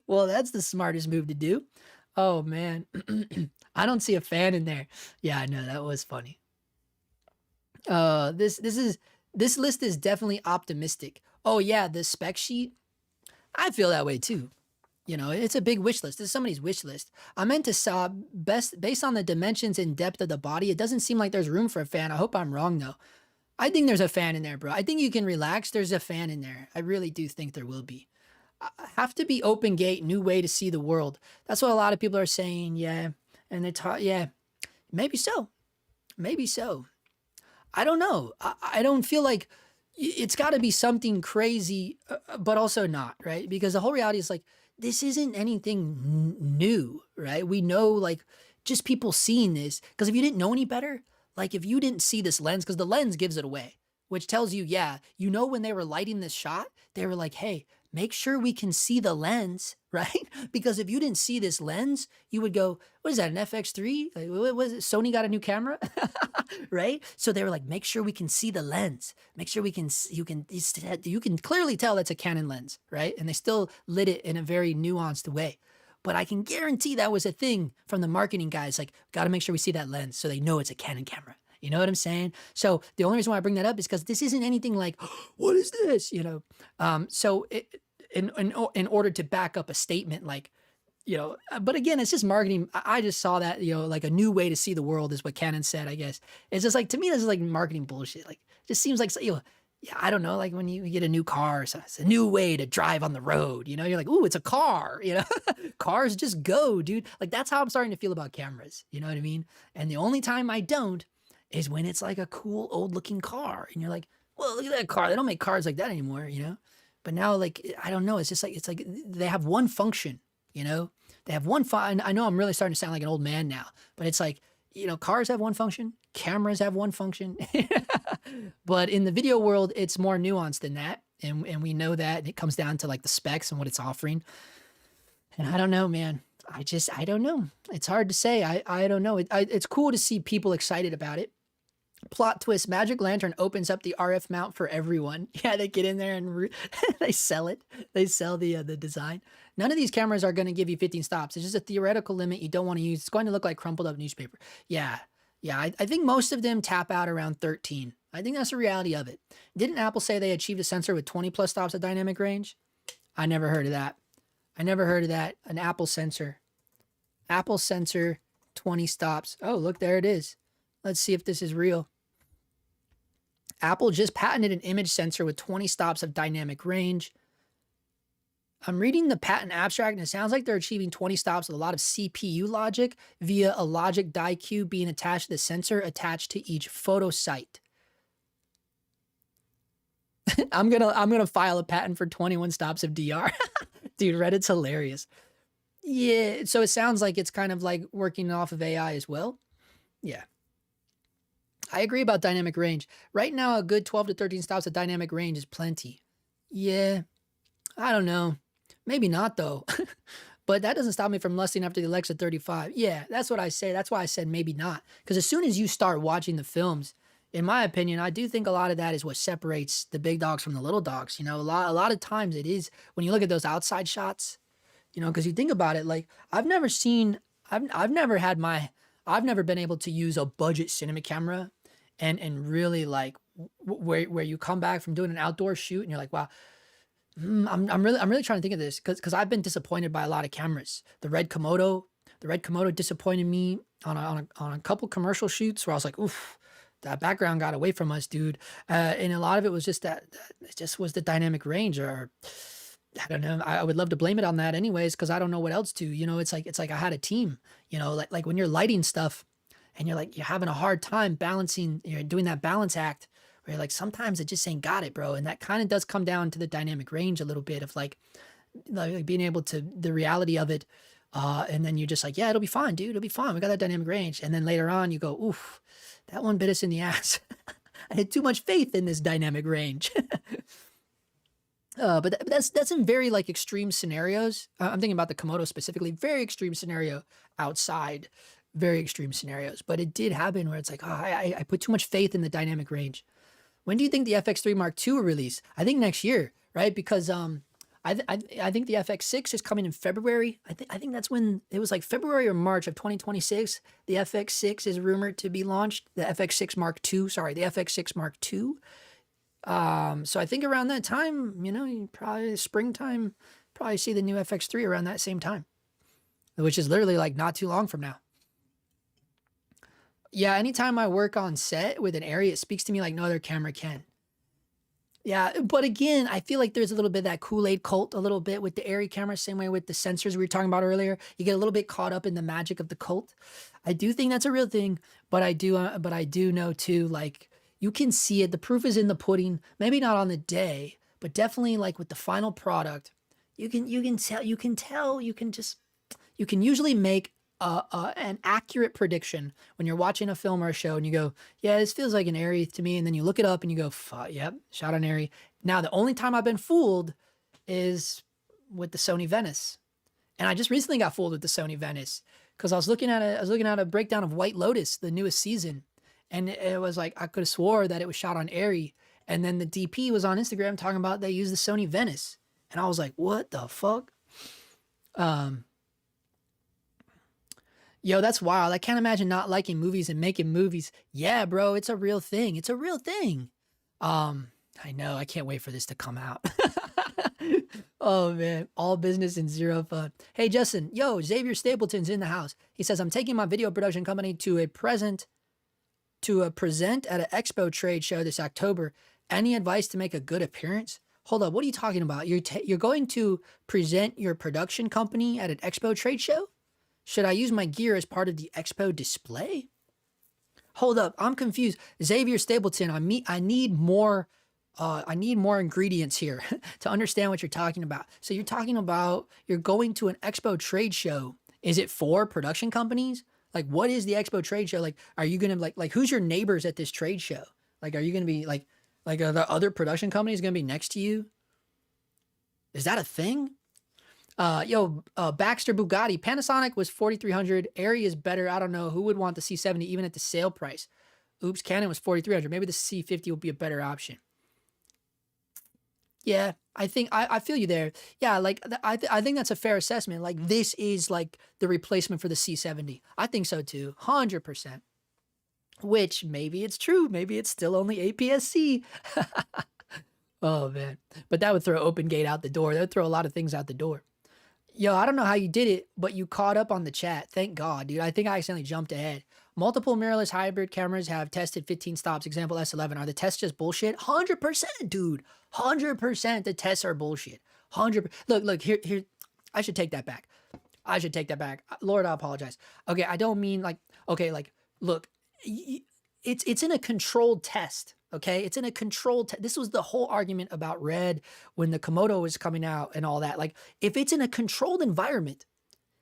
Well, that's the smartest move to do. Oh, man. I don't see a fan in there. Yeah, I know. That was funny. This list is definitely optimistic. Oh, yeah. The spec sheet. I feel that way, too. You know, it's a big wish list. This is somebody's wish list. I meant to saw based on the dimensions and depth of the body, it doesn't seem like there's room for a fan. I hope I'm wrong, though. I think there's a fan in there, bro. I think you can relax. There's a fan in there. I really do think there will be. Have to be open gate, new way to see the world. That's what a lot of people are saying. Yeah. And they talk, yeah, maybe so. Maybe so. I don't know. I don't feel like it's got to be something crazy, but also not, right? Because the whole reality is like, this isn't anything new, right? We know, like, just people seeing this. Because if you didn't know any better, like if you didn't see this lens, because the lens gives it away, which tells you, yeah, you know, when they were lighting this shot, they were like, hey, make sure we can see the lens, right? Because if you didn't see this lens, you would go, what is that, an FX3? Like, what was it? Sony got a new camera, right? So they were like, make sure we can see the lens. Make sure we can, you can clearly tell that's a Canon lens, right? And they still lit it in a very nuanced way. But I can guarantee that was a thing from the marketing guys, like, got to make sure we see that lens so they know it's a Canon camera. You know what I'm saying? So the only reason why I bring that up is because this isn't anything like, what is this? You know? So in order to back up a statement like, you know, but again, it's just marketing. I just saw that, you know, like a new way to see the world is what Canon said, I guess. It's just like, to me, this is like marketing bullshit. Like, it just seems like, you know, yeah, I don't know, like when you get a new car, so it's a new way to drive on the road, you know, you're like, ooh, it's a car, you know, cars just go, dude. Like, that's how I'm starting to feel about cameras, you know what I mean? And the only time I don't is when it's like a cool old looking car. And you're like, well, look at that car. They don't make cars like that anymore, you know? But now, like, I don't know. It's just like, it's like they have one function, you know? They have one I know I'm really starting to sound like an old man now, but it's like, you know, cars have one function, cameras have one function. But in the video world, it's more nuanced than that. And we know that. And it comes down to like the specs and what it's offering. And I don't know, man. I don't know. It's hard to say. I don't know. It's cool to see people excited about it. Plot twist, Magic Lantern opens up the RF mount for everyone. Yeah, they get in there and they sell it. They sell the design. None of these cameras are going to give you 15 stops. It's just a theoretical limit you don't want to use. It's going to look like crumpled up newspaper. Yeah. I think most of them tap out around 13. I think that's the reality of it. Didn't Apple say they achieved a sensor with 20 plus stops of dynamic range? I never heard of that. An Apple sensor. Apple sensor, 20 stops. Oh, look, there it is. Let's see if this is real. Apple just patented an image sensor with 20 stops of dynamic range. I'm reading the patent abstract, and it sounds like they're achieving 20 stops with a lot of CPU logic via a logic die cube being attached to the sensor attached to each photo site. I'm gonna file a patent for 21 stops of DR. Dude, Reddit's hilarious. Yeah, so it sounds like it's kind of like working off of AI as well. Yeah. I agree about dynamic range. Right now, a good 12 to 13 stops of dynamic range is plenty. Yeah, I don't know. Maybe not, though. But that doesn't stop me from lusting after the Alexa 35. Yeah, that's what I say. That's why I said maybe not. Because as soon as you start watching the films, in my opinion, I do think a lot of that is what separates the big dogs from the little dogs. You know, a lot of times it is when you look at those outside shots, you know, because you think about it, like I've never been able to use a budget cinema camera and really like where you come back from doing an outdoor shoot and you're like, wow, I'm really trying to think of this because I've been disappointed by a lot of cameras. The Red Komodo disappointed me on a couple commercial shoots where I was like, oof, that background got away from us, dude. And a lot of it was just that it just was the dynamic range, or I don't know. I would love to blame it on that anyways, because I don't know what else to. You know, it's like I had a team. You know, like when you're lighting stuff, and you're having a hard time balancing. You're doing that balance act where you're like, sometimes it just ain't got it, bro. And that kind of does come down to the dynamic range a little bit of like being able to the reality of it. And then you're just like, yeah, it'll be fine, dude. It'll be fine. We got that dynamic range. And then later on, you go, oof, that one bit us in the ass. I had too much faith in this dynamic range. But that's in very like extreme scenarios. I'm thinking about the Komodo specifically, very extreme scenario outside. very extreme scenarios, but it did happen where it's like, oh, I put too much faith in the dynamic range. When do you think the FX3 Mark II will release? I think next year, right? Because I think the FX6 is coming in February. I think that's when it was like February or March of 2026. The FX6 is rumored to be launched. The FX6 Mark II, sorry, the FX6 Mark II. So I think around that time, you know, you probably springtime, probably see the new FX3 around that same time, which is literally like not too long from now. Yeah, anytime I work on set with an Arri, it speaks to me like no other camera can. Yeah, but again, I feel like there's a little bit of that Kool-Aid cult a little bit with the Arri camera, same way with the sensors we were talking about earlier. You get a little bit caught up in the magic of the cult. I do think that's a real thing, but I do know too, like you can see it. The proof is in the pudding. Maybe not on the day, but definitely like with the final product, you can usually make an accurate prediction when you're watching a film or a show and you go, yeah, this feels like an Arri to me. And then you look it up and you go, yep, shot on Arri. Now, the only time I've been fooled is with the Sony Venice. And I just recently got fooled with the Sony Venice because I was looking at a breakdown of White Lotus, the newest season. And it was like, I could have swore that it was shot on Arri. And then the DP was on Instagram talking about they used the Sony Venice. And I was like, what the fuck? Yo, that's wild. I can't imagine not liking movies and making movies. Yeah, bro, it's a real thing. It's a real thing. I know. I can't wait for this to come out. Oh, man. All business and zero fun. Hey, Justin. Yo, Xavier Stapleton's in the house. He says, I'm taking my video production company to a present at an expo trade show this October. Any advice to make a good appearance? Hold up. What are you talking about? You're going to present your production company at an expo trade show? Should I use my gear as part of the expo display? Hold up, I'm confused. Xavier Stapleton, I need more ingredients here to understand what you're talking about. So you're talking about you're going to an expo trade show. Is it for production companies? Like, what is the expo trade show? Like, are you gonna like who's your neighbors at this trade show? Like, are you gonna be like are the other production companies gonna be next to you? Is that a thing? Baxter Bugatti, Panasonic was 4,300. Arri is better. I don't know who would want the C70 even at the sale price. Oops, Canon was 4,300. Maybe the C50 will be a better option. Yeah, I think I feel you there. Yeah, like I think that's a fair assessment. Like this is like the replacement for the C70. I think so too, 100%. Which maybe it's true. Maybe it's still only APS-C. Oh man, but that would throw OpenGate out the door. That would throw a lot of things out the door. Yo, I don't know how you did it, but you caught up on the chat. Thank God, dude. I think I accidentally jumped ahead. Multiple mirrorless hybrid cameras have tested 15 stops. Example S11. Are the tests just bullshit? 100%, dude. 100% the tests are bullshit. 100%. Look, here. I should take that back. Lord, I apologize. Okay, I don't mean like, okay, like, look, it's in a controlled test. Okay, it's in a controlled this was the whole argument about Red when the Komodo was coming out and all that. Like, if it's in a controlled environment,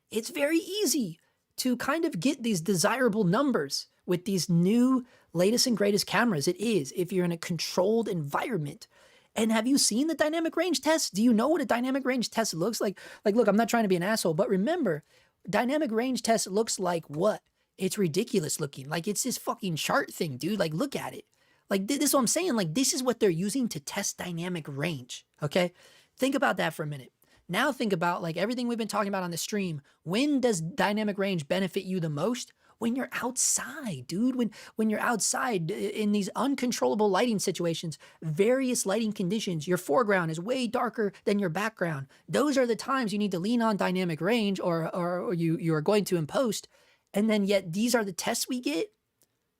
it's very easy to kind of get these desirable numbers with these new latest and greatest cameras. It is, if you're in a controlled environment. And have you seen the dynamic range test? Do you know what a dynamic range test looks like? Like, look, I'm not trying to be an asshole, but remember, dynamic range test looks like what? It's ridiculous looking. Like, it's this fucking chart thing, dude. Like, look at it. Like, this is what I'm saying. Like, this is what they're using to test dynamic range, okay? Think about that for a minute. Now think about, like, everything we've been talking about on the stream. When does dynamic range benefit you the most? When you're outside, dude. When you're outside in these uncontrollable lighting situations, various lighting conditions, your foreground is way darker than your background. Those are the times you need to lean on dynamic range or you are going to in post. And then yet these are the tests we get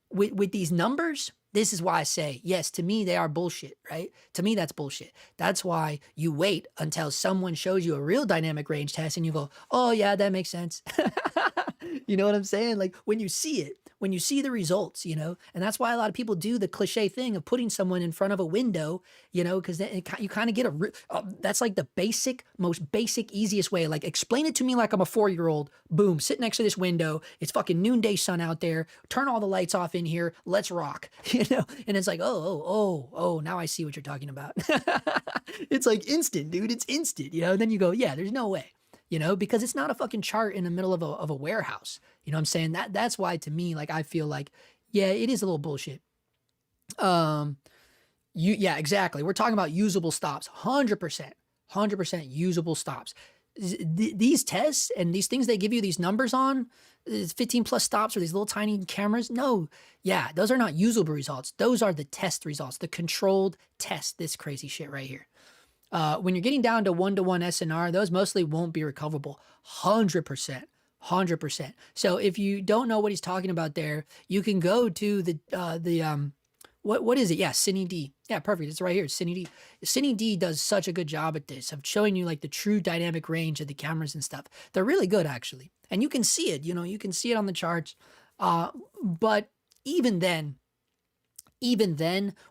with these numbers. This is why I say, yes, to me, they are bullshit, right? To me, that's bullshit. That's why you wait until someone shows you a real dynamic range test and you go, oh, yeah, that makes sense. You know what I'm saying? Like, when you see it, when you see the results, you know, and that's why a lot of people do the cliche thing of putting someone in front of a window, you know, because then you kind of get that's like the most basic, easiest way. Like, explain it to me like I'm a 4-year-old. Boom, sit next to this window. It's fucking noonday sun out there. Turn all the lights off in here. Let's rock, you know? And it's like, oh, now I see what you're talking about. It's like instant, dude. It's instant, you know? And then you go, yeah, there's no way. you know, because it's not a fucking chart in the middle of a warehouse. You know what I'm saying? That's why to me, like, I feel like, yeah, it is a little bullshit. Yeah, exactly. We're talking about usable stops, 100% usable stops. These tests and these things they give you these numbers on, 15 plus stops or these little tiny cameras. No, yeah, those are not usable results. Those are the test results, the controlled test, this crazy shit right here. When you're getting down to 1-to-1 SNR, those mostly won't be recoverable. 100%. 100%. So if you don't know what he's talking about there, you can go to what is it? Yeah, Cine D. Yeah, perfect. It's right here. Cine D. Cine D does such a good job at this of showing you like the true dynamic range of the cameras and stuff. They're really good actually. And you can see it, you know, you can see it on the charts. But even then,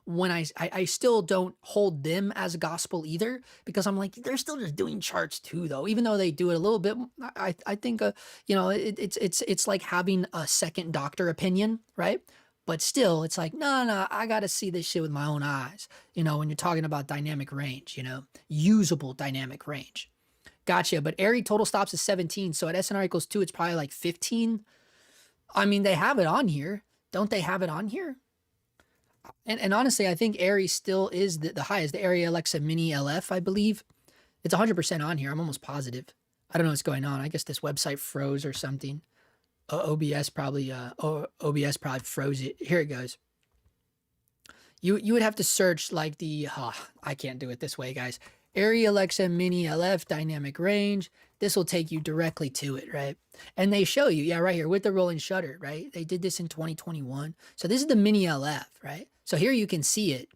when I still don't hold them as gospel either, because I'm like, they're still just doing charts too, though, even though they do it a little bit. I think, you know, it's like having a second doctor opinion, right? But still, it's like, no, I got to see this shit with my own eyes. You know, when you're talking about dynamic range, you know, usable dynamic range. Gotcha. But ARRI total stops is 17. So at SNR equals 2, it's probably like 15. I mean, they have it on here. Don't they have it on here? And honestly, I think ARRI still is the highest. The ARRI Alexa Mini LF, I believe. It's 100% on here. I'm almost positive. I don't know what's going on. I guess this website froze or something. OBS probably froze it. Here it goes. You would have to search like I can't do it this way, guys. ARRI Alexa Mini LF dynamic range. This will take you directly to it, right? And they show you, yeah, right here with the rolling shutter, right? They did this in 2021. So this is the Mini LF, right? So here you can see it.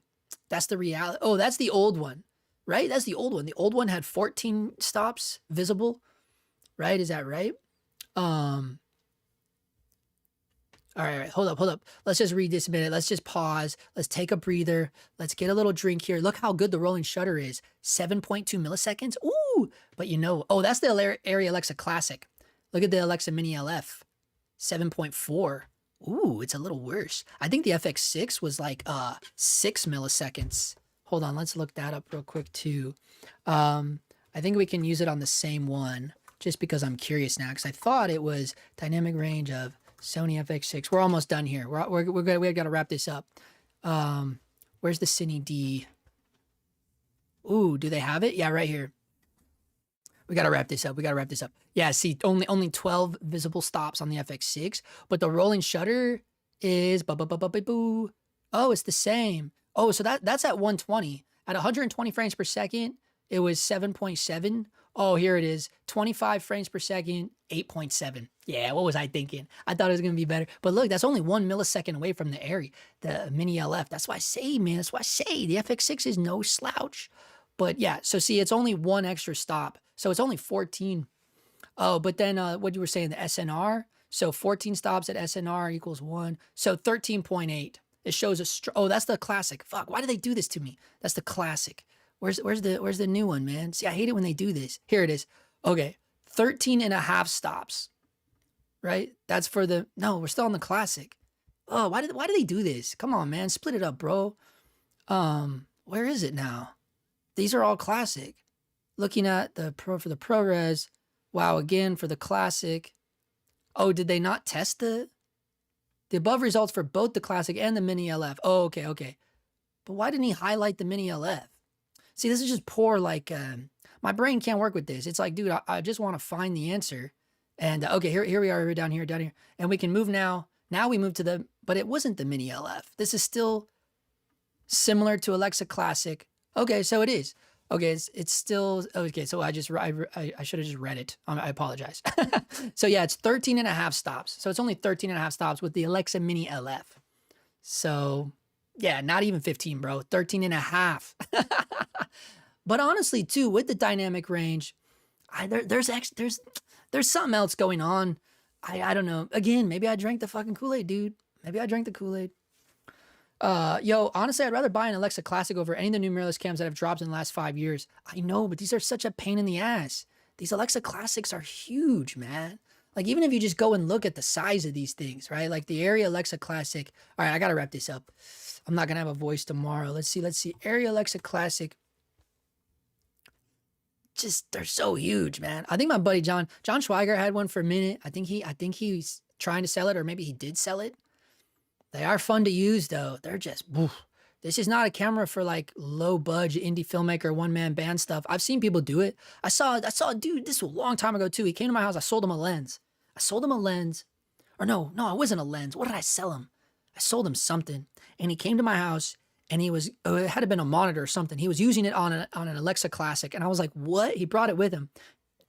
That's the reality. Oh, that's the old one, right? That's the old one. The old one had 14 stops visible, right? Is that right? All right, hold up. Let's just read this a minute. Let's just pause. Let's take a breather. Let's get a little drink here. Look how good the rolling shutter is. 7.2 milliseconds. Ooh, but you know, oh, that's the ARRI Alexa Classic. Look at the Alexa Mini LF. 7.4. Ooh, it's a little worse. I think the FX6 was like 6 milliseconds. Hold on, let's look that up real quick too. I think we can use it on the same one just because I'm curious now because I thought it was dynamic range of Sony FX6. We're almost done here. We got to wrap this up. Where's the Cine D? Ooh, do they have it? Yeah, right here. We got to wrap this up. Yeah, see, only 12 visible stops on the FX6, but the rolling shutter is boo. Oh, it's the same. Oh, so that's at 120. At 120 frames per second, it was 7.7. Oh, here it is. 25 frames per second, 8.7. Yeah, what was I thinking? I thought it was going to be better. But look, that's only 1 millisecond away from the ARRI, the Mini LF. That's why I say, man, that's why I say the FX6 is no slouch. But yeah, so see, it's only one extra stop. So it's only 14. Oh, but then what you were saying, the SNR. So 14 stops at SNR equals 1. So 13.8. It shows a, oh, that's the classic. Fuck, why do they do this to me? That's the classic. Where's the new one, man? See, I hate it when they do this. Here it is. Okay, 13 and a half stops, right? That's for the, no, we're still on the classic. Oh, why do they do this? Come on, man, split it up, bro. Where is it now? These are all classic. Looking at the pro for the ProRes. Wow, again for the classic. Oh, did they not test the above results for both the classic and the Mini LF? Oh, okay. But why didn't he highlight the Mini LF? See, this is just poor, like, my brain can't work with this. It's like, dude, I just want to find the answer. And, okay, here we are, we're down here. And we can move now. Now we move to the, but it wasn't the Mini LF. This is still similar to Alexa Classic. Okay, so it is. Okay, it's still, okay, so I should have just read it. I apologize. So yeah, it's 13 and a half stops. So it's only 13 and a half stops with the Alexa Mini LF. So yeah, not even 15, bro. 13 and a half. But honestly, too, with the dynamic range, there's something else going on. I don't know. Again, maybe I drank the fucking Kool-Aid, dude. Maybe I drank the Kool-Aid. Yo, honestly, I'd rather buy an Alexa Classic over any of the new mirrorless cams that have dropped in the last 5 years. I know, but these are such a pain in the ass. These Alexa Classics are huge, man. Like, even if you just go and look at the size of these things, right? Like the ARRI Alexa Classic. All right, I gotta wrap this up. I'm not gonna have a voice tomorrow. Let's see. ARRI Alexa Classic. they're so huge, man. I think my buddy John Schweiger had one for a minute. I think he's trying to sell it, or maybe he did sell it. They are fun to use though. They're just, woof. This is not a camera for like low budget indie filmmaker, one man band stuff. I've seen people do it. I saw a dude, this was a long time ago too. He came to my house. I sold him a lens. Or no, it wasn't a lens. What did I sell him? I sold him something, and he came to my house, and it had to have been a monitor or something. He was using it on an Alexa Classic, and I was like, what? He brought it with him.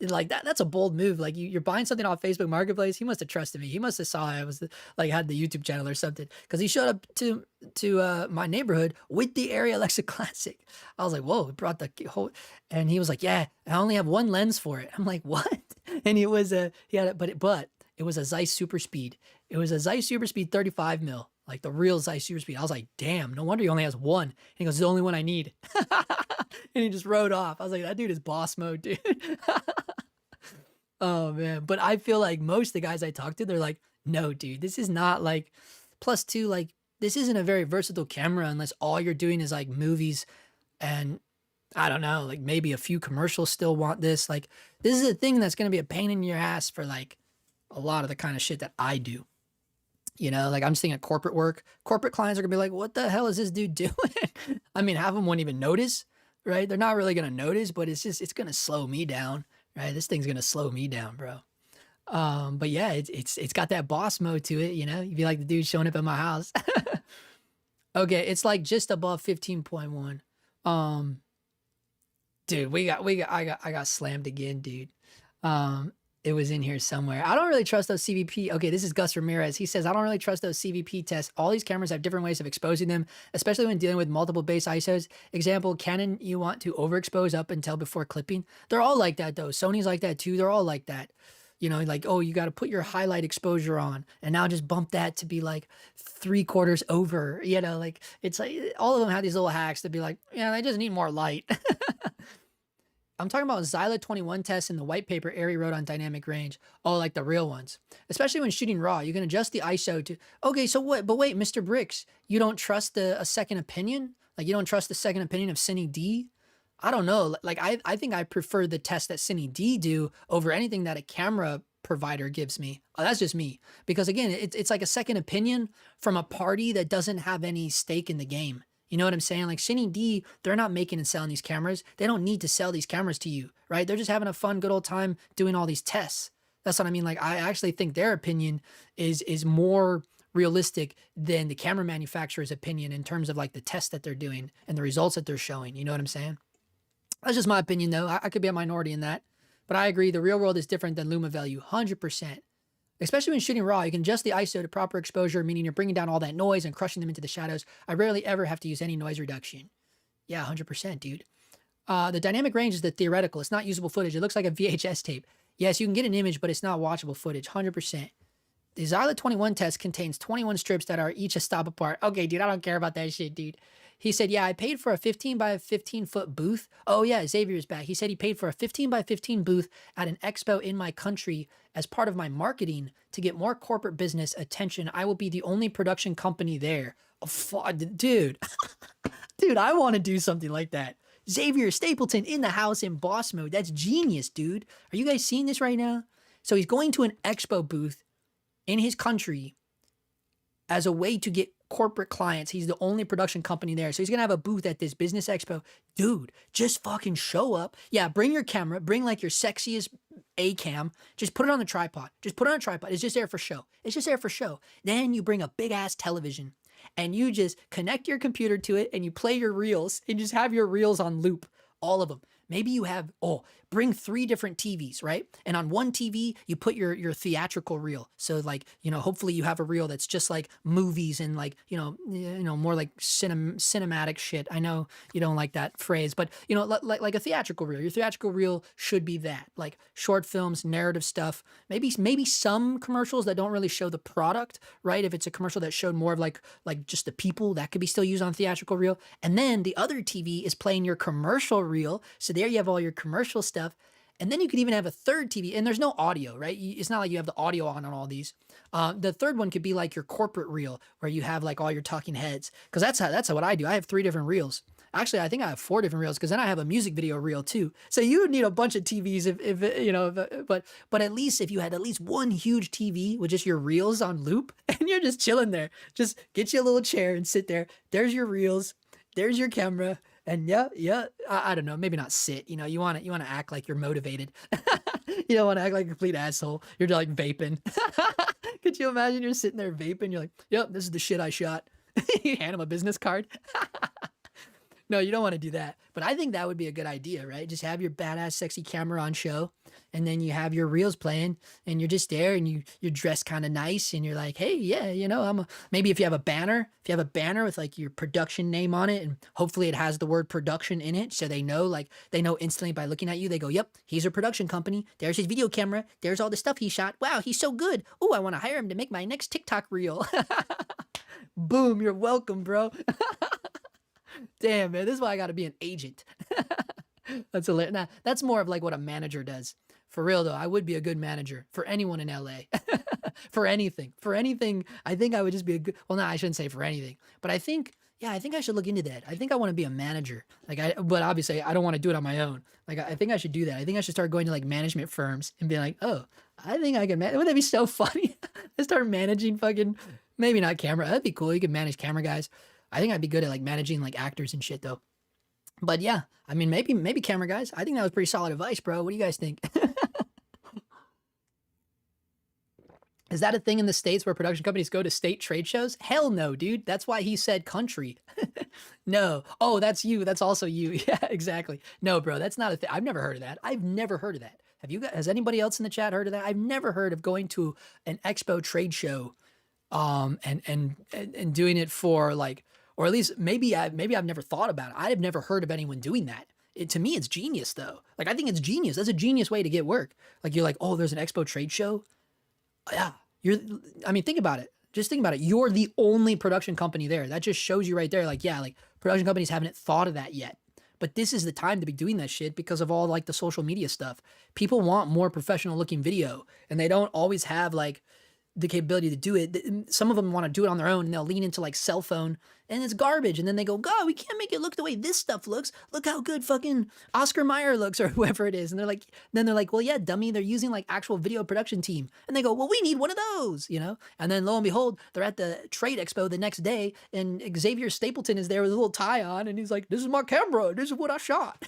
Like that's a bold move. Like you're buying something off Facebook Marketplace. He must have trusted me. He must have saw I was had the YouTube channel or something, because he showed up to my neighborhood with the Area Alexa Classic. I was like, whoa, he brought the whole, and he was like, yeah, I only have one lens for it. I'm like, what? And it was it was a Zeiss Super Speed. It was a Zeiss Super Speed 35 mil, like the real Zeiss Super Speed. I was like, damn, no wonder he only has one. And he goes, it's the only one I need. And he just rode off. I was like, that dude is boss mode, dude. Oh man. But I feel like most of the guys I talk to, they're like, no, dude, this is not like, plus two, like this isn't a very versatile camera unless all you're doing is like movies, and I don't know, like maybe a few commercials still want this. Like this is a thing that's going to be a pain in your ass for like a lot of the kind of shit that I do. You know, like I'm just thinking of corporate work. Corporate clients are gonna be like, what the hell is this dude doing? I mean, half of them won't even notice, right? They're not really gonna notice, but it's gonna slow me down, right? This thing's gonna slow me down, bro. But yeah, it's got that boss mode to it, you know? You'd be like the dude showing up at my house. Okay, it's like just above 15.1. Dude, I got slammed again, dude. It was in here somewhere. I don't really trust those CVP. Okay, this is Gus Ramirez. He says, I don't really trust those CVP tests. All these cameras have different ways of exposing them, especially when dealing with multiple base ISOs. Example, Canon, you want to overexpose up until before clipping. They're all like that though. Sony's like that too. They're all like that. You know, like, oh, you got to put your highlight exposure on and now just bump that to be like 3/4 over, you know, like it's like all of them have these little hacks to be like, yeah, they just need more light. I'm talking about Zyla 21 tests in the white paper Airy wrote on dynamic range. Oh, like the real ones. Especially when shooting raw, you can adjust the ISO to, okay, so what, but wait, Mr. Bricks, you don't trust a second opinion? Like you don't trust the second opinion of Cine D? I don't know. Like I think I prefer the test that Cine D do over anything that a camera provider gives me. Oh, that's just me. Because again, it's like a second opinion from a party that doesn't have any stake in the game. You know what I'm saying? Like Cine D, they're not making and selling these cameras. They don't need to sell these cameras to you, right? They're just having a fun, good old time doing all these tests. That's what I mean. Like I actually think their opinion is more realistic than the camera manufacturer's opinion in terms of like the tests that they're doing and the results that they're showing. You know what I'm saying? That's just my opinion though. I could be a minority in that, but I agree. The real world is different than Luma value, 100%. Especially when shooting raw, you can adjust the ISO to proper exposure, meaning you're bringing down all that noise and crushing them into the shadows. I rarely ever have to use any noise reduction. Yeah, 100%, dude. The dynamic range is the theoretical. It's not usable footage. It looks like a VHS tape. Yes, you can get an image, but it's not watchable footage, 100%. The Zyla 21 test contains 21 strips that are each a stop apart. Okay, dude, I don't care about that shit, dude. He said, yeah, I paid for a 15 by 15 foot booth. Oh yeah, Xavier's back. He said he paid for a 15 by 15 booth at an expo in my country as part of my marketing to get more corporate business attention. I will be the only production company there. Oh, dude, dude, I want to do something like that. Xavier Stapleton in the house in boss mode. That's genius, dude. Are you guys seeing this right now? So he's going to an expo booth in his country as a way to get corporate clients. He's the only production company there. So he's going to have a booth at this business expo. Dude, just fucking show up. Yeah, bring your camera. Bring like your sexiest A cam. Just put it on the tripod. Just put it on a tripod. It's just there for show. It's just there for show. Then you bring a big ass television and you just connect your computer to it and you play your reels and just have your reels on loop. All of them. Maybe you have, bring 3 different TVs, right? And on one TV, you put your theatrical reel. So like, you know, hopefully you have a reel that's just like movies and like, you know, more like cinematic shit. I know you don't like that phrase, but you know, like a theatrical reel. Your theatrical reel should be that, like short films, narrative stuff, maybe some commercials that don't really show the product, right? If it's a commercial that showed more of like just the people, that could be still used on theatrical reel. And then the other TV is playing your commercial reel. So there you have all your commercial stuff. And then you could even have a third TV, and there's no audio, right? It's not like you have the audio on all these. The third one could be like your corporate reel where you have like all your talking heads. Cause that's what I do. I have 3 different reels Actually, I think I have 4 different reels because then I have a music video reel too. So you would need a bunch of TVs if you know, but at least if you had at least one huge TV with just your reels on loop and you're just chilling there, just get you a little chair and sit there. There's your reels, there's your camera, and I don't know, maybe not sit. You know, you want to act like you're motivated. You don't want to act like a complete asshole. You're like vaping. Could you imagine you're sitting there vaping? You're like, yep, this is the shit I shot. You hand him a business card. No, you don't want to do that. But I think that would be a good idea, right? Just have your badass, sexy camera on show, and then you have your reels playing, and you're just there, and you're dressed kind of nice, and you're like, hey, yeah, you know, maybe if you have a banner with like your production name on it, and hopefully it has the word production in it, so they know instantly by looking at you, they go, yep, he's a production company. There's his video camera. There's all the stuff he shot. Wow, he's so good. Oh, I want to hire him to make my next TikTok reel. Boom, you're welcome, bro. Damn, man, this is why I got to be an agent. That's hilarious. Nah, that's more of like what a manager does. For real though, I would be a good manager for anyone in LA. For anything, I think I would just be a good. Well, no, I shouldn't say for anything, but I think I should look into that. I think I want to be a manager. But obviously I don't want to do it on my own. Like, I think I should do that. I think I should start going to like management firms and be like, oh, I think I can manage. Wouldn't that be so funny? I start managing fucking, maybe not camera. That'd be cool. You could manage camera guys. I think I'd be good at like managing like actors and shit though. But yeah, I mean, maybe camera guys. I think that was pretty solid advice, bro. What do you guys think? Is that a thing in the States where production companies go to state trade shows? Hell no, dude. That's why he said country. No. Oh, that's you. That's also you. Yeah, exactly. No, bro, that's not a thing. I've never heard of that. Have you guys, has anybody else in the chat heard of that? I've never heard of going to an expo trade show and doing it for like, or at least maybe I've never thought about it. I've never heard of anyone doing that. To me, it's genius though. Like, I think it's genius. That's a genius way to get work. Like, you're like, oh, there's an expo trade show. Yeah. Think about it. Just think about it. You're the only production company there. That just shows you right there. Like, yeah, like production companies haven't thought of that yet. But this is the time to be doing that shit because of all like the social media stuff. People want more professional looking video and they don't always have like the capability to do it. Some of them want to do it on their own and they'll lean into like cell phone and it's garbage. And then they go, God, we can't make it look the way this stuff looks. Look how good fucking Oscar Mayer looks or whoever it is. And they're like, well, yeah, dummy. They're using like actual video production team. And they go, well, we need one of those, you know? And then lo and behold, they're at the trade expo the next day and Xavier Stapleton is there with a little tie on. And he's like, this is my camera. This is what I shot.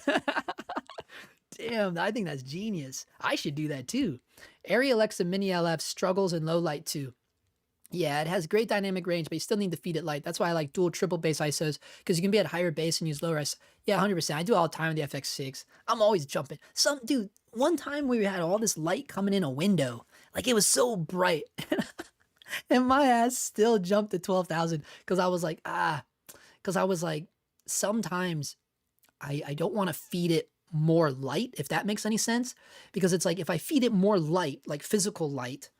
Damn, I think that's genius. I should do that too. Arri Alexa Mini LF struggles in low light too. Yeah, it has great dynamic range, but you still need to feed it light. That's why I like dual triple bass ISOs because you can be at higher bass and use lower ISO. Yeah, 100%. I do all the time with the FX6. I'm always jumping. Dude, one time we had all this light coming in a window. Like, it was so bright. And my ass still jumped to 12,000 because I was like, sometimes I don't want to feed it more light, if that makes any sense, because it's like if I feed it more light, like physical light,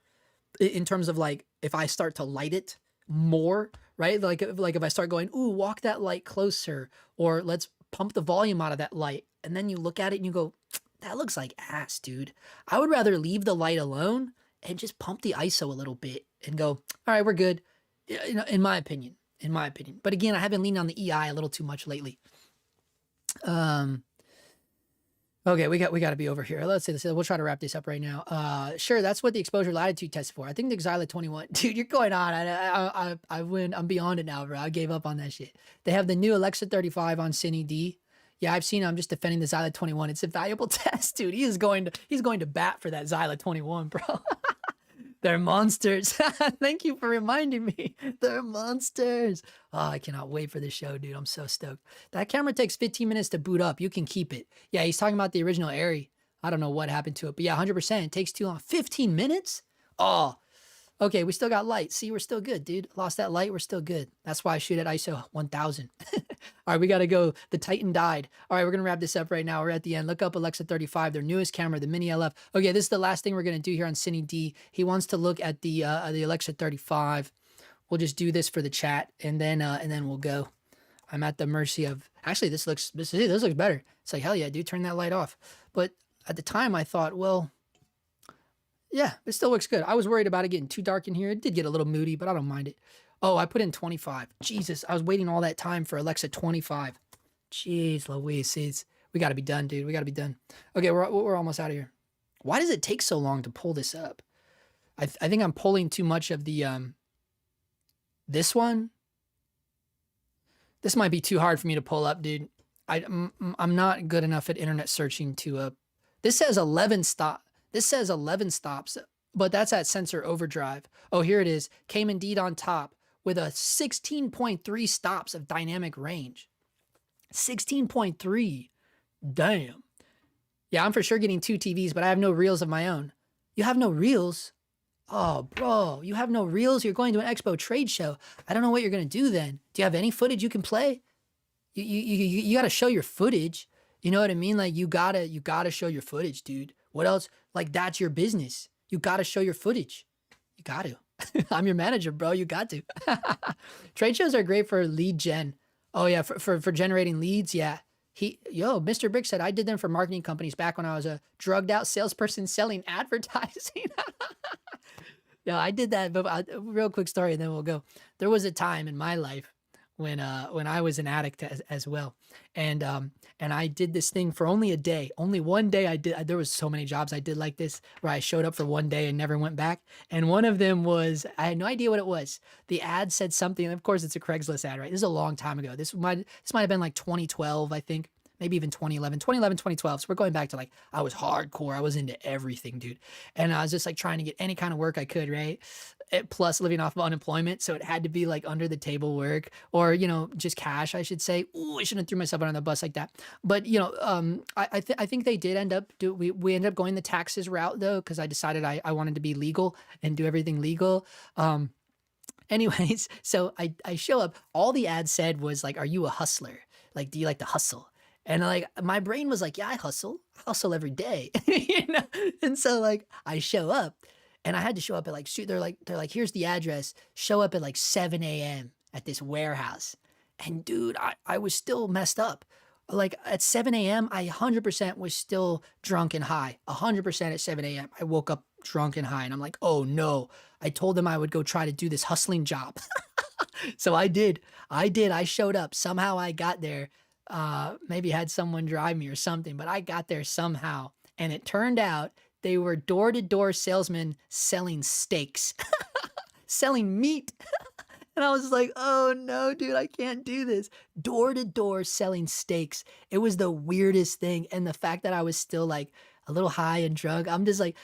in terms of like if I start to light it more, right? Like if I start going, ooh, walk that light closer, or let's pump the volume out of that light, and then you look at it and you go, that looks like ass, dude. I would rather leave the light alone and just pump the ISO a little bit and go, all right, we're good. You know, in my opinion. But again, I have been leaning on the EI a little too much lately. Okay, we got to be over here. Let's say this. We'll try to wrap this up right now. Sure, that's what the exposure latitude tested for. I think the Xyla 21. Dude, you're going on. I win. I'm beyond it now, bro. I gave up on that shit. They have the new Alexa 35 on Cine D. Yeah, I've seen it. I'm just defending the Xyla 21. It's a valuable test, dude. He's going to bat for that Xyla 21, bro. They're monsters. Thank you for reminding me. They're monsters. Oh, I cannot wait for this show, dude. I'm so stoked. That camera takes 15 minutes to boot up. You can keep it. Yeah, he's talking about the original Arri. I don't know what happened to it, but yeah, 100%. It takes too long. 15 minutes? Oh, okay. We still got light. See, we're still good, dude. Lost that light. We're still good. That's why I shoot at ISO 1000. All right, we got to go. The Titan died. All right, we're going to wrap this up right now. We're at the end. Look up Alexa 35, their newest camera, the Mini LF. Okay, this is the last thing we're going to do here on Cine D. He wants to look at the Alexa 35. We'll just do this for the chat, and then we'll go. I'm at the mercy of. Actually, this looks better. It's like, hell yeah, dude, turn that light off. But at the time, I thought, well, yeah, it still looks good. I was worried about it getting too dark in here. It did get a little moody, but I don't mind it. Oh, I put in 25. Jesus, I was waiting all that time for Alexa 25. Jeez Louise, we got to be done, dude. We got to be done. Okay, we're almost out of here. Why does it take so long to pull this up? I think I'm pulling too much of the this one. This might be too hard for me to pull up, dude. I'm not good enough at internet searching to this says 11 stop. This says 11 stops, but that's at sensor overdrive. Oh, here it is. Came indeed on top with a 16.3 stops of dynamic range. 16.3. Damn. Yeah, I'm for sure getting 2 TVs, but I have no reels of my own. You have no reels? Oh, bro, you have no reels? You're going to an expo trade show. I don't know what you're going to do then. Do you have any footage you can play? You got to show your footage. You know what I mean? Like you gotta show your footage, dude. What else? Like that's your business. You got to show your footage. You got to. I'm your manager, bro. You got to. Trade shows are great for lead gen. Oh yeah, for generating leads. Yeah. Mr. Brick said I did them for marketing companies back when I was a drugged out salesperson selling advertising. Yeah, I did that. But real quick story, and then we'll go. There was a time in my life when I was an addict as well, and I did this thing for only a day. Only one day I did. There was so many jobs I did like this where I showed up for one day and never went back. And one of them was I had no idea what it was. The ad said something. And of course, it's a Craigslist ad, right? This is a long time ago. This might have been like 2012, I think. Maybe even 2011, 2012. So we're going back to like, I was hardcore. I was into everything, dude. And I was just like trying to get any kind of work I could, right? Plus living off of unemployment. So it had to be like under the table work or, just cash, I should say. Ooh, I shouldn't have threw myself under the bus like that. But, I think they did end up, we ended up going the taxes route though, because I decided I wanted to be legal and do everything legal. Anyways, so I show up. All the ad said was like, are you a hustler? Like, do you like to hustle? And like my brain was like, yeah, I hustle every day, And so like I show up, and I had to show up at like they're like here's the address. Show up at like 7 a.m. at this warehouse, and dude, I was still messed up. Like at 7 a.m. I 100% was still drunk and high. 100% at 7 a.m. I woke up drunk and high, and I'm like, oh no. I told them I would go try to do this hustling job. So I did. I showed up. Somehow I got there. Maybe had someone drive me or something, but I got there somehow. And it turned out they were door-to-door salesmen selling steaks, selling meat. And I was like, oh no, dude, I can't do this. Door-to-door selling steaks. It was the weirdest thing. And the fact that I was still like a little high and drunk, I'm just like,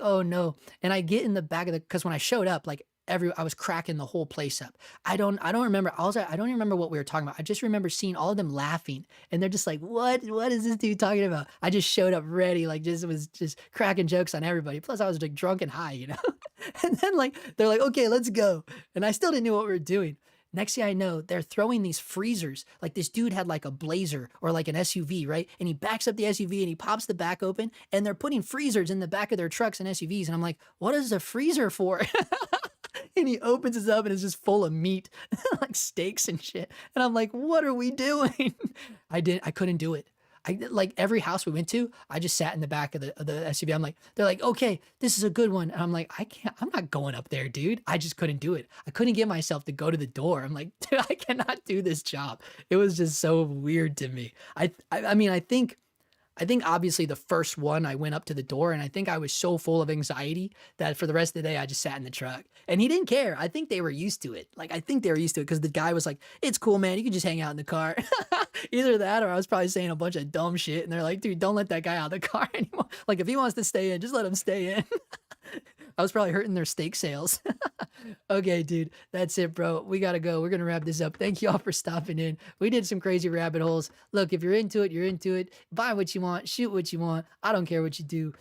oh no. And I get in the back of because when I showed up, like I was cracking the whole place up. I don't remember. I don't even remember what we were talking about. I just remember seeing all of them laughing, and they're just like, what is this dude talking about? I just showed up ready, like was just cracking jokes on everybody. Plus I was like drunk and high, And then like, they're like, okay, let's go. And I still didn't know what we were doing. Next thing I know, they're throwing these freezers. Like this dude had like a Blazer or like an SUV, right? And he backs up the SUV and he pops the back open, and they're putting freezers in the back of their trucks and SUVs. And I'm like, what is the freezer for? And he opens it up and it's just full of meat, like steaks and shit. And I'm like, what are we doing? I couldn't do it. Like every house we went to, I just sat in the back of the SUV. I'm like, they're like, okay, this is a good one. And I'm like, I'm not going up there, dude. I just couldn't do it. I couldn't get myself to go to the door. I'm like, dude, I cannot do this job. It was just so weird to me. I mean, I think obviously the first one I went up to the door, and I think I was so full of anxiety that for the rest of the day I just sat in the truck, and he didn't care. I think they were used to it. Like I think they were used to it because the guy was like, it's cool, man. You can just hang out in the car. Either that or I was probably saying a bunch of dumb shit, and they're like, dude, don't let that guy out of the car anymore. Like if he wants to stay in, just let him stay in. I was probably hurting their steak sales. Okay, dude, that's it, bro. We got to go. We're going to wrap this up. Thank you all for stopping in. We did some crazy rabbit holes. Look, if you're into it, you're into it. Buy what you want, shoot what you want. I don't care what you do.